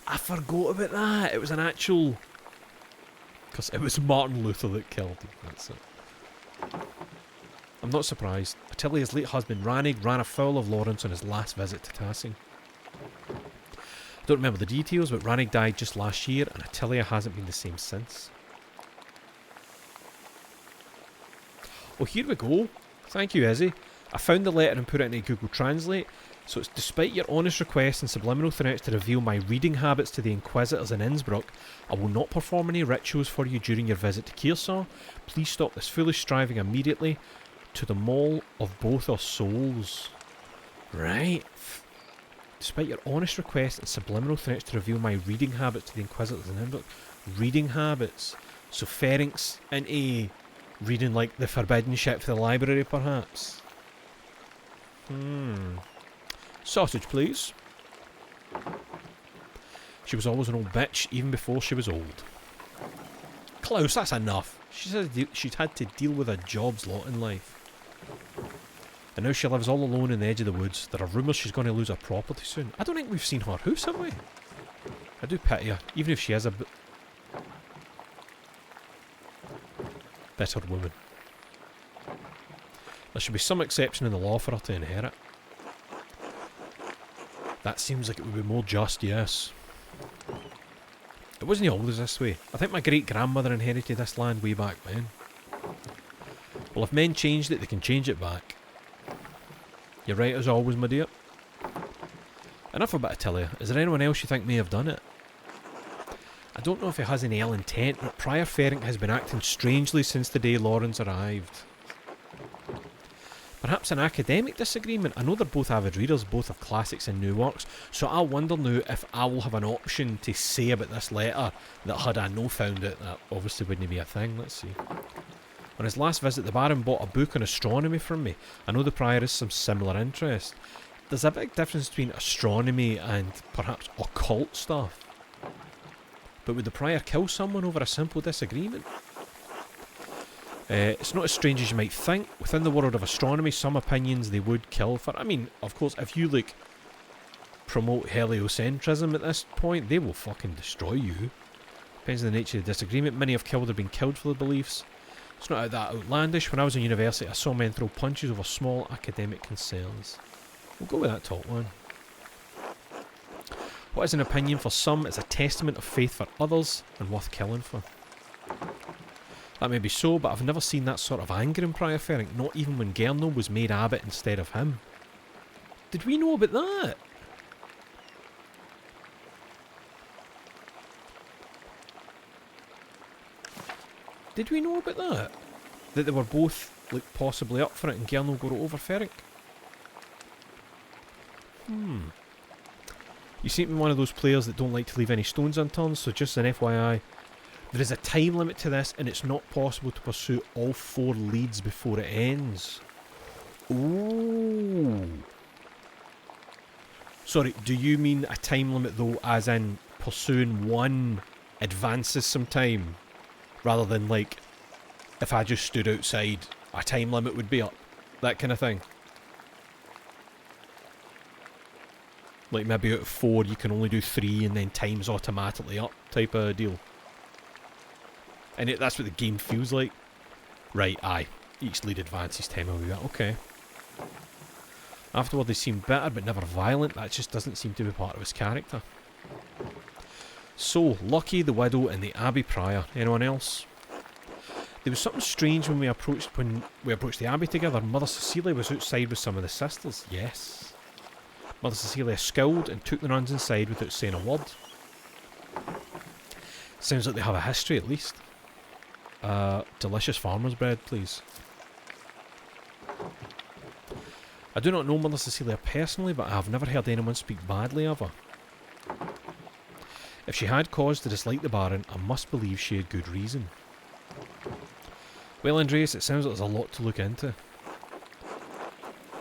Speaker 1: I forgot about that. It was an actual... Because it was Martin Luther that killed him. That's it. I'm not surprised. Attilia's late husband Rannig ran afoul of Lawrence on his last visit to Tassing. I don't remember the details, but Rannig died just last year and Attilia hasn't been the same since. Oh, here we go. Thank you, Izzy. I found the letter and put it into Google Translate. So it's despite your honest requests and subliminal threats to reveal my reading habits to the Inquisitors in Innsbruck, I will not perform any rituals for you during your visit to Kearsarge. Please stop this foolish striving immediately. To the mall of both our souls. Right. Despite your honest requests and subliminal threats to reveal my reading habits to the Inquisitors in Innsbruck. Reading habits. So Ferenc's into reading like the forbidden shit for the library, perhaps. Sausage, please. She was always an old bitch, even before she was old. Klaus, that's enough. She said she'd had to deal with a job's lot in life. And now she lives all alone in the edge of the woods. There are rumours she's going to lose her property soon. I don't think we've seen her house, have we? I do pity her, even if she is a bitter woman. There should be some exception in the law for her to inherit. That seems like it would be more just, yes. It wasn't always this way. I think my great-grandmother inherited this land way back when. Well, if men changed it, they can change it back. You're right as always, my dear. Enough about Attilia. Is there anyone else you think may have done it? I don't know if he has any ill intent, but Prior Ferenc has been acting strangely since the day Lawrence arrived. Perhaps an academic disagreement. I know they're both avid readers, both of classics and new works, so I wonder now if I will have an option to say about this letter that had I no found it. That obviously wouldn't be a thing. Let's see. On his last visit, the Baron bought a book on astronomy from me. I know the Prior has some similar interest. There's a big difference between astronomy and perhaps occult stuff. But would the Prior kill someone over a simple disagreement? It's not as strange as you might think. Within the world of astronomy, some opinions they would kill for... I mean, of course, if you, like, promote heliocentrism at this point, they will fucking destroy you. Depends on the nature of the disagreement. Many have killed or been killed for their beliefs. It's not that outlandish. When I was in university, I saw men throw punches over small academic concerns. We'll go with that top one. What is an opinion for some is a testament of faith for others and worth killing for. That may be so, but I've never seen that sort of anger in Prior Ferenc, not even when Gernot was made abbot instead of him. Did we know about that? Did we know about that? That they were both, like, possibly up for it and Gernot got it over Ferenc? You seem to be one of those players that don't like to leave any stones unturned, so just an FYI, there is a time limit to this and it's not possible to pursue all 4 leads before it ends. Ooh. Sorry, do you mean a time limit though, as in pursuing one advances some time? Rather than, like, if I just stood outside, a time limit would be up. That kind of thing. Like, maybe out of 4 you can only do 3 and then time's automatically up type of deal. And that's what the game feels like. Right, aye. Each lead advances time a wee bit. Okay. Afterward they seem bitter but never violent. That just doesn't seem to be part of his character. So, Lucky, the Widow, and the Abbey Prior. Anyone else? There was something strange when we approached the Abbey together. Mother Cecilia was outside with some of the sisters. Yes. Mother Cecilia scowled and took the nuns inside without saying a word. Sounds like they have a history at least. Delicious farmer's bread, please. I do not know Mother Cecilia personally, but I have never heard anyone speak badly of her. If she had cause to dislike the Baron, I must believe she had good reason. Well, Andreas, it sounds like there's a lot to look into.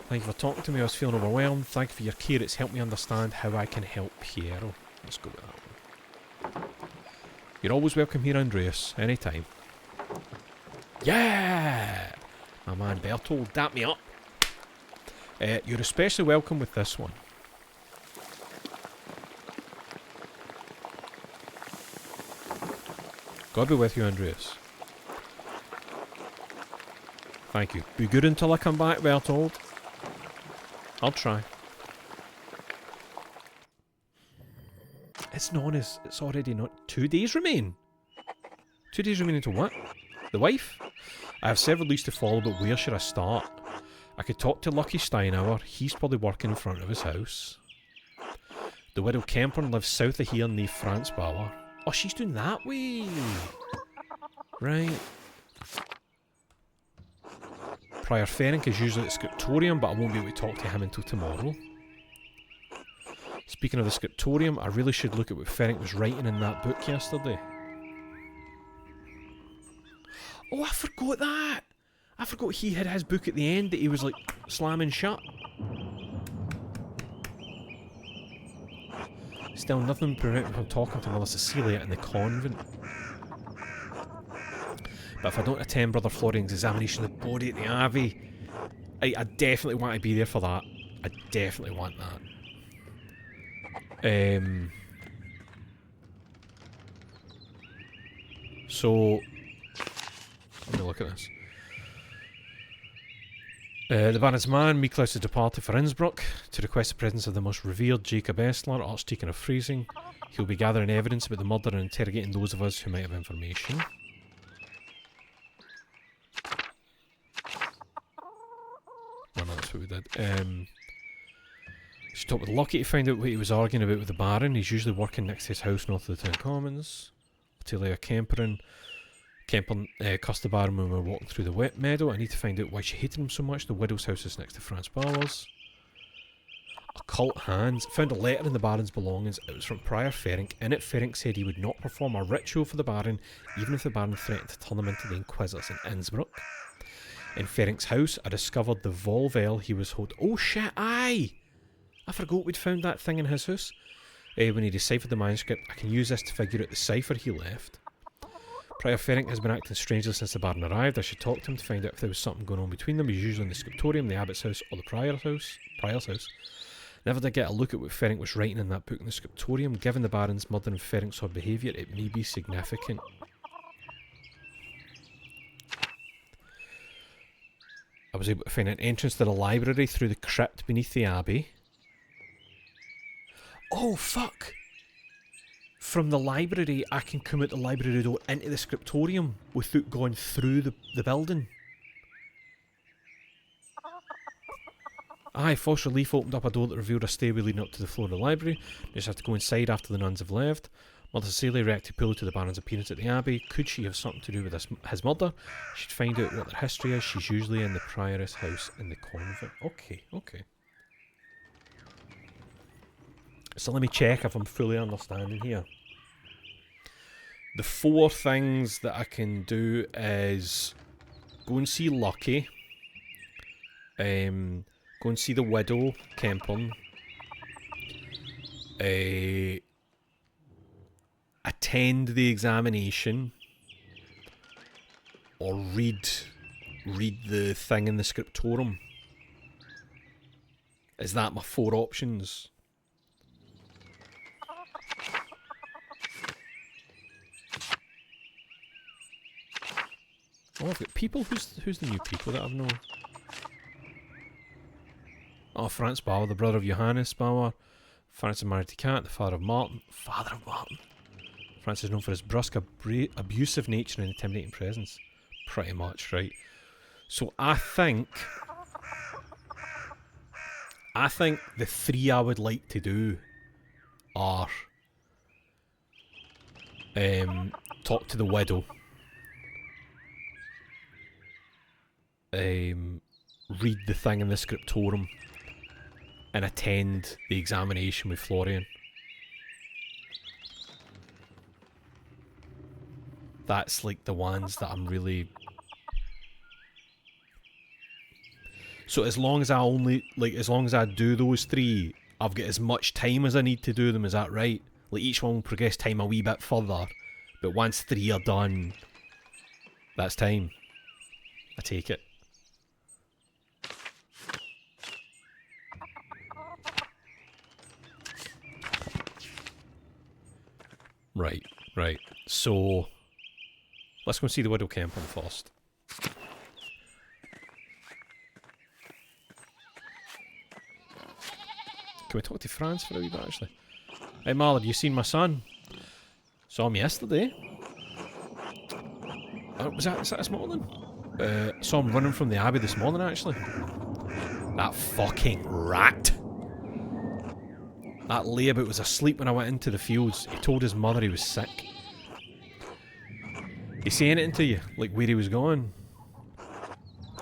Speaker 1: Thank you for talking to me. I was feeling overwhelmed. Thank you for your care. It's helped me understand how I can help Piero. Let's go with that one. You're always welcome here, Andreas. Anytime. Yeah! My man Bertold, dap me up. You're especially welcome with this one. God be with you, Andreas. Thank you. Be good until I come back, Bertold. I'll try. It's known as... It's already not... 2 days remain? 2 days remain until what? The wife? I have several leads to follow, but where should I start? I could talk to Lucky Steinauer. He's probably working in front of his house. The widow Kempern lives south of here near France Bauer. Oh, she's doing that way. Right. Prior Ferenc is usually at the scriptorium, but I won't be able to talk to him until tomorrow. Speaking of the scriptorium, I really should look at what Ferenc was writing in that book yesterday. Oh, I forgot that! I forgot he had his book at the end that he was like slamming shut. Still, nothing prevented me from talking to Mother Cecilia in the convent. But if I don't attend Brother Florian's examination of the body at the Abbey, I definitely want to be there for that. I definitely want that. So, let me look at this. The Baron's man, Miklaus, has departed for Innsbruck to request the presence of the most revered Jacob Estler, Archdeacon of Freising. He'll be gathering evidence about the murder and interrogating those of us who might have information. No, that's what we did. She talked with Lucky to find out what he was arguing about with the Baron. He's usually working next to his house north of the town commons. Attilia Kempern cussed the Baron when we were walking through the wet meadow. I need to find out why she hated him so much. The widow's house is next to Franz Bauer's. Occult hands. Found a letter in the Baron's belongings. It was from Prior Ferenc. In it, Ferenc said he would not perform a ritual for the Baron, even if the Baron threatened to turn him into the Inquisitors in Innsbruck. In Ferenc's house, I discovered the Volvel he was holding. Oh shit, aye! I forgot we'd found that thing in his house. When he deciphered the manuscript, I can use this to figure out the cipher he left. Prior Ferenc has been acting strangely since the Baron arrived. I should talk to him to find out if there was something going on between them. He's usually in the scriptorium, the abbot's house, or the prior's house. Never did get a look at what Ferenc was writing in that book in the scriptorium. Given the Baron's murder and Ferenc's odd behaviour, it may be significant. I was able to find an entrance to the library through the crypt beneath the abbey. Oh, fuck! From the library, I can come out the library door into the scriptorium without going through the building. Aye, false relief opened up a door that revealed a stairway leading up to the floor of the library. You just have to go inside after the nuns have left. Mother Cecilia reacted poorly to the Baron's appearance at the Abbey. Could she have something to do with his murder? She'd find out what their history is. She's usually in the prioress house in the convent. Okay, okay. So let me check if I'm fully understanding here. The 4 things that I can do is go and see Lucky. Go and see the widow, Kempern. Attend the examination. Or read the thing in the scriptorium. Is that my 4 options? Oh, I've got people. Who's the new people that I've known? Oh, Franz Bauer, the brother of Johannes Bauer. Franz is married to Kat, the father of Martin. Father of Martin. Franz is known for his brusque, abusive nature and intimidating presence. Pretty much, right? So I think the 3 I would like to do are talk to the widow. Read the thing in the scriptorium and attend the examination with Florian. That's like the ones that I'm really... So as long as as long as I do those 3, I've got as much time as I need to do them, is that right? Like each one will progress time a wee bit further, but once 3 are done, that's time. I take it. Right. So, let's go and see the Widow Kempen first. Can we talk to Franz for a wee bit, actually? Hey, Mallard, you seen my son? Saw him yesterday. Was that this morning? Saw him running from the Abbey this morning, actually. That fucking rat. That layabout was asleep when I went into the fields. He told his mother he was sick. He say anything to you? Like where he was going?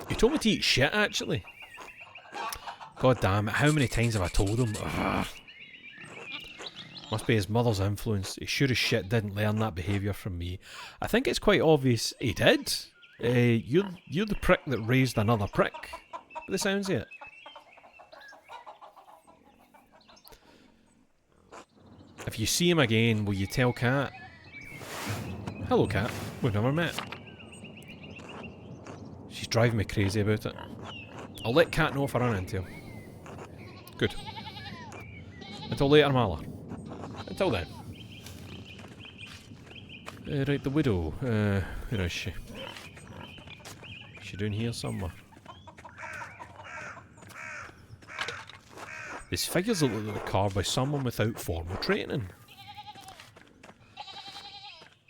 Speaker 1: He told me to eat shit, actually. God damn it, how many times have I told him? Ugh. Must be his mother's influence. He sure as shit didn't learn that behaviour from me. I think it's quite obvious he did. You're the prick that raised another prick. By the sounds of it. If you see him again, will you tell Kat? Hello, Kat. We've never met. She's driving me crazy about it. I'll let Kat know if I run into her. Good. Until later, Mala. Until then. Right, the widow. Where is she? Is she down here somewhere? These figures look like they were carved by someone without formal training.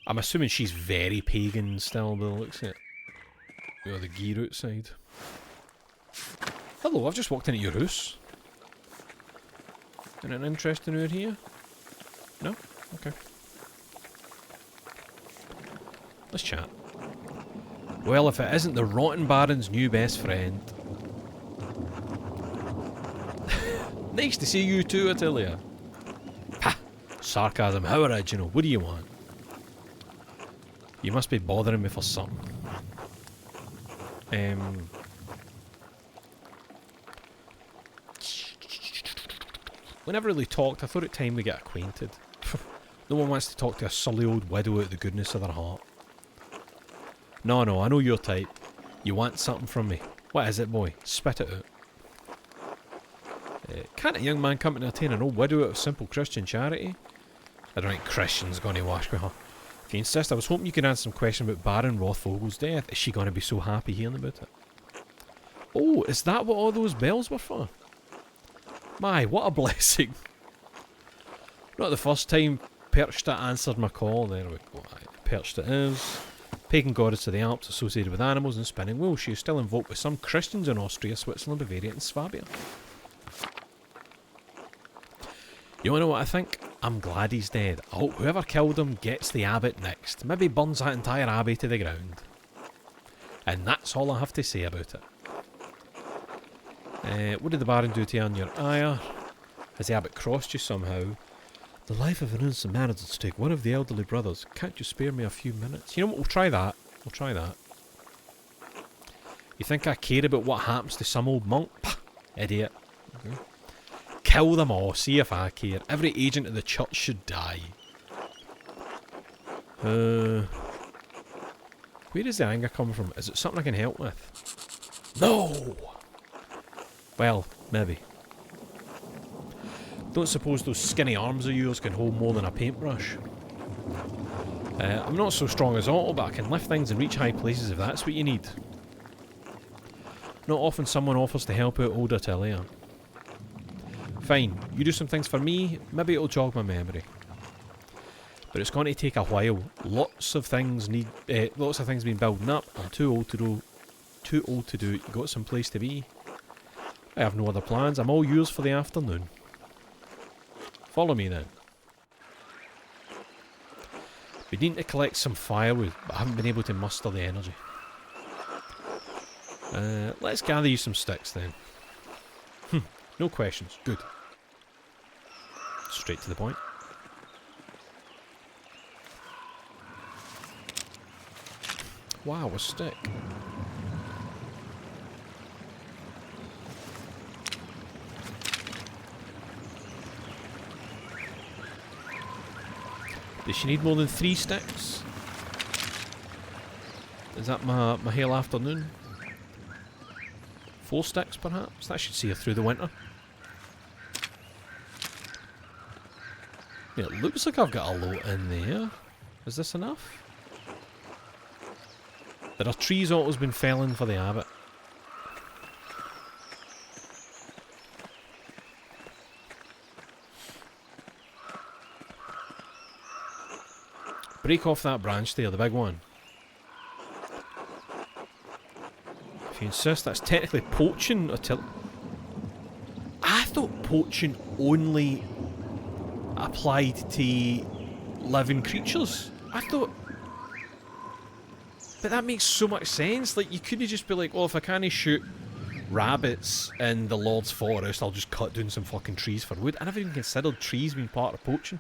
Speaker 1: I'm assuming she's very pagan still, by the looks of it. Got the gear outside. Hello, I've just walked into your house. Anything interesting out here? No? Okay. Let's chat. Well, if it isn't the Rotten Baron's new best friend. Nice to see you too, I tell ya. Ha! Sarcasm, how original. What do you want? You must be bothering me for something. We never really talked. I thought it time we get acquainted. No one wants to talk to a surly old widow out of the goodness of their heart. No, I know your type. You want something from me. What is it, boy? Spit it out. Can't a young man come to entertain an old widow out of simple Christian charity? I don't think Christian's going to wash with her. If you insist, I was hoping you could answer some question about Baron Rothvogel's death. Is she going to be so happy hearing about it? Oh, is that what all those bells were for? My, what a blessing. Not the first time Perchta answered my call. There we go. Perchta is. Pagan goddess of the Alps associated with animals and spinning wheels. She is still invoked by some Christians in Austria, Switzerland, Bavaria and Swabia. You wanna know what I think? I'm glad he's dead. I hope whoever killed him gets the abbot next. Maybe burns that entire abbey to the ground. And that's all I have to say about it. What did the Baron do to earn your ire? Has the abbot crossed you somehow? The life of an innocent man is at stake. One of the elderly brothers. Can't you spare me a few minutes? You know what? We'll try that. We'll try that. You think I care about what happens to some old monk? Pah, idiot. Okay. Kill them all. See if I care. Every agent of the church should die. Where does the anger come from? Is it something I can help with? No! Well, maybe. Don't suppose those skinny arms of yours can hold more than a paintbrush. I'm not so strong as Otto, but I can lift things and reach high places if that's what you need. Not often someone offers to help out old Attilia. Fine, you do some things for me, maybe it'll jog my memory. But it's going to take a while. Lots of things been building up. I'm too old to do it. You got some place to be. I have no other plans. I'm all yours for the afternoon. Follow me then. We need to collect some firewood, but I haven't been able to muster the energy. Let's gather you some sticks then. No questions. Good. Straight to the point. Wow, a stick. Does she need more than 3 sticks? Is that my hail afternoon? 4 sticks perhaps? That should see her through the winter. Yeah, it looks like I've got a lot in there. Is this enough? There are trees always been felling for the abbot. Break off that branch there, the big one. If you insist, that's technically poaching until... I thought poaching only applied to living creatures. I thought... But that makes so much sense. Like, you couldn't just be like, well, if I can't shoot rabbits in the Lord's Forest, I'll just cut down some fucking trees for wood. I never even considered trees being part of poaching.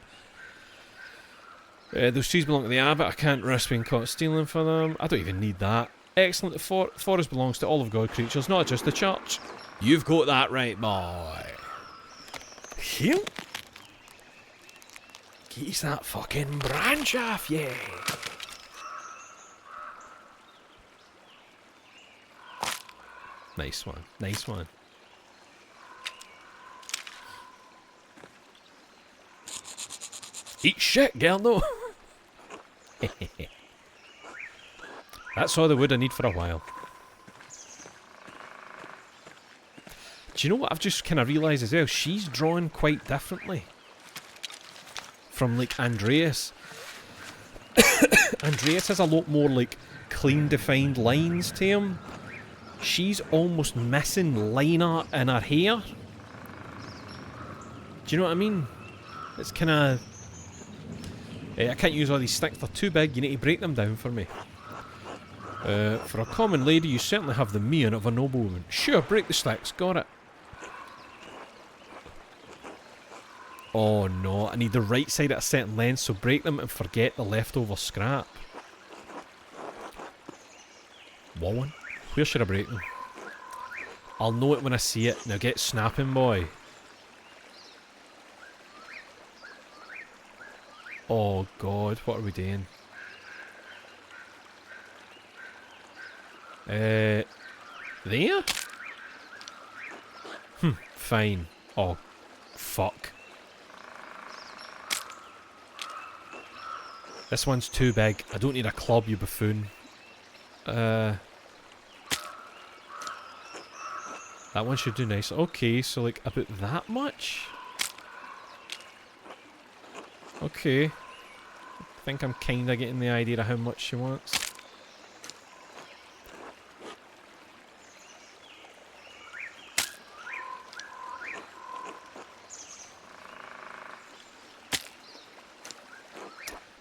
Speaker 1: Those trees belong to the abbot. I can't risk being caught stealing for them. I don't even need that. Excellent. The forest belongs to all of God creatures, not just the church. You've got that right, boy. Phew. Get that fucking branch off, yeah. Nice one. Nice one. Eat shit, girl, no. That's all the wood I need for a while. Do you know what I've just kind of realised as well? She's drawn quite differently from, like, Andreas. Andreas has a lot more, like, clean defined lines to him. She's almost missing line art in her hair. Do you know what I mean? It's kind of... I can't use all these sticks, they're too big, you need to break them down for me. For a common lady, you certainly have the mien of a noblewoman. Sure, break the sticks, got it. Oh no, I need the right side at a certain length, so break them and forget the leftover scrap. Wallen? Where should I break them? I'll know it when I see it. Now get snapping, boy. Oh god, what are we doing? There? Fine. Oh, fuck. This one's too big. I don't need a club, you buffoon. That one should do nice. Okay, so like about that much? Okay. I think I'm kinda getting the idea of how much she wants.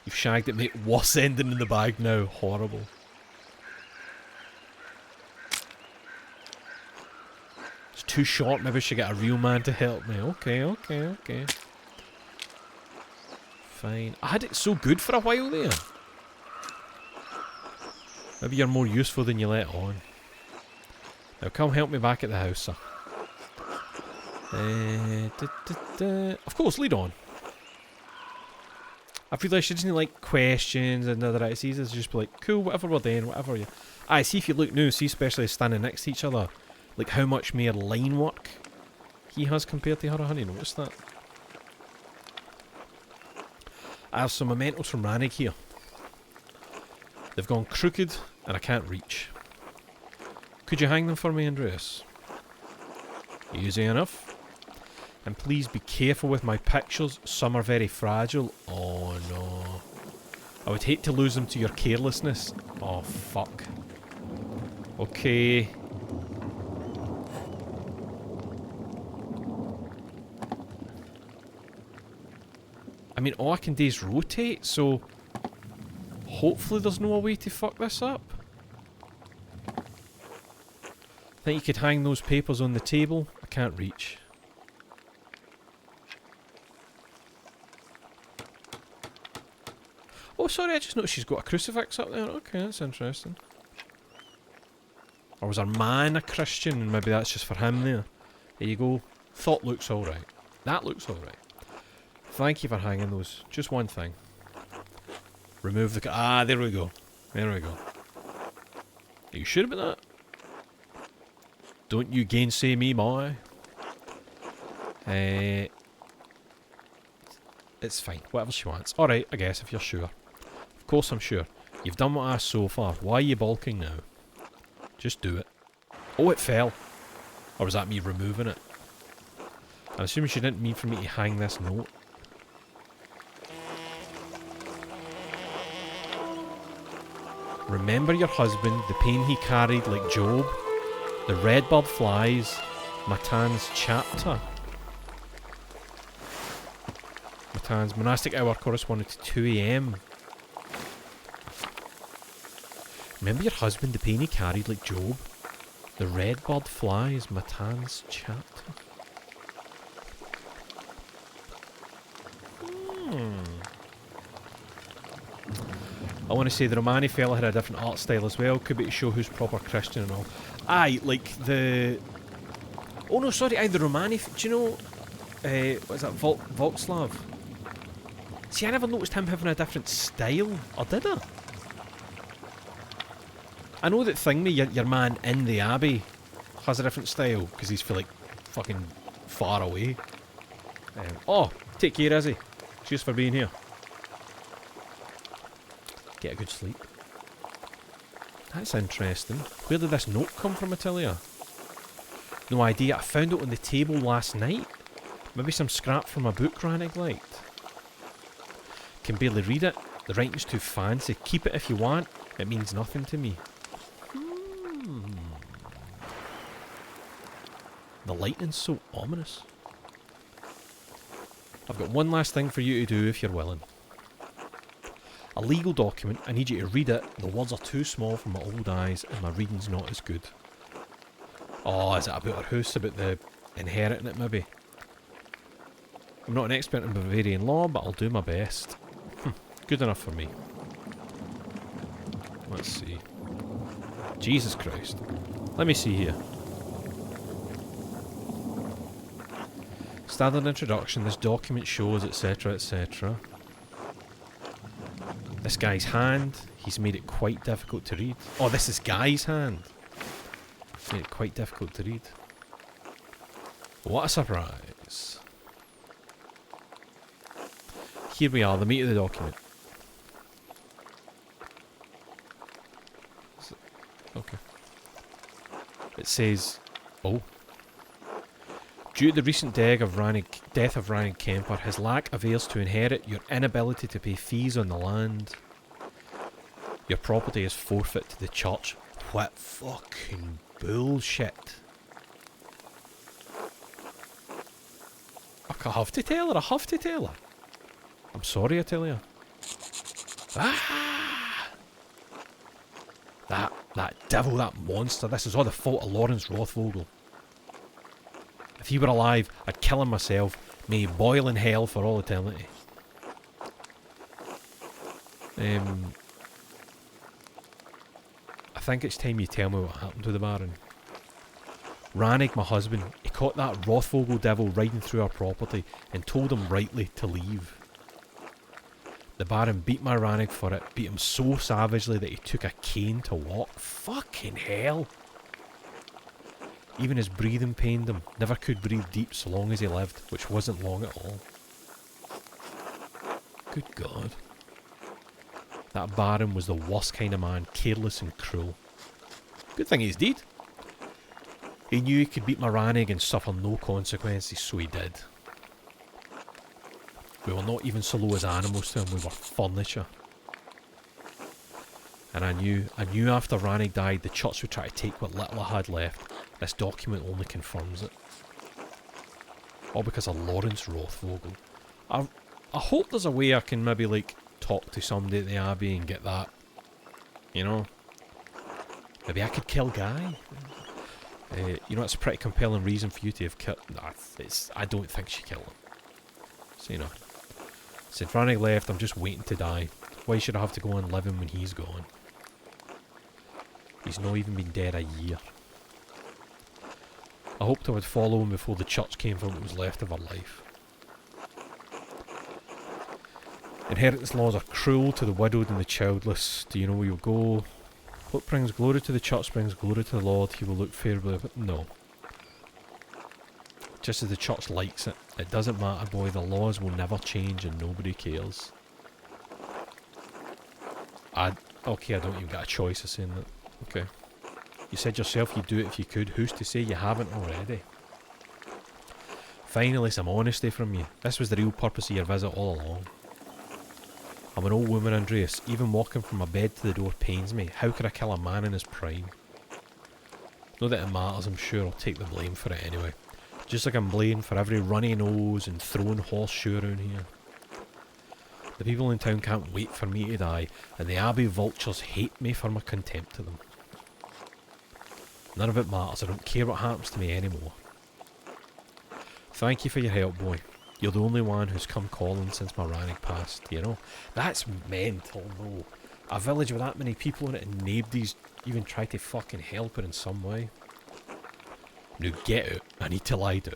Speaker 1: You've shagged it, mate. Worst ending in the bag now. Horrible. It's too short. Maybe I should get a real man to help me. Okay, okay, okay. Fine. I had it so good for a while there. Maybe you're more useful than you let on. Now come help me back at the house, sir. Of course, lead on. I feel like she doesn't like questions and other it's easy to just be like, cool, whatever we're doing, whatever you... Aye, see if you look now, see especially standing next to each other, like how much more line work he has compared to her. I hadn't noticed that. I have some mementos from Rannig here. They've gone crooked and I can't reach. Could you hang them for me, Andreas? Easy enough. And please be careful with my pictures, some are very fragile. Oh no. I would hate to lose them to your carelessness. Oh fuck. Okay. I mean, all I can do is rotate, so hopefully there's no way to fuck this up. I think you could hang those papers on the table. I can't reach. Oh, sorry, I just noticed she's got a crucifix up there. Okay, that's interesting. Or was her man a Christian and maybe that's just for him there? There you go. Thought looks alright. That looks alright. Thank you for hanging those. Just one thing. Remove the... Ah, there we go. There we go. Are you sure about that? Don't you gainsay me, boy. It's fine. Whatever she wants. Alright, I guess, if you're sure. Of course I'm sure. You've done what I asked so far. Why are you balking now? Just do it. Oh, it fell. Or was that me removing it? I'm assuming she didn't mean for me to hang this note. Remember your husband, the pain he carried like Job. The redbird flies. Matan's chapter. Matan's monastic hour corresponded to 2 AM. Remember your husband, the pain he carried like Job. The redbird flies. Matan's chapter. I want to say the Romani fella had a different art style as well. Could be to show who's proper Christian and all. Aye, like the... Oh no, sorry, aye, the Romani... Do you know... what is that? Volkslav? See, I never noticed him having a different style. Or did I? I know that Thingy, your man in the Abbey, has a different style. Because he's feel like fucking far away. Oh, take care, Izzy. Cheers for being here. Get a good sleep. That's interesting. Where did this note come from, Attilia? No idea. I found it on the table last night. Maybe some scrap from a book Rannig liked. Can barely read it. The writing's too fancy. Keep it if you want. It means nothing to me. The lighting's so ominous. I've got one last thing for you to do if you're willing. A legal document, I need you to read it. The words are too small for my old eyes and my reading's not as good. Oh, is it about our house, about the inheriting it maybe? I'm not an expert in Bavarian law, but I'll do my best. Good enough for me. Let's see. Jesus Christ. Let me see here. Standard introduction, this document shows, etc, etc. This guy's hand, he's made it quite difficult to read. Oh, this is Guy's hand. Made it quite difficult to read. What a surprise. Here we are, the meat of the document. Okay. It says, oh. Due to the recent death of Rannig Kemper, his lack of heirs to inherit, your inability to pay fees on the land, your property is forfeit to the church. What fucking bullshit. I have to tell her, I have to tell her. I'm sorry, I tell you. Ah! That devil, that monster, this is all the fault of Lawrence Rothvogel. If he were alive, I'd kill him myself. May he boil in hell for all eternity. I think it's time you tell me what happened to the Baron. Rannig, my husband, he caught that Rothvogel devil riding through our property and told him rightly to leave. The Baron beat my Rannig for it, beat him so savagely that he took a cane to walk. Fucking hell! Even his breathing pained him. Never could breathe deep so long as he lived, which wasn't long at all. Good God. That Baron was the worst kind of man, careless and cruel. Good thing he's dead. He knew he could beat my Rannig and suffer no consequences, so he did. We were not even so low as animals to him, we were furniture. And I knew after Rannig died, the church would try to take what little I had left. This document only confirms it. All because of Lawrence Rothvogel. I hope there's a way I can maybe like talk to somebody at the Abbey and get that. You know? Maybe I could kill Guy. You know, it's a pretty compelling reason for you to have killed... Nah, I don't think she killed him. So, you know. Since Rannig left, I'm just waiting to die. Why should I have to go on living when he's gone? He's not even been dead a year. I hoped I would follow him before the church came for what was left of her life. Inheritance laws are cruel to the widowed and the childless. Do you know where you'll go? What brings glory to the church brings glory to the Lord. He will look favourably. No. Just as the church likes it. It doesn't matter, boy. The laws will never change and nobody cares. Okay, I don't even get a choice of saying that. Okay. You said yourself you'd do it if you could. Who's to say you haven't already? Finally, some honesty from you. This was the real purpose of your visit all along. I'm an old woman, Andreas. Even walking from my bed to the door pains me. How could I kill a man in his prime? Not that it matters, I'm sure. I'll take the blame for it anyway. Just like I'm blamed for every runny nose and thrown horseshoe around here. The people in town can't wait for me to die, and the Abbey vultures hate me for my contempt of them. None of it matters. I don't care what happens to me anymore. Thank you for your help, boy. You're the only one who's come calling since my ranning passed, you know? That's mental, though. A village with that many people in it and nobody's even tried to fucking help her in some way. Now get out. I need to lie down.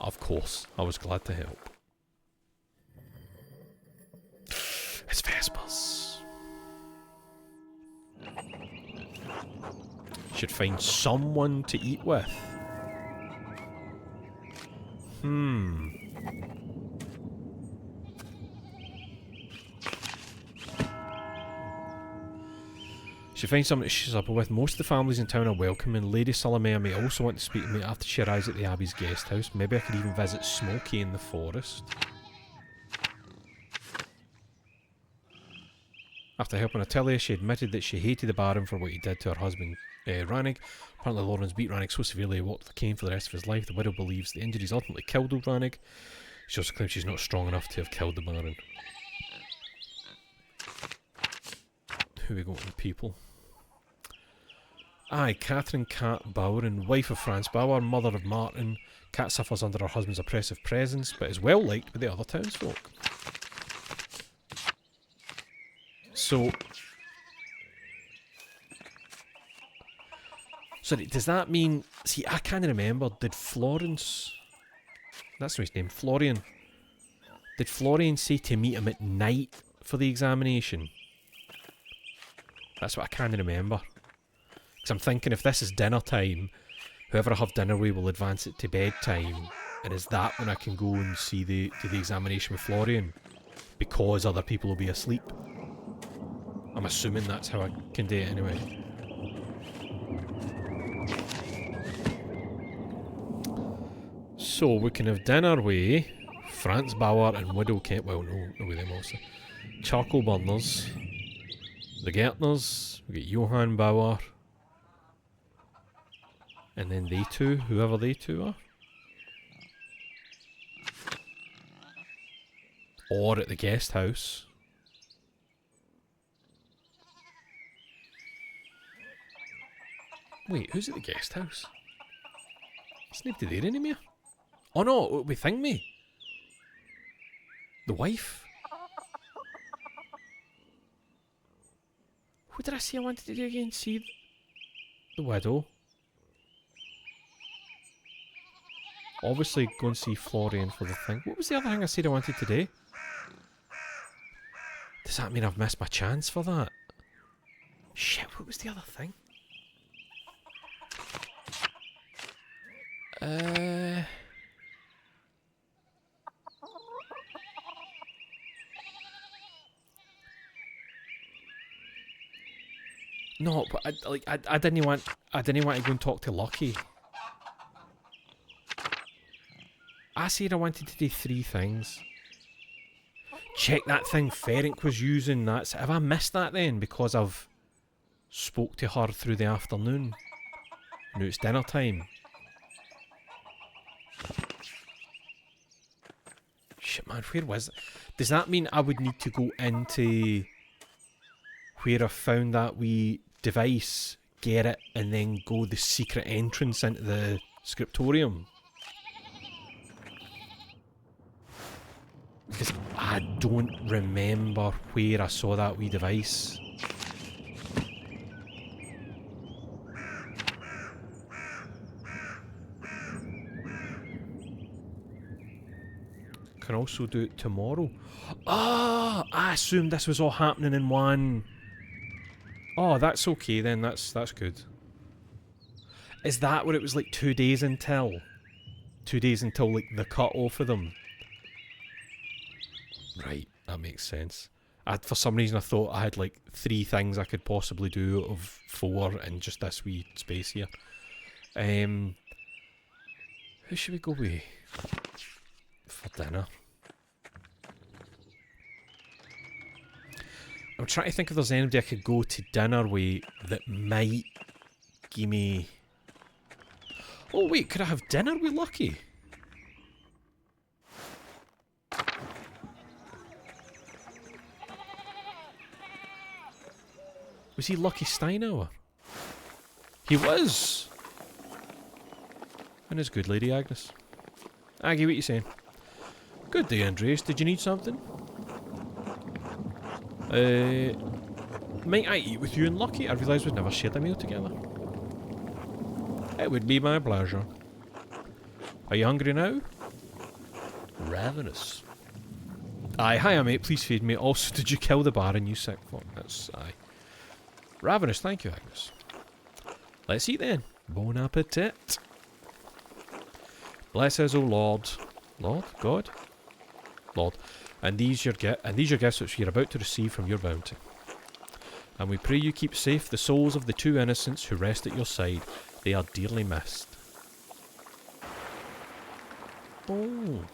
Speaker 1: Of course, I was glad to help. It's Vespers. Should find someone to eat with. She finds someone to supper with. Most of the families in town are welcoming. Lady Salamea may also want to speak to me after she arrives at the Abbey's guest house. Maybe I could even visit Smokey in the forest. After helping Attilia, she admitted that she hated the Baron for what he did to her husband, Rannig. Apparently Lawrence beat Rannig so severely he walked the cane for the rest of his life. The widow believes the injuries ultimately killed old Rannig. She also claims she's not strong enough to have killed the Baron. Who we got in people? Aye, Catherine Cat Bowron, wife of Franz Bauer, mother of Martin. Cat suffers under her husband's oppressive presence, but is well liked by the other townsfolk. So, sorry, does that mean... See, I can't remember. Did Florence... That's not his name. Florian. Did Florian say to meet him at night for the examination? That's what I can't remember. Because I'm thinking if this is dinner time, whoever I have dinner with will advance it to bedtime. And is that when I can go and do the examination with Florian? Because other people will be asleep. I'm assuming that's how I can do it anyway. So we can have dinner with Franz Bauer and Widow Kent. Well, no with them also. Charcoal burners. The Gärtners. We get Johann Bauer. And then they two, whoever they two are. Or at the guest house. Wait, who's at the guest house? It's nobody there anymore. Oh no, we think me. The wife? Who did I say I wanted to do again? See the widow. Obviously go and see Florian for the thing. What was the other thing I said I wanted to do? Does that mean I've missed my chance for that? Shit, what was the other thing? No, but I didn't want to go and talk to Lucky. I said I wanted to do 3 things. Check that thing Ferenc was using. Have I missed that then because I've spoke to her through the afternoon? Now it's dinner time. Shit, man, where was it? Does that mean I would need to go into where I found that wee device, get it, and then go the secret entrance into the scriptorium? Because I don't remember where I saw that wee device. can also do it tomorrow. Ah, I assumed this was all happening in one. Oh, that's okay then. That's good. Is that what it was like 2 days until? 2 days until like the cut off of them. Right, that makes sense. For some reason I thought I had like 3 things I could possibly do of 4 in just this wee space here. Who should we go with for dinner? I'm trying to think if there's anybody I could go to dinner with that might give me... Oh wait, could I have dinner with Lucky? Was he Lucky Steinauer? He was! And his good lady Agnes. Aggie, what you saying? Good day, Andreas. Did you need something? Might I eat with you and Lucky? I realised we'd never shared a meal together. It would be my pleasure. Are you hungry now? Ravenous. Aye, hiya mate, please feed me. Also, did you kill the Baron, you sick fuck? That's aye. Ravenous, thank you, Agnes. Let's eat then. Bon appetit. Bless us, O Lord. Lord? God? Lord. And these your gifts which you're about to receive from your bounty. And we pray you keep safe the souls of the 2 innocents who rest at your side. They are dearly missed. Oh.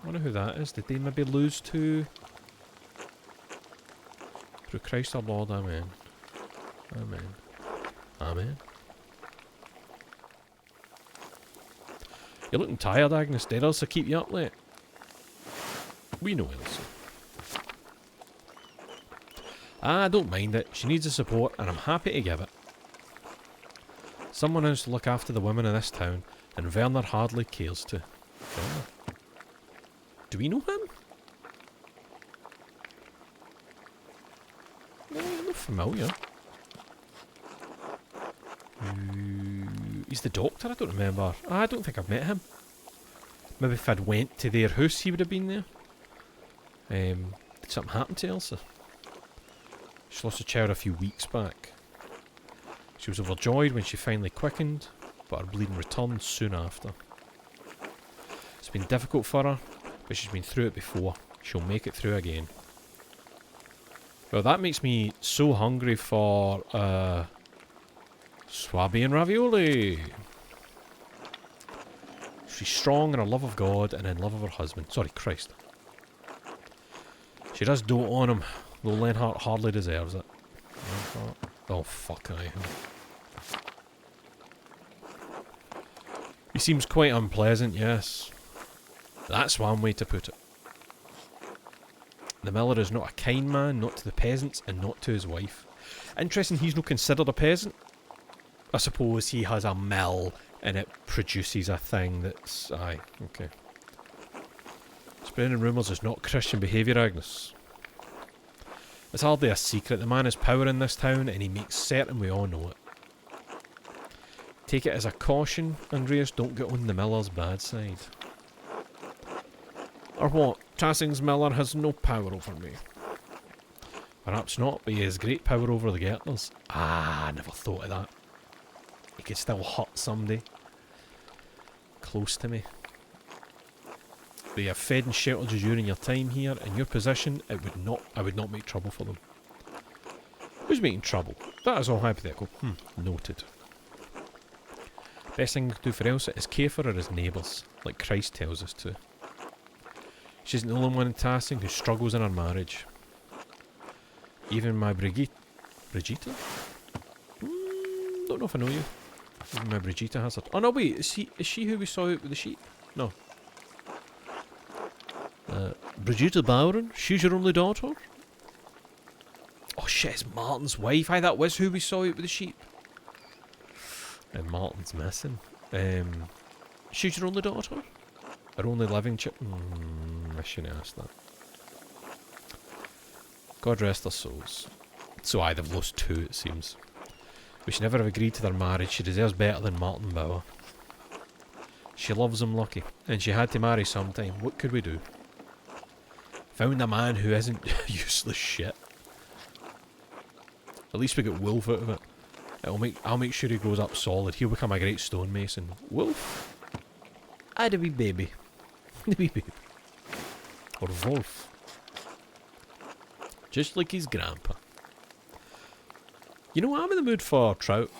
Speaker 1: I wonder who that is. Did they maybe lose to... Through Christ our Lord, amen. Amen. Amen. You're looking tired, Agnes. Did Elsa keep you up late? We know Elsa. I don't mind it. She needs the support and I'm happy to give it. Someone has to look after the women in this town and Werner hardly cares to. Werner? Do we know him? No, you're not familiar. He's the doctor? I don't remember. I don't think I've met him. Maybe if I'd went to their house he would have been there. Did something happen to Elsa? She lost a child a few weeks back. She was overjoyed when she finally quickened, but her bleeding returned soon after. It's been difficult for her, but she's been through it before. She'll make it through again. Well, that makes me so hungry for Swabian ravioli. She's strong in her love of God and in love of her husband. Sorry, Christ. She does dote on him, though Lenhart hardly deserves it. Oh, fuck I. He seems quite unpleasant, yes. That's one way to put it. The miller is not a kind man, not to the peasants, and not to his wife. Interesting, he's not considered a peasant. I suppose he has a mill, and it produces a thing that's... Aye, okay. Spreading rumours is not Christian behaviour, Agnes. It's hardly a secret. The man has power in this town, and he makes certain we all know it. Take it as a caution, Andreas, don't get on the miller's bad side. Or what? Trassing's miller has no power over me. Perhaps not, but he has great power over the Gertners. Ah, I never thought of that. He could still hurt somebody close to me. They have fed and sheltered you during your time here. In your position, I would not make trouble for them. Who's making trouble? That is all hypothetical. Noted. Best thing to do for Elsa is care for her as neighbours, like Christ tells us to. She isn't the only one in Tassing who struggles in her marriage. Even my Brigitte... Brigitte? Don't know if I know you. Even my Brigitte has her... Oh no, wait, is she who we saw out with the sheep? No. Brigitte Bowron? She's your only daughter? Oh shit, it's Martin's wife. Aye, that was who we saw out with the sheep. And Martin's missing. She's your only daughter? Her only living I shouldn't ask that. God rest their souls. So aye, they've lost 2 it seems. We should never have agreed to their marriage. She deserves better than Martin Bauer. She loves him, Lucky, and she had to marry sometime. What could we do? Found a man who isn't useless shit. At least we get Wolf out of it. I'll make sure he grows up solid. He'll become a great stonemason. Wolf? I'd a wee baby. The wee baby. Or Wolf. Just like his grandpa. You know what? I'm in the mood for trout.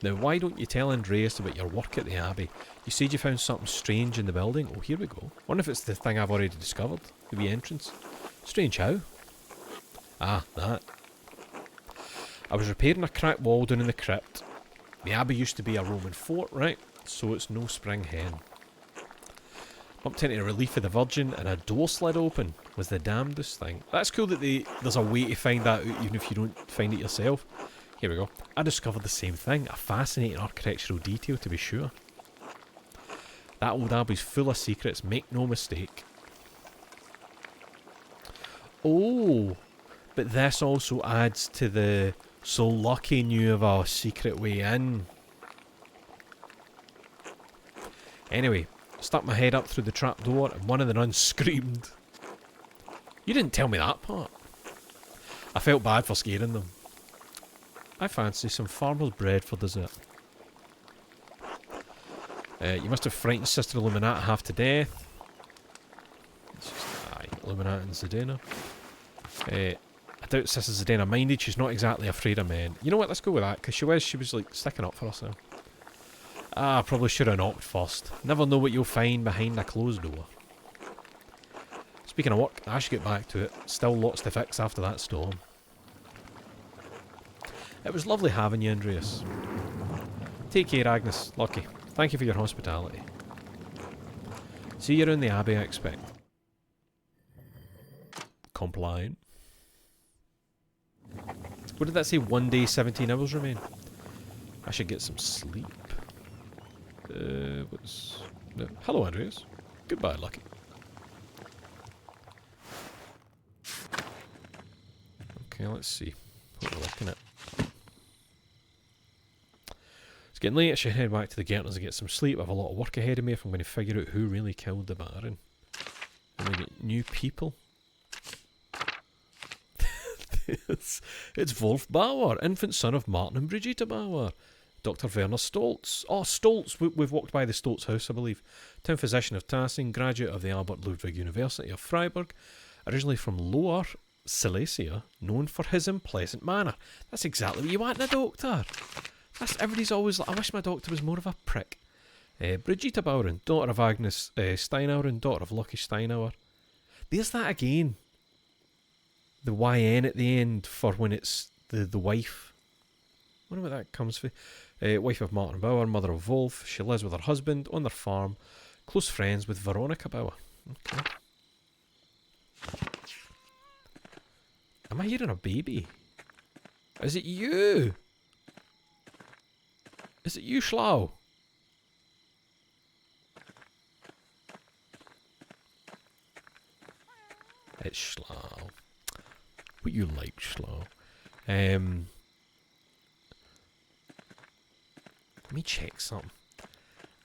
Speaker 1: Now, why don't you tell Andreas about your work at the Abbey? You said you found something strange in the building. Oh, here we go. Wonder if it's the thing I've already discovered. The wee entrance. Strange how? Ah, that. I was repairing a cracked wall down in the crypt. The Abbey used to be a Roman fort, right? So it's no spring hen. Bumped into the Relief of the Virgin and a door slid open. Was the damnedest thing. That's cool that there's a way to find that out even if you don't find it yourself. Here we go. I discovered the same thing. A fascinating architectural detail, to be sure. That old Abbey's full of secrets, make no mistake. Oh, but this also adds to the so Lucky knew of a secret way in. Anyway, stuck my head up through the trapdoor and one of the nuns screamed. You didn't tell me that part. I felt bad for scaring them. I fancy some farmer's bread for dessert. You must have frightened Sister Illuminata half to death. It's just, aye, Illuminata and Zedena. I doubt Sister Zedena minded. She's not exactly afraid of men. You know what? Let's go with that, because she was like sticking up for herself. Ah, I probably should have knocked first. Never know what you'll find behind a closed door. Speaking of work, I should get back to it. Still lots to fix after that storm. It was lovely having you, Andreas. Take care, Agnes. Lucky. Thank you for your hospitality. See you around the Abbey, I expect. Compliant. What did that say? 1 day, 17 hours remain? I should get some sleep. No. Hello, Andreas. Goodbye, Lucky. Okay, let's see what we're looking at. It's getting late. I should head back to the Gertners and get some sleep. I have a lot of work ahead of me if I'm going to figure out who really killed the Baron. I'm going to get new people. It's Wolf Bauer, infant son of Martin and Brigitte Bauer. Dr. Werner Stolz. Oh, Stolz. We've walked by the Stolz house, I believe. Town physician of Tassing, graduate of the Albert Ludwig University of Freiburg. Originally from Lower Silesia, known for his unpleasant manner. That's exactly what you want in a doctor. Everybody's always like, I wish my doctor was more of a prick. Brigitte Bauer, daughter of Agnes Steinauer and daughter of Lucky Steinauer. There's that again. The YN at the end for when it's the wife. I wonder what that comes for. Wife of Martin Bauer, mother of Wolf. She lives with her husband on their farm. Close friends with Veronica Bauer. Okay. Am I hearing a baby? Is it you? Is it you, Schlau? It's Schlau. What you like, Schlau? Let me check something.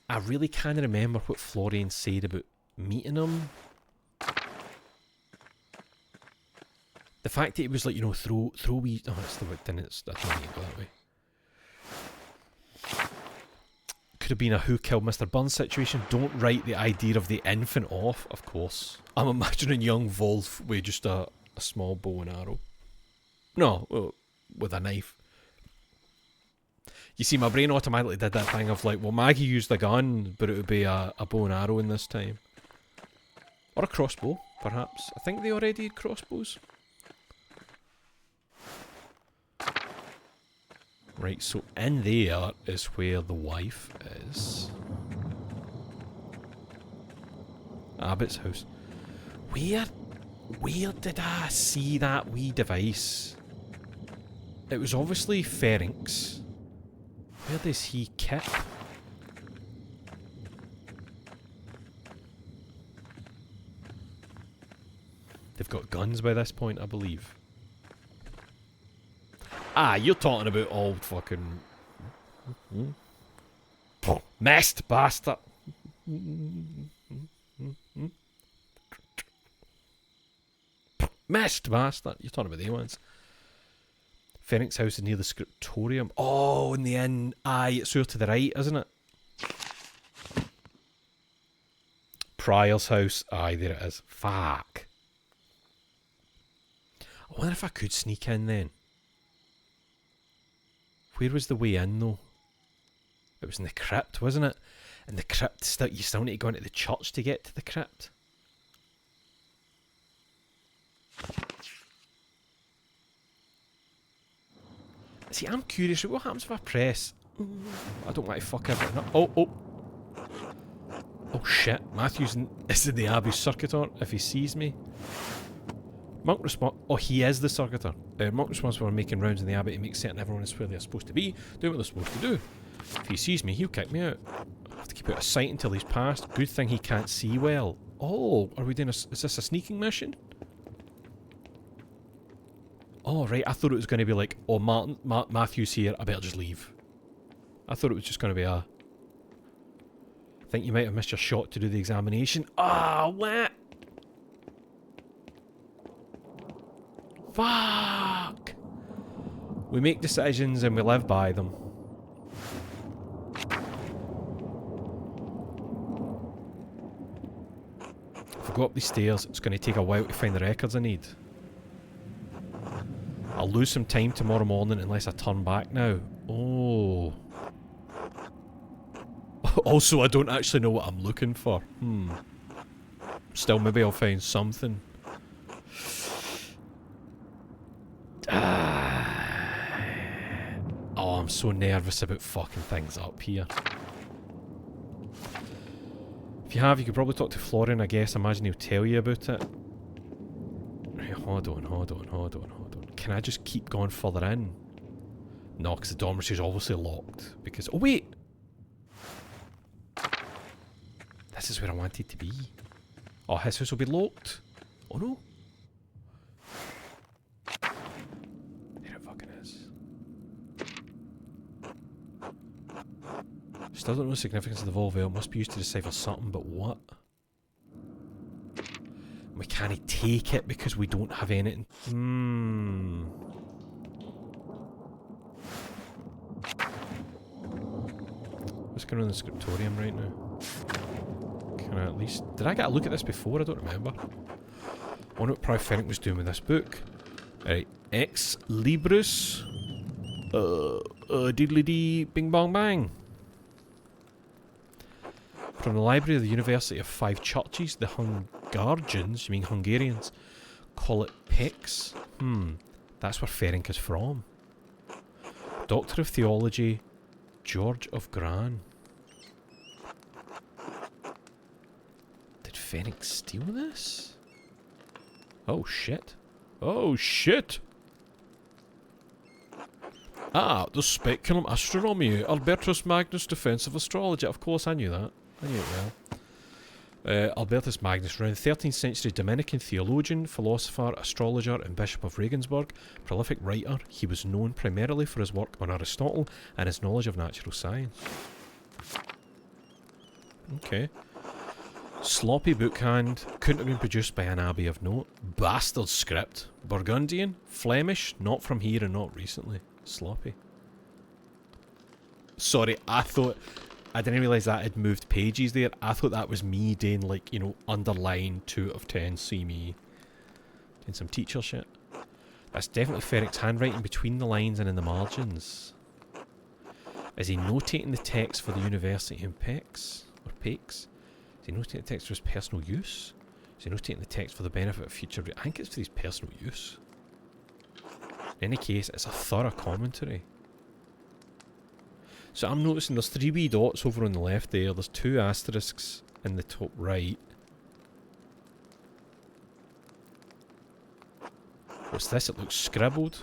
Speaker 1: I really can't remember what Florian said about meeting him. The fact that it was like, you know, throw wee... Oh, it's the word, then it's... I don't need to go that way. Could have been a who killed Mr. Burns situation. Don't write the idea of the infant off, of course. I'm imagining young Wolf with just a small bow and arrow. No, with a knife. You see, my brain automatically did that thing of like, well, Maggie used a gun, but it would be a bow and arrow in this time. Or a crossbow, perhaps. I think they already had crossbows. Right, so in there is where the wife is. Abbott's house. Where did I see that wee device? It was obviously Ferenc. Where does he keep? They've got guns by this point, I believe. Ah, you're talking about old fucking... Missed, bastard! Missed, bastard! You're talking about the ones. Phoenix House is near the scriptorium. Oh, in the inn. Aye, it's over to the right, isn't it? Prior's house. Aye, there it is. Fuck. I wonder if I could sneak in then. Where was the way in though? It was in the crypt, wasn't it? And the crypt, you still need to go into the church to get to the crypt. See, I'm curious, what happens if I press... I don't want to fuck everything up. Oh shit, Matthew's is in the Abbey Circuitor if he sees me. Monk response... Oh, he is the Circuitor. Monk responsible for making rounds in the Abbey to make certain everyone is where they're supposed to be, doing what they're supposed to do. If he sees me, he'll kick me out. I have to keep out of sight until he's passed. Good thing he can't see well. Oh, are we doing is this a sneaking mission? Oh, right, I thought it was going to be like, oh, Matthew's here, I better just leave. I thought it was just going to be a... I think you might have missed your shot to do the examination. Ah, what? Fuck! We make decisions and we live by them. If I go up these stairs, it's going to take a while to find the records I need. I'll lose some time tomorrow morning unless I turn back now. Oh. Also, I don't actually know what I'm looking for. Still, maybe I'll find something. Oh, I'm so nervous about fucking things up here. If you have, you could probably talk to Florian, I guess. Imagine he'll tell you about it. Right, hold on. Can I just keep going further in? No, because the dormitory is obviously locked. Because... Oh, wait! This is where I wanted to be. Oh, his house will be locked. Oh, no. There it fucking is. Still don't know the significance of the Volvo. It must be used to decipher something, but what? We can't take it because we don't have anything. What's going on in the scriptorium right now? Can I at least... Did I get a look at this before? I don't remember. I wonder what Prof. Fennick was doing with this book. Right. Ex Libris. Diddly dee, bing bong bang. From the library of the University of Five Churches, the Hungarians, you mean Hungarians, call it Pex. That's where Ferenc is from. Doctor of Theology, George of Gran. Did Ferenc steal this? Oh shit. Oh shit! Ah, the Speculum Astronomiae, Albertus Magnus Defensive Astrology. Of course I knew that. I knew it well. Albertus Magnus, around 13th century Dominican theologian, philosopher, astrologer and Bishop of Regensburg, prolific writer. He was known primarily for his work on Aristotle and his knowledge of natural science. Okay. Sloppy bookhand, couldn't have been produced by an abbey of note. Bastard script. Burgundian, Flemish, not from here and not recently. Sloppy. Sorry, I didn't realise that had moved pages there. I thought that was me doing, like, you know, underline 2 of 10, see me. Doing some teacher shit. That's definitely Ferenc's handwriting between the lines and in the margins. Is he notating the text for the university in Pex? Or Pex? Is he notating the text for his personal use? Is he notating the text for the benefit of future... I think it's for his personal use. In any case, it's a thorough commentary. So I'm noticing there's 3 wee dots over on the left there. There's 2 asterisks in the top right. What's this? It looks scribbled.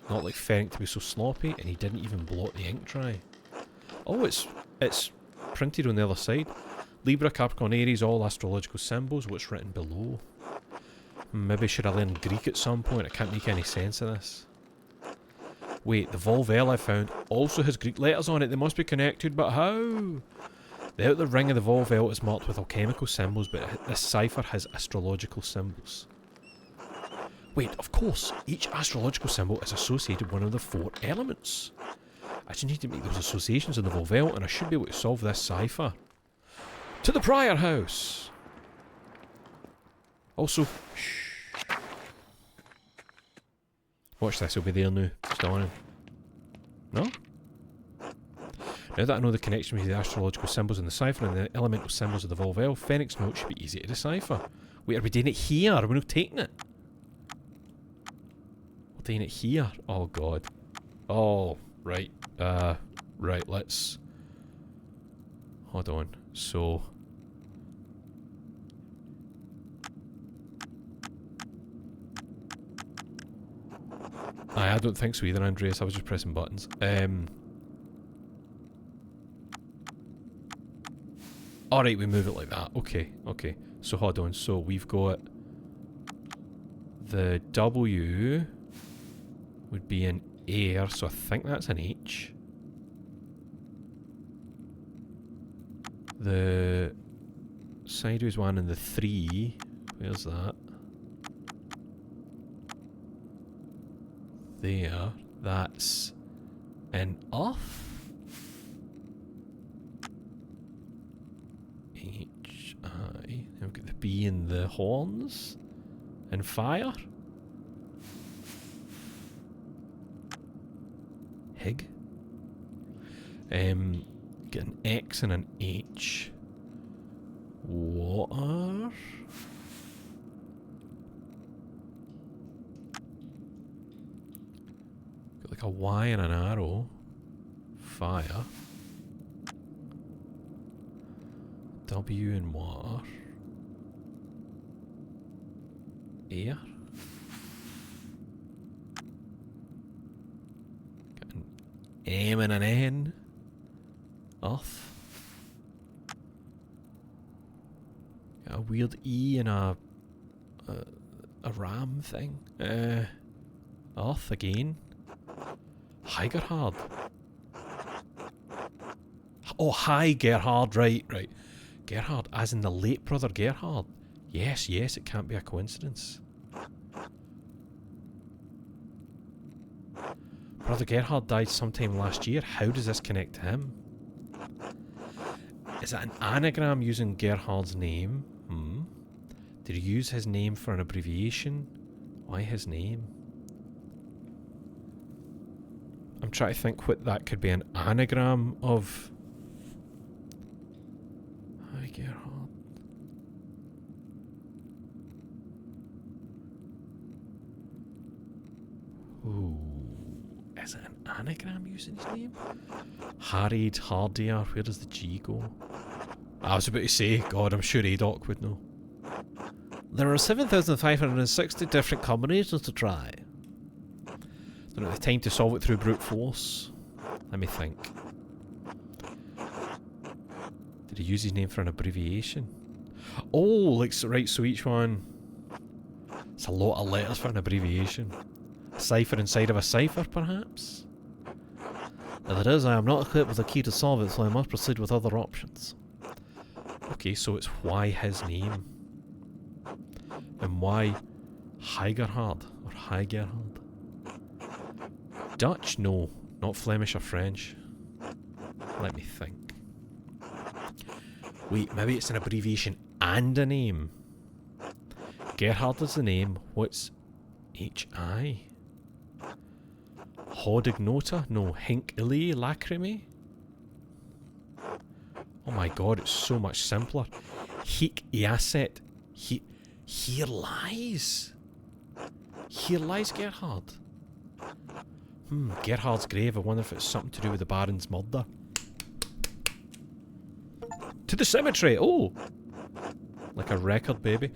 Speaker 1: Not like Ferenc to be so sloppy, and he didn't even blot the ink dry. Oh, it's printed on the other side. Libra, Capricorn, Aries, all astrological symbols. What's written below? Maybe should I learn Greek at some point? I can't make any sense of this. Wait, the Volvel I found also has Greek letters on it. They must be connected, but how? The outer ring of the Volvel is marked with alchemical symbols, but this cipher has astrological symbols. Wait, of course, each astrological symbol is associated with one of the 4 elements. I just need to make those associations in the Volvel, and I should be able to solve this cipher. To the Prior House! Also, shh. Watch this, he'll be there now. Still on him. No? Now that I know the connection between the astrological symbols in the cipher and the elemental symbols of the Volvel, Fenix note should be easy to decipher. Wait, are we doing it here? Are we not taking it? We're doing it here? Oh god. Oh, right. Right, let's... Hold on. So... I don't think so either, Andreas. I was just pressing buttons. Alright, we move it like that. Okay, okay. So hold on. So we've got... The W would be an air, so I think that's an H. The sideways one and the 3, where's that? There, that's an off. H-I. We've got the B in the horns. And fire. Hig. Get an X and an H. Water. Got like a Y and an arrow. Fire. W and water. Air. Got an M and an N. Earth. Got a weird E and a ram thing. Earth again. Heigerhard. Oh, hi Gerhard, right. Gerhard, as in the late brother Gerhard. Yes, it can't be a coincidence. Brother Gerhard died sometime last year. How does this connect to him? Is that an anagram using Gerhard's name? Did he use his name for an abbreviation? Why his name? I'm trying to think what that could be, an anagram of. Hi Gerhard. Ooh. Is it an anagram using his name? Harried, hardier, where does the G go? I was about to say, God, I'm sure Adoc would know. There are 7,560 different combinations to try. Don't have the time to solve it through brute force. Let me think. Did he use his name for an abbreviation? Oh, like, so, right, so each one... It's a lot of letters for an abbreviation. A cipher inside of a cipher, perhaps? If it is, I am not equipped with a key to solve it, so I must proceed with other options. Okay, so it's why his name. And why Heigerhard, or Heigerhard. Dutch? No. Not Flemish or French. Let me think. Wait, maybe it's an abbreviation and a name. Gerhard is the name. What's H-I? Hodignota? No. Hink Illy Lacrimae? Oh my god, it's so much simpler. Hic Iaset. Here lies. Here lies Gerhard. Gerhard's grave. I wonder if it's something to do with the Baron's murder. To the cemetery! Oh! Like a record, baby.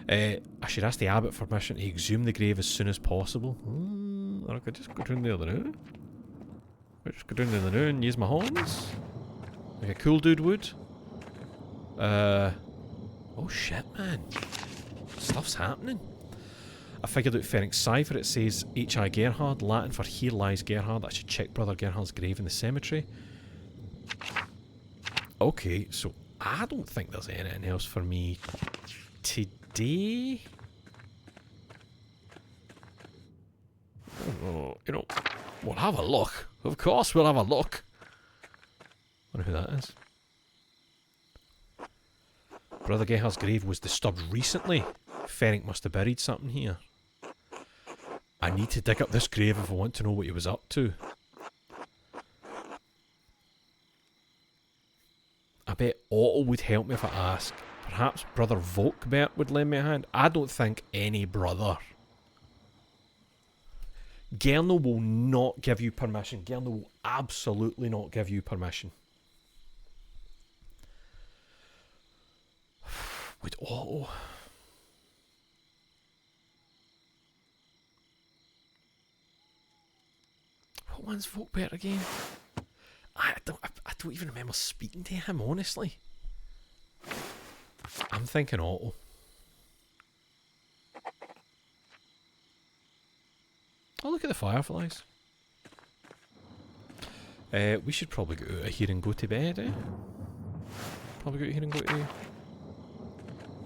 Speaker 1: I should ask the abbot for permission to exhume the grave as soon as possible. Or I could just go down there now. Just go down there now and use my horns. Like a cool dude would. Oh shit, man. Stuff's happening. I figured out Ferenc's cipher. It says H.I. Gerhard, Latin for here lies Gerhard. I should check Brother Gerhard's grave in the cemetery. Okay, so I don't think there's anything else for me today. Oh, you know, we'll have a look. Of course we'll have a look. I wonder who that is. Brother Gerhard's grave was disturbed recently. Ferenc must have buried something here. I need to dig up this grave if I want to know what he was up to. I bet Otto would help me if I ask. Perhaps Brother Volkbert would lend me a hand. I don't think any brother. Gerno will not give you permission. Gerno will absolutely not give you permission. Would Otto... What one's Volkbert again? I don't even remember speaking to him, honestly. I'm thinking Otto. Oh, look at the fireflies. We should probably go out of here and go to bed, eh? Probably go out of here and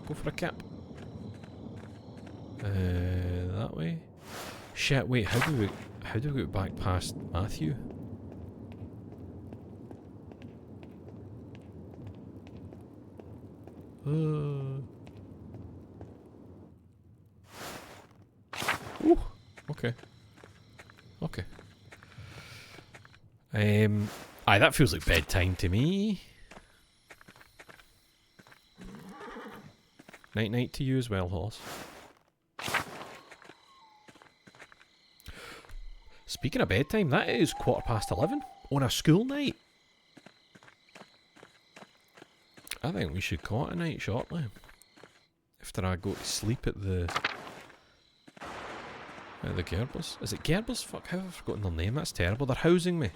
Speaker 1: go for a cap. That way. Shit, wait, how do we get back past Matthew? Ooh, okay. Okay. Aye, that feels like bedtime to me. Night night to you as well, horse. Speaking of bedtime, that is 11:15 on a school night. I think we should call it a night shortly. After I go to sleep at the Gerbers. Is it Gerbers? Fuck, how have I forgotten their name? That's terrible. They're housing me.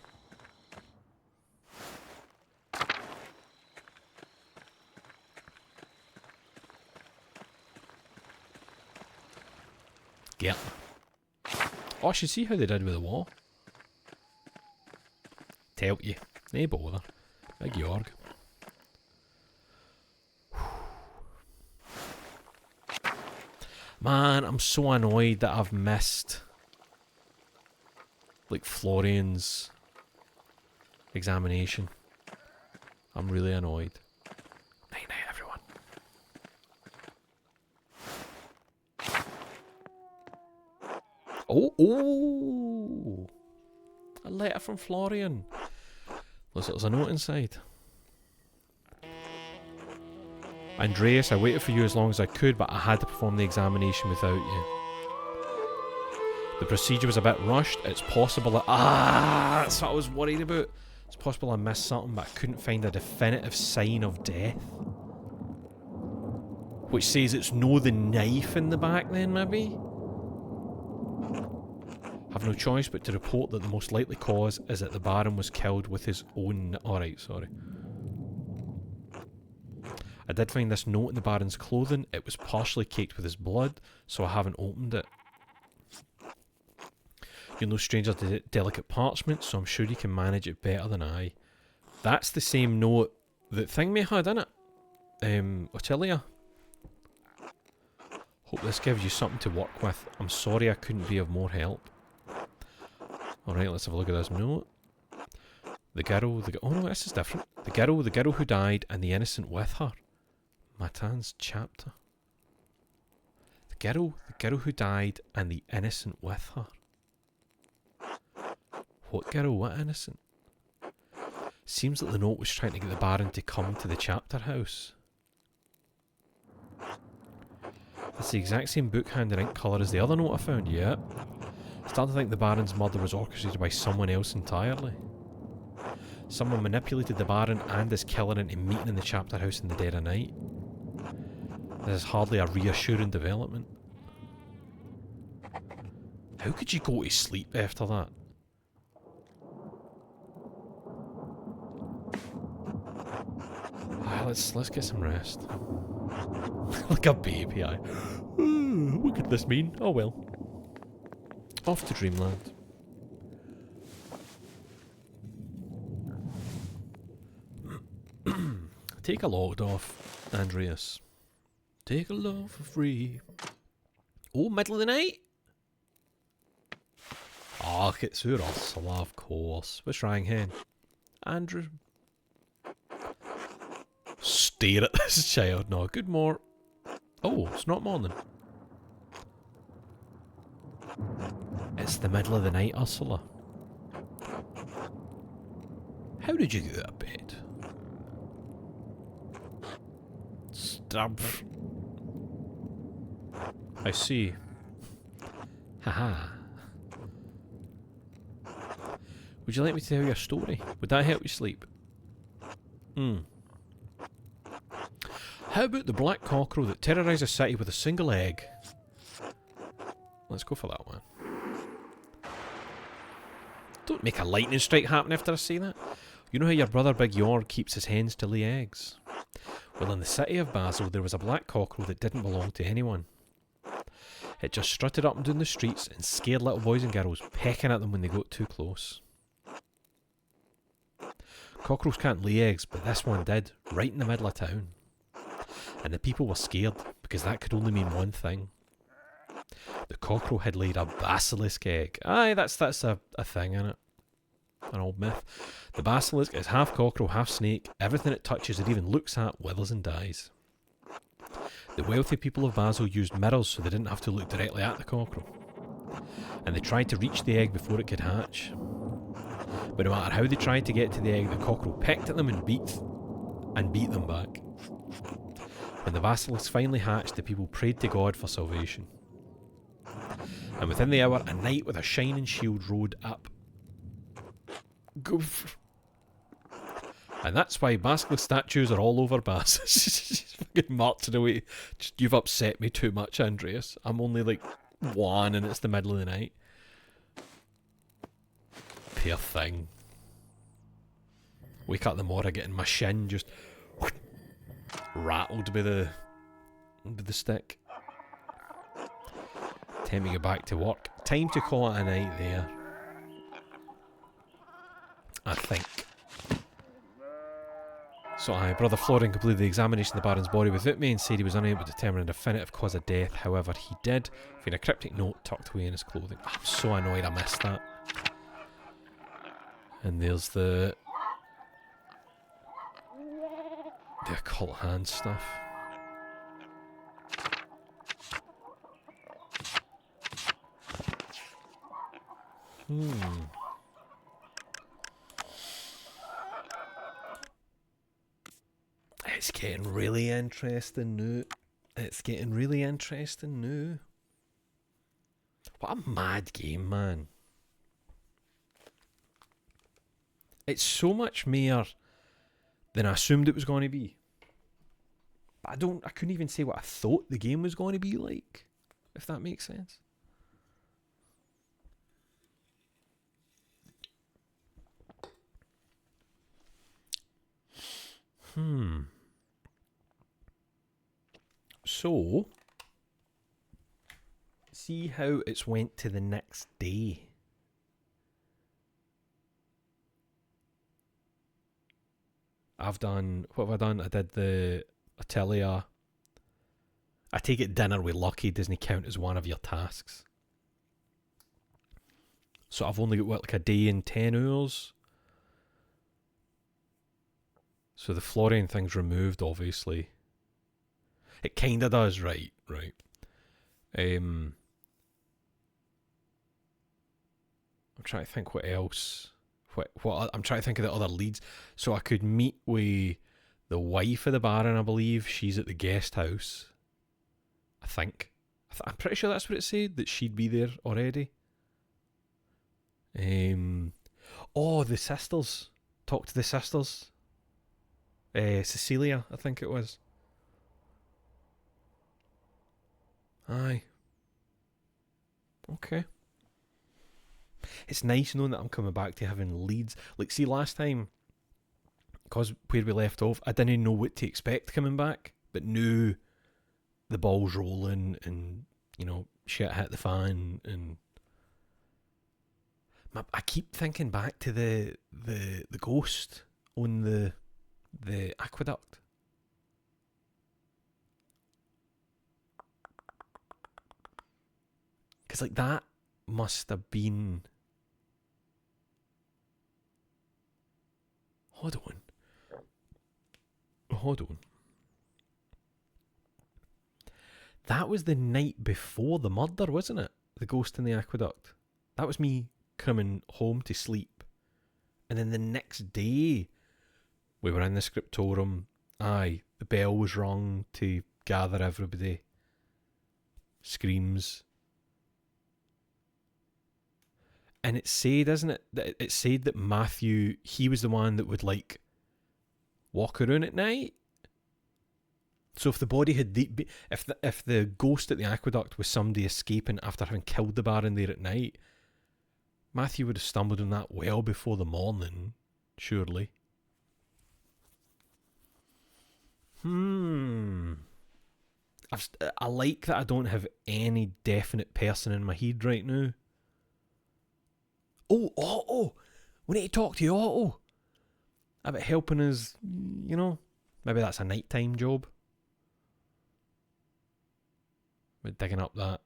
Speaker 1: Gert. Oh, I should see how they did with the wall. Tell you. Nae bother. Big Jorg. Man, I'm so annoyed that I've missed like Florian's examination. I'm really annoyed. Night night, everyone. Oh! A letter from Florian. Looks like there's a note inside. Andreas, I waited for you as long as I could, but I had to perform the examination without you. The procedure was a bit rushed. It's possible that... that's what I was worried about. It's possible I missed something, but I couldn't find a definitive sign of death. Which says it's no the knife in the back then, maybe? Have no choice but to report that the most likely cause is that the Baron was killed with his own... Alright, sorry. I did find this note in the Baron's clothing. It was partially caked with his blood, so I haven't opened it. You're no stranger to delicate parchment, so I'm sure you can manage it better than I. That's the same note that Thingmay had, innit? Ottilia. Hope this gives you something to work with. I'm sorry I couldn't be of more help. Alright, let's have a look at this note. The girl, oh no, this is different. The girl who died and the innocent with her. Matan's chapter. The girl who died and the innocent with her. What girl? What innocent? Seems that the note was trying to get the Baron to come to the chapter house. That's the exact same book hand and ink colour as the other note I found, yeah. Starting to think the Baron's murder was orchestrated by someone else entirely. Someone manipulated the Baron and his killer into meeting in the chapter house in the dead of night. This is hardly a reassuring development. How could you go to sleep after that? Let's get some rest. Like a baby, what could this mean? Oh well. Off to Dreamland. Take a load off, Andreas. Take a load for free. Oh, middle of the night? Ah, oh, it's Ursula, of course. What's wrong, hen? Andrew? Stare at this child. No, good morning. Oh, it's not morning. It's the middle of the night, Ursula. How did you get out of bed? Stab. I see. Haha. Would you like me to tell you a story? Would that help you sleep? How about the black cockerel that terrorised a city with a single egg? Let's go for that one. Don't make a lightning strike happen after I say that. You know how your brother Big York keeps his hens to lay eggs? Well, in the city of Basel, there was a black cockerel that didn't belong to anyone. It just strutted up and down the streets and scared little boys and girls, pecking at them when they got too close. Cockerels can't lay eggs, but this one did, right in the middle of town. And the people were scared, because that could only mean one thing. The cockerel had laid a basilisk egg. Aye, that's a thing, innit? An old myth. The basilisk is half cockerel, half snake. Everything it touches or even looks at withers and dies. The wealthy people of Basel used mirrors so they didn't have to look directly at the cockerel. And they tried to reach the egg before it could hatch. But no matter how they tried to get to the egg, the cockerel pecked at them and beat them back. When the basilisk finally hatched, the people prayed to God for salvation. And within the hour, a knight with a shining shield rode up. Goof. And that's why basilisk statues are all over Bass. She's fucking marching away. Just, you've upset me too much, Andreas. I'm only like 1 and it's the middle of the night. Poor thing. Wake up in the morning getting my shin just rattled by the stick. Time to get back to work. Time to call it a night there. I think. So Brother Florian completed the examination of the Baron's body without me and said he was unable to determine a definitive cause of death. However, he did, with a cryptic note tucked away in his clothing. I'm so annoyed I missed that. And there's the occult hand stuff. It's getting really interesting now. It's getting really interesting now. What a mad game, man. It's so much more than I assumed it was going to be. But I couldn't even say what I thought the game was going to be like, if that makes sense. So, see how it's went to the next day. What have I done? I did the Atelier. I take it dinner with Lucky doesn't count as one of your tasks. So I've only got, what, like a day and 10 hours? So the Florian thing's removed, obviously. It kinda does, right. I'm trying to think what else. What I'm trying to think of the other leads. So I could meet with the wife of the Baron, I believe. She's at the guest house. I think. I'm pretty sure that's what it said, that she'd be there already. Oh, the sisters. Talk to the sisters. Cecilia, I think it was. Aye. Okay. It's nice knowing that I'm coming back to having leads. Like, see, last time, because where we left off, I didn't know what to expect coming back, but now the ball's rolling and shit hit the fan, and I keep thinking back to the ghost on the aqueduct. Because like that must have been. Hold on. That was the night before the murder, wasn't it? The ghost in the aqueduct. That was me coming home to sleep. And then the next day, we were in the scriptorium. Aye, the bell was rung to gather everybody. Screams. And it said, isn't it? That it said that Matthew, he was the one that would like walk around at night. So if the body had if the ghost at the aqueduct was somebody escaping after having killed the Baron there at night, Matthew would have stumbled on that well before the morning, surely. I like that I don't have any definite person in my head right now. Oh, Otto! We need to talk to Otto about helping us, maybe that's a nighttime job. With digging up that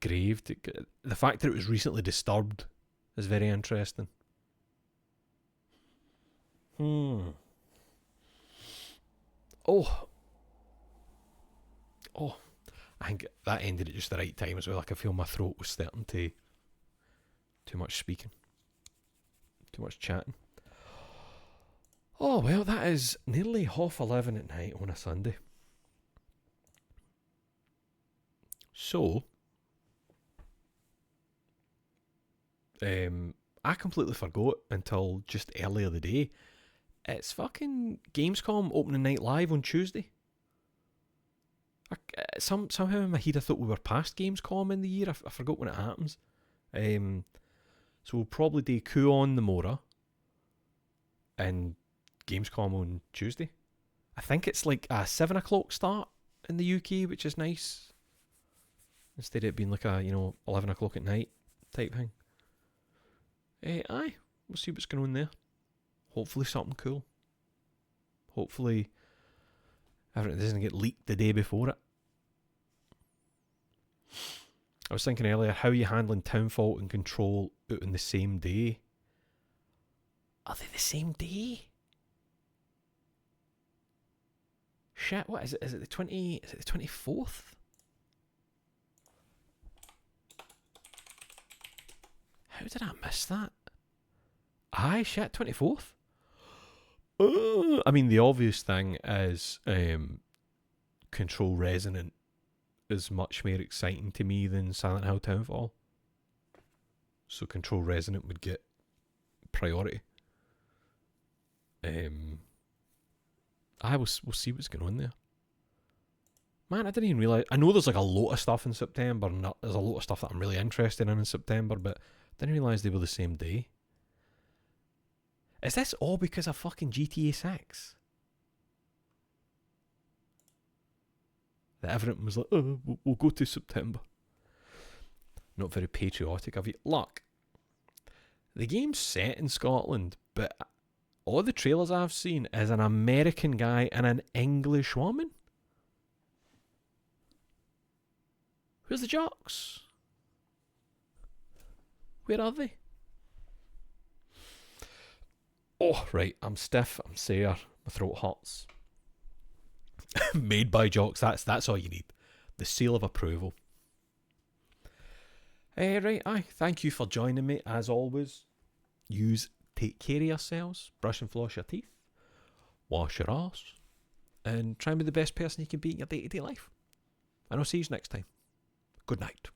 Speaker 1: grave. The fact that it was recently disturbed is very interesting. Oh, I think that ended at just the right time as well. I could feel my throat was starting to... Too much speaking. Too much chatting. Oh, well, that is nearly 11:30 at night on a Sunday. So, I completely forgot until just earlier the day. It's fucking Gamescom opening night live on Tuesday. Somehow in my head I thought we were past Gamescom in the year. I forgot when it happens. So we'll probably do Kuon the Mora and Gamescom on Tuesday. I think it's like a 7 o'clock start in the UK, which is nice. Instead of it being like a, 11 o'clock at night type thing. Aye, we'll see what's going on there. Hopefully something cool. Hopefully everything doesn't get leaked the day before it. I was thinking earlier, how are you handling Townfall and Control out on the same day? Are they the same day? Shit, what is it? Is it the 24th? How did I miss that? Aye, shit, 24th? I mean, the obvious thing is Control Resonant is much more exciting to me than Silent Hill Townfall. So Control Resonant would get priority. We'll see what's going on there. Man, I didn't even realise. I know there's like a lot of stuff in September. There's a lot of stuff that I'm really interested in September, but I didn't realise they were the same day. Is this all because of fucking GTA 6? That everyone was like, oh, we'll go to September. Not very patriotic of you. Look, the game's set in Scotland, but all the trailers I've seen is an American guy and an English woman. Where's the jocks? Where are they? Oh, right, I'm stiff, I'm sore, my throat hurts. Made by jocks, that's all you need. The seal of approval. Right, aye, thank you for joining me, as always. Yous take care of yourselves, brush and floss your teeth, wash your arse, and try and be the best person you can be in your day-to-day life. And I'll see you next time. Good night.